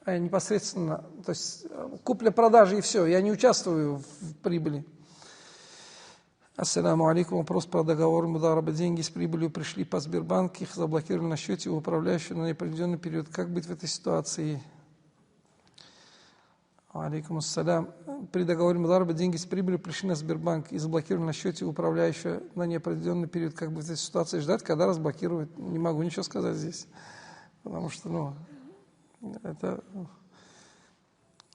непосредственно, то есть купля-продажа и все, я не участвую в прибыли. Ассаляму алейкум. Вопрос про договор мудараба. Деньги с прибылью пришли по Сбербанку, их заблокировали на счете у управляющего на неопределенный период. Как быть в этой ситуации? Алейкум ассалям. При договоре мудараба деньги с прибылью пришли на Сбербанк и заблокировали на счете у управляющего на неопределенный период. Как быть в этой ситуации? Ждать, когда разблокируют? Не могу ничего сказать здесь. Потому что, это...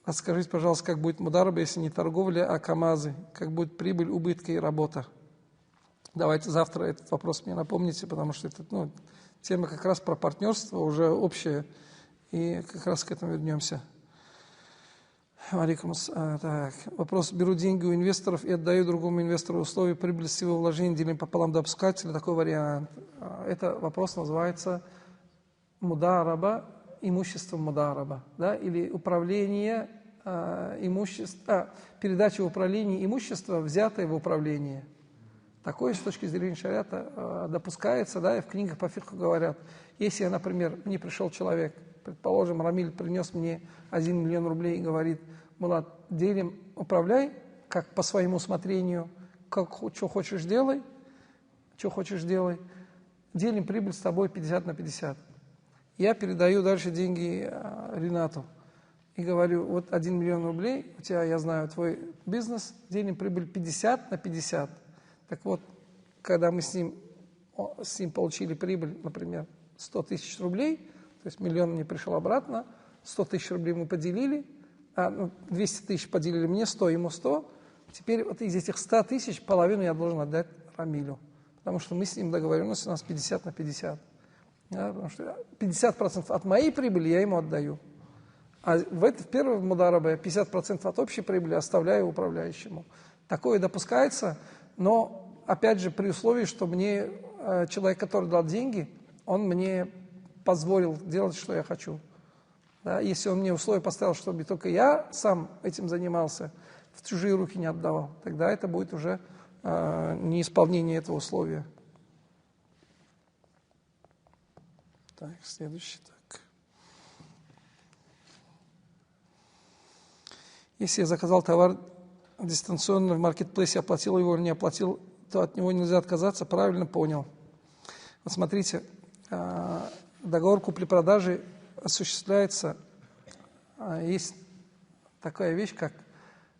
Расскажите, пожалуйста, как будет мудараба, если не торговля, а КАМАЗы? Как будет прибыль, убытки и работа? Давайте завтра этот вопрос мне напомните, потому что это, тема как раз про партнерство, уже общая, и как раз к этому вернемся. Так. Вопрос. Беру деньги у инвесторов и отдаю другому инвестору условия прибыли с его вложений, делим пополам, допускается ли такой вариант? Это вопрос называется мудараба, имущество мудараба, да, или управление имуществом, передача в управление имущества, взятое в управление. Такое с точки зрения шариата допускается, да, и в книгах по фикху говорят, если, например, мне пришел человек, предположим, Рамиль принес мне 1 миллион рублей и говорит: Мулат, делим, управляй, как по своему усмотрению, что хочешь делай, делим прибыль с тобой 50 на 50. Я передаю дальше деньги Ринату и говорю: вот 1 миллион рублей, у тебя, я знаю, твой бизнес, делим прибыль 50 на 50. Так вот, когда мы с ним получили прибыль, например, 100 тысяч рублей, то есть миллион мне пришел обратно, 100 тысяч рублей мы поделили, 200 тысяч поделили мне, 100 ему 100. Теперь вот из этих 100 тысяч половину я должен отдать Рамилю, потому что мы с ним договоренность, у нас 50 на 50. Да, потому что 50% от моей прибыли я ему отдаю. А в первом мударабе 50% от общей прибыли оставляю управляющему. Такое допускается, но опять же при условии, что мне человек, который дал деньги, он мне позволил делать, что я хочу. Да, если он мне условия поставил, чтобы только я сам этим занимался, в чужие руки не отдавал, тогда это будет уже неисполнение этого условия. Так, следующий. Так. Если я заказал товар дистанционно в маркетплейсе, оплатил его или не оплатил, то от него нельзя отказаться, правильно понял. Вот смотрите, договор купли-продажи осуществляется, есть такая вещь, как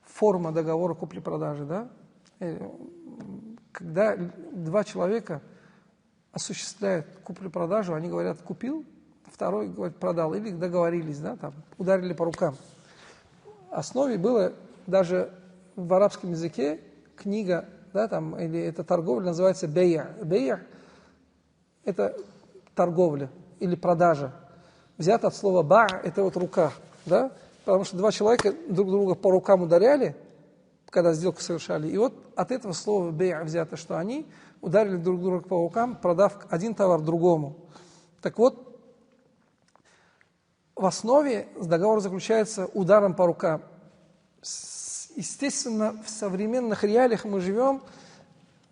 форма договора купли-продажи, да? Когда два человека осуществляют куплю-продажу, они говорят: купил, второй говорит: продал, или договорились, да, там, ударили по рукам. В основе было даже в арабском языке книга, да, там, или эта торговля называется бейя. Бейя – это торговля или продажа. Взято от слова ба – это вот рука, да, потому что два человека друг друга по рукам ударяли, когда сделку совершали, и вот от этого слова бейя взято, что они ударили друг друга по рукам, продав один товар другому. Так вот, в основе договор заключается ударом по рукам. Естественно, в современных реалиях мы живем,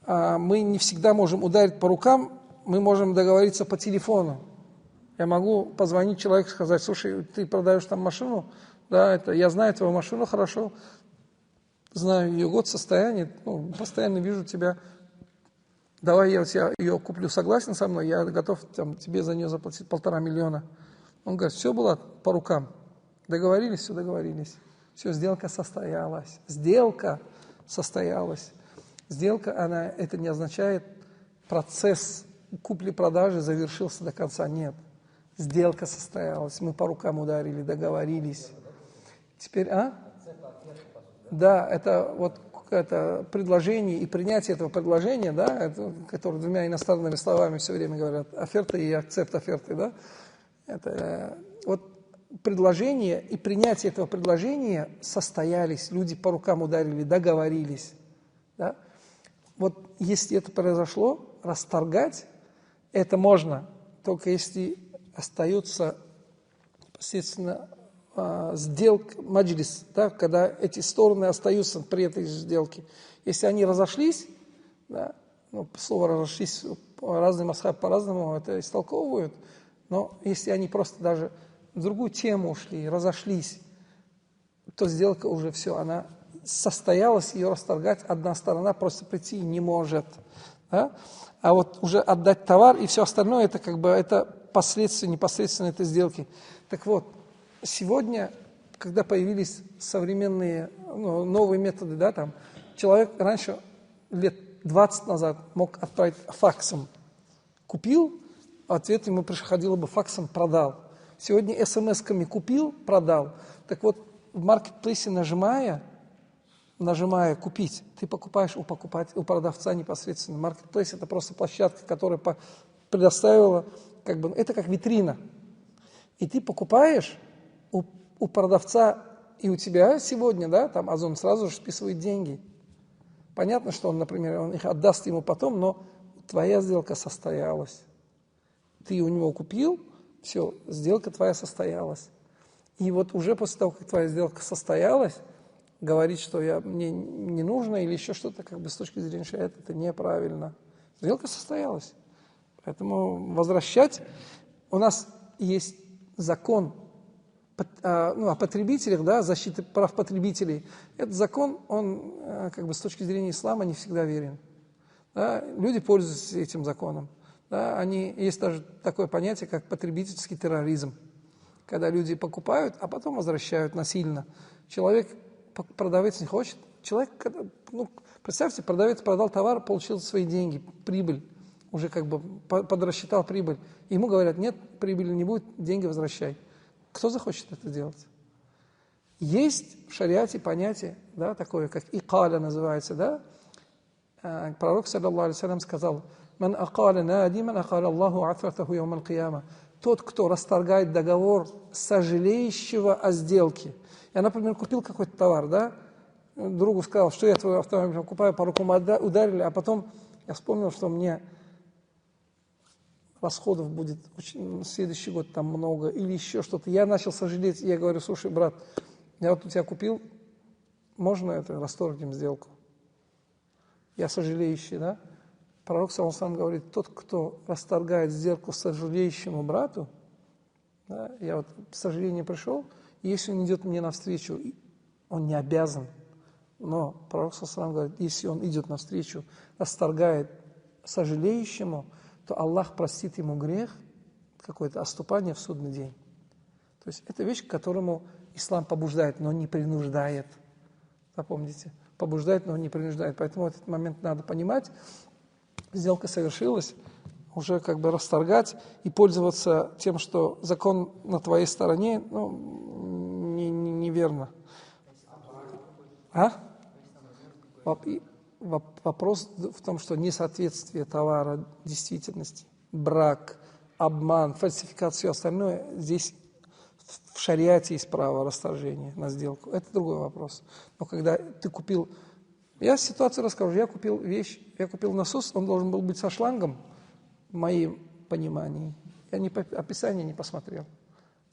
мы не всегда можем ударить по рукам, мы можем договориться по телефону. Я могу позвонить человеку и сказать: слушай, ты продаешь там машину? Да, это я знаю твою машину хорошо, знаю ее год, состояние, постоянно вижу тебя. Давай я у тебя ее куплю, согласен со мной, я готов тебе за нее заплатить 1,5 миллиона. Он говорит: все было по рукам. Договорились, все договорились. Все, сделка состоялась. Сделка, это не означает, процесс купли-продажи завершился до конца. Нет. Сделка состоялась, мы по рукам ударили, договорились. Теперь, Да, это вот это предложение и принятие этого предложения, да, это, которое двумя иностранными словами все время говорят: оферта и акцепт оферты, да. Это вот предложение и принятие этого предложения состоялись, люди по рукам ударили, договорились. Да? Вот если это произошло, расторгать это можно, только если остается непосредственно сделка, маджлис, да, когда эти стороны остаются при этой сделке. Если они разошлись, да, слово разошлись, разные масхабы по-разному это истолковывают, но если они просто даже в другую тему ушли, разошлись, то сделка уже все, она состоялась, ее расторгать одна сторона просто прийти не может. Да? А вот уже отдать товар и все остальное, это как бы это последствия непосредственно этой сделки. Так вот, сегодня, когда появились современные новые методы, да, там, человек раньше, лет 20 назад, мог отправить факсом. Купил, ответ ему приходило бы факсом: продал. Сегодня смс-ками купил, продал. Так вот, в маркетплейсе нажимая нажимая «Купить», ты покупаешь у продавца непосредственно. Marketplace – это просто площадка, которая предоставила, как бы, это как витрина. И ты покупаешь у продавца, и у тебя сегодня, да, там Озон сразу же списывает деньги. Понятно, что он, например, он их отдаст ему потом, но твоя сделка состоялась. Ты у него купил, все, сделка твоя состоялась. И вот уже после того, как твоя сделка состоялась, говорить, что мне не нужно или еще что-то, как бы с точки зрения шариата, это неправильно. Сделка состоялась. Поэтому возвращать, у нас есть закон о потребителях, да, защиты прав потребителей. Этот закон, он как бы с точки зрения ислама не всегда верен. Да, люди пользуются этим законом. Да, есть даже такое понятие, как потребительский терроризм. Когда люди покупают, а потом возвращают насильно. Продавец не хочет. Представьте, продавец продал товар, получил свои деньги, прибыль. Уже как бы подрасчитал прибыль. Ему говорят, нет, прибыли не будет, деньги возвращай. Кто захочет это делать? Есть в шариате понятие, да, такое, как икаля называется, да? Пророк, саллаллаху алейхи ва саллям, сказал, «Ман акаля надиман акаля Аллаху атратаху яумал кияма». Тот, кто расторгает договор сожалеющего о сделке. Я, например, купил какой-то товар, да? Другу сказал, что я твой автомобиль покупаю, по рукам ударили, а потом я вспомнил, что мне расходов будет в следующий год там много, или еще что-то. Я начал сожалеть, я говорю, слушай, брат, я вот у тебя купил, можно это расторгнем сделку? Я сожалеющий, да? Пророк, саллаллаху алейхи ва саллям, говорит, тот, кто расторгает сделку сожалеющему брату, да, я вот к сожалению пришел, если он идет мне навстречу, он не обязан, но пророк, саллаллаху алейхи ва саллям, говорит, если он идет навстречу, расторгает сожалеющему, то Аллах простит ему грех, какое-то отступание в судный день. То есть это вещь, к которому ислам побуждает, но не принуждает. Запомните, побуждает, но не принуждает. Поэтому этот момент надо понимать. Сделка совершилась, уже как бы расторгать и пользоваться тем, что закон на твоей стороне, неверно. Вопрос в том, что несоответствие товара действительности, брак, обман, фальсификация, все остальное, здесь в шариате есть право расторжения на сделку. Это другой вопрос. Но когда ты купил... Я ситуацию расскажу. Я купил вещь, я купил насос, он должен был быть со шлангом, в моем понимании. Я описание не посмотрел.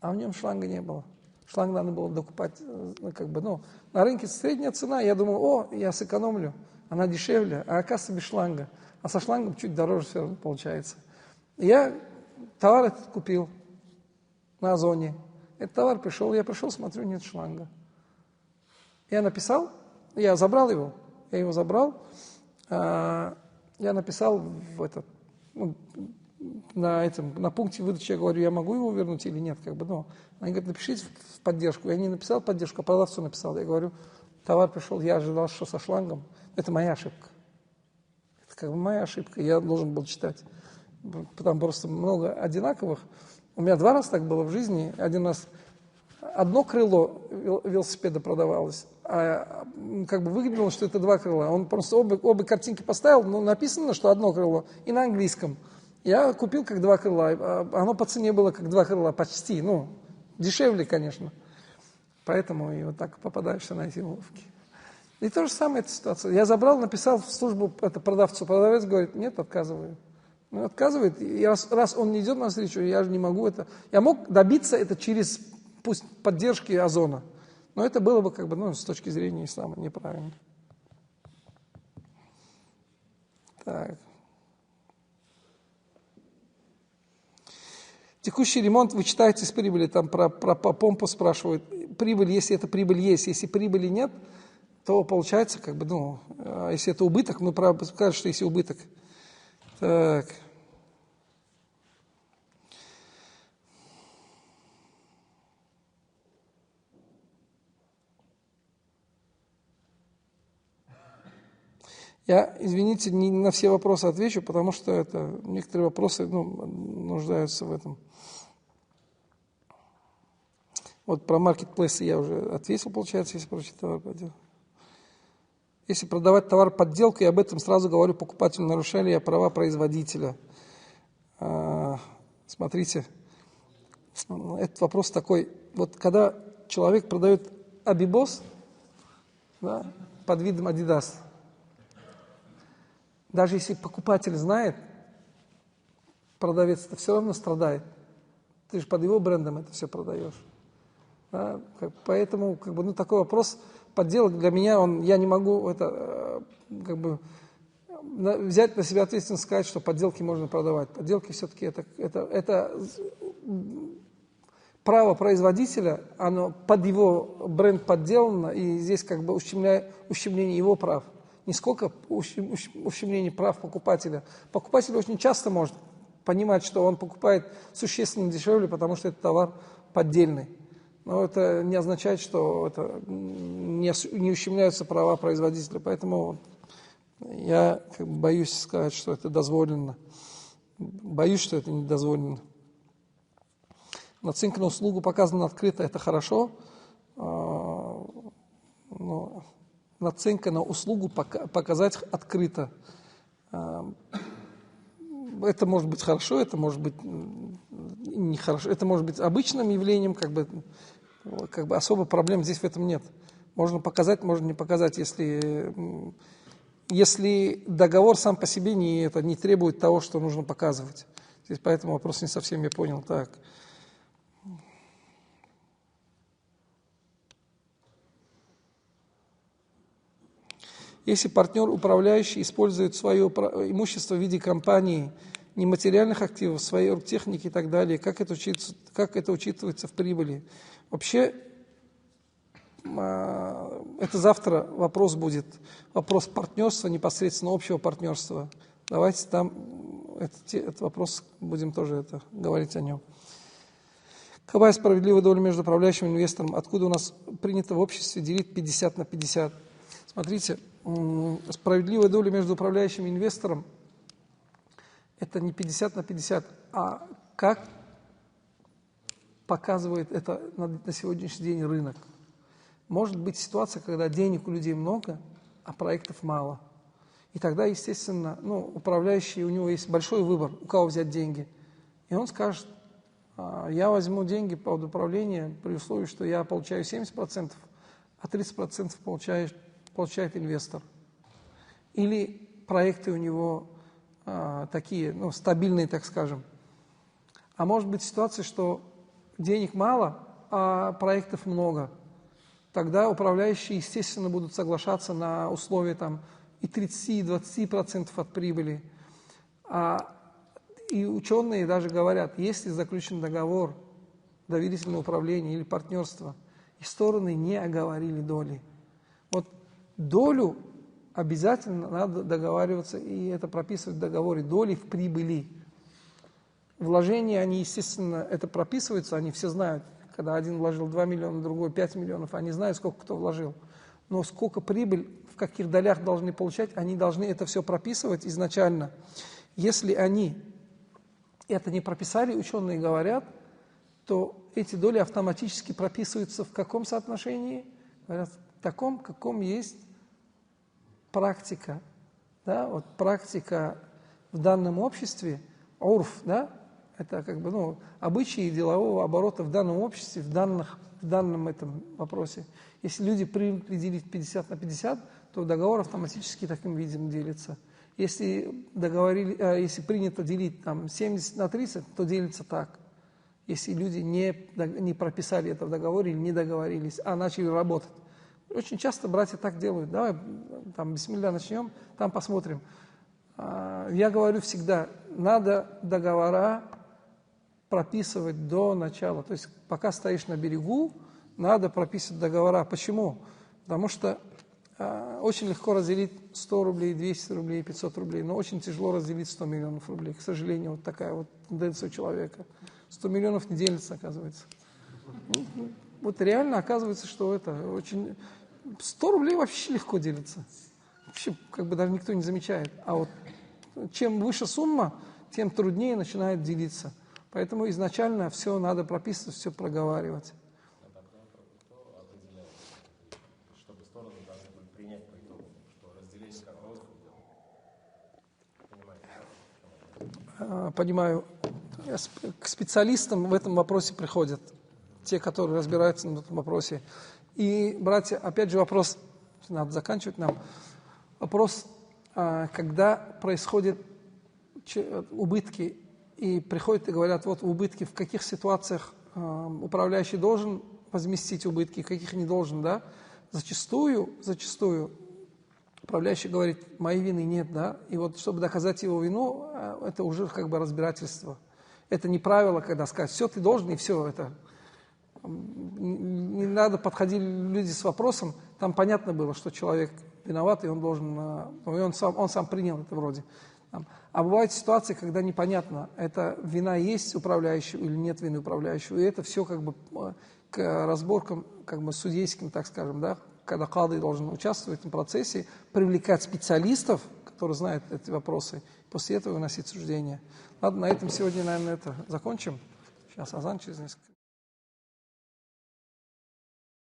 А в нем шланга не было. Шланг надо было докупать, на рынке средняя цена, я думал, я сэкономлю, она дешевле, а оказывается без шланга. А со шлангом чуть дороже все равно получается. Я товар этот купил на Озоне. Этот товар я пришел, смотрю, нет шланга. Я написал, я забрал его, я написал на пункте выдачи, я говорю, я могу его вернуть или нет, Они говорят, напишите в поддержку. Я не написал поддержку, а продавцу написал. Я говорю, товар пришел, я ожидал, что со шлангом. Это моя ошибка. Это моя ошибка, я должен был читать. Там просто много одинаковых. У меня 2 раза так было в жизни. Один раз одно крыло велосипеда продавалось, а выглядело, что это 2 крыла. Он просто обе картинки поставил, но написано, что одно крыло, и на английском. Я купил как 2 крыла, оно по цене было как 2 крыла почти, дешевле, конечно. Поэтому и вот так попадаешься на эти уловки. И то же самое эта ситуация. Я забрал, написал в службу продавцу. Продавец говорит, нет, отказываю. Отказывает. И раз он не идет навстречу, я же не могу это. Я мог добиться это через поддержки Озона. Но это было бы с точки зрения ислама неправильно. Так. Текущий ремонт вы читаете с прибыли, там про помпу спрашивают. Прибыль, если это прибыль есть, если прибыли нет, то получается, если это убыток, правда скажут, что если убыток. Так. Я, извините, не на все вопросы отвечу, потому что некоторые вопросы нуждаются в этом. Вот про маркетплейсы я уже ответил, получается, если прочитал. Если продавать товар подделку, я об этом сразу говорю покупателю, нарушение права производителя. Смотрите, этот вопрос такой. Вот когда человек продает Абибос, да, под видом Adidas, даже если покупатель знает, продавец-то все равно страдает. Ты же под его брендом это все продаешь. Да? Поэтому такой вопрос подделок для меня, я не могу это взять на себя ответственность, сказать, что подделки можно продавать. Подделки все-таки это право производителя, оно под его бренд подделано, и здесь ущемление его прав. Не сколько ущемление прав покупателя. Покупатель очень часто может понимать, что он покупает существенно дешевле, потому что это товар поддельный. Но это не означает, что это не ущемляются права производителя. Поэтому я боюсь сказать, что это дозволено. Боюсь, что это не дозволено. Наценка на услугу показана открыто, это хорошо. Но наценка на услугу показать открыто. Это может быть хорошо, это может быть нехорошо. Это может быть обычным явлением, особо проблем здесь в этом нет. Можно показать, можно не показать, если договор сам по себе не требует того, что нужно показывать. Здесь поэтому вопрос не совсем я понял. Так. Если партнер управляющий использует свое имущество в виде компании, нематериальных активов, своей оргтехники и так далее, как это учитывается в прибыли? Вообще, это завтра вопрос будет, вопрос партнерства, непосредственно общего партнерства. Давайте там этот вопрос будем тоже говорить о нем. Какая справедливая доля между управляющим и инвестором? Откуда у нас принято в обществе делить 50 на 50? Смотрите, справедливая доля между управляющим и инвестором – это не 50 на 50, а как показывает это на сегодняшний день рынок. Может быть ситуация, когда денег у людей много, а проектов мало. И тогда, естественно, управляющий, у него есть большой выбор, у кого взять деньги. И он скажет: я возьму деньги под управление при условии, что я получаю 70%, а 30% получает инвестор. Или проекты у него такие, стабильные, так скажем. А может быть ситуация, что денег мало, а проектов много. Тогда управляющие, естественно, будут соглашаться на условия и 30%, и 20% от прибыли. И ученые даже говорят, если заключен договор, доверительное управление или партнерство, и стороны не оговорили доли. Вот долю обязательно надо договариваться, и это прописывать в договоре, доли в прибыли. Вложения, они, естественно, это прописываются, они все знают. Когда один вложил 2 миллиона, другой 5 миллионов, они знают, сколько кто вложил. Но сколько прибыль, в каких долях должны получать, они должны это все прописывать изначально. Если они это не прописали, ученые говорят, то эти доли автоматически прописываются в каком соотношении? Говорят, в таком, каком есть практика. Да? Вот практика в данном обществе, урф, да? Это обычаи делового оборота в данном обществе, в данном этом вопросе. Если люди привыкли делить 50 на 50, то договор автоматически таким видом делится. Если принято делить 70 на 30, то делится так. Если люди не прописали это в договоре или не договорились, а начали работать. Очень часто братья так делают. Давай бисмилля начнем, там посмотрим. Я говорю всегда, надо договора прописывать до начала. То есть пока стоишь на берегу, надо прописывать договора. Почему? Потому что очень легко разделить 100 рублей, 200 рублей, 500 рублей, но очень тяжело разделить 100 миллионов рублей. К сожалению, вот такая вот тенденция у человека. 100 миллионов не делится, оказывается. Вот реально оказывается, что это очень... 100 рублей вообще легко делится. Вообще даже никто не замечает. А вот чем выше сумма, тем труднее начинает делиться. Поэтому изначально все надо прописывать, все проговаривать. Кто определяет, чтобы стороны должны были принять по итогу, что понимаю, к специалистам в этом вопросе приходят, те, которые разбираются в этом вопросе. И, братья, опять же вопрос, надо заканчивать нам, вопрос, когда происходят убытки, и приходят и говорят, вот убытки, в каких ситуациях управляющий должен возместить убытки, в каких не должен, да? Зачастую управляющий говорит, моей вины нет, да? И вот чтобы доказать его вину, это уже как бы разбирательство. Это не правило, когда сказать, все, ты должен, и все, это... Не надо, подходили люди с вопросом, там понятно было, что человек виноват, и он должен, и он сам принял это вроде. А бывают ситуации, когда непонятно, это вина есть управляющего или нет вины управляющего, и это все как бы к разборкам как бы судейским, так скажем, да, когда кады должен участвовать в этом процессе, привлекать специалистов, которые знают эти вопросы, после этого выносить суждение. Ладно, на этом сегодня, наверное, это закончим. Сейчас азан через несколько.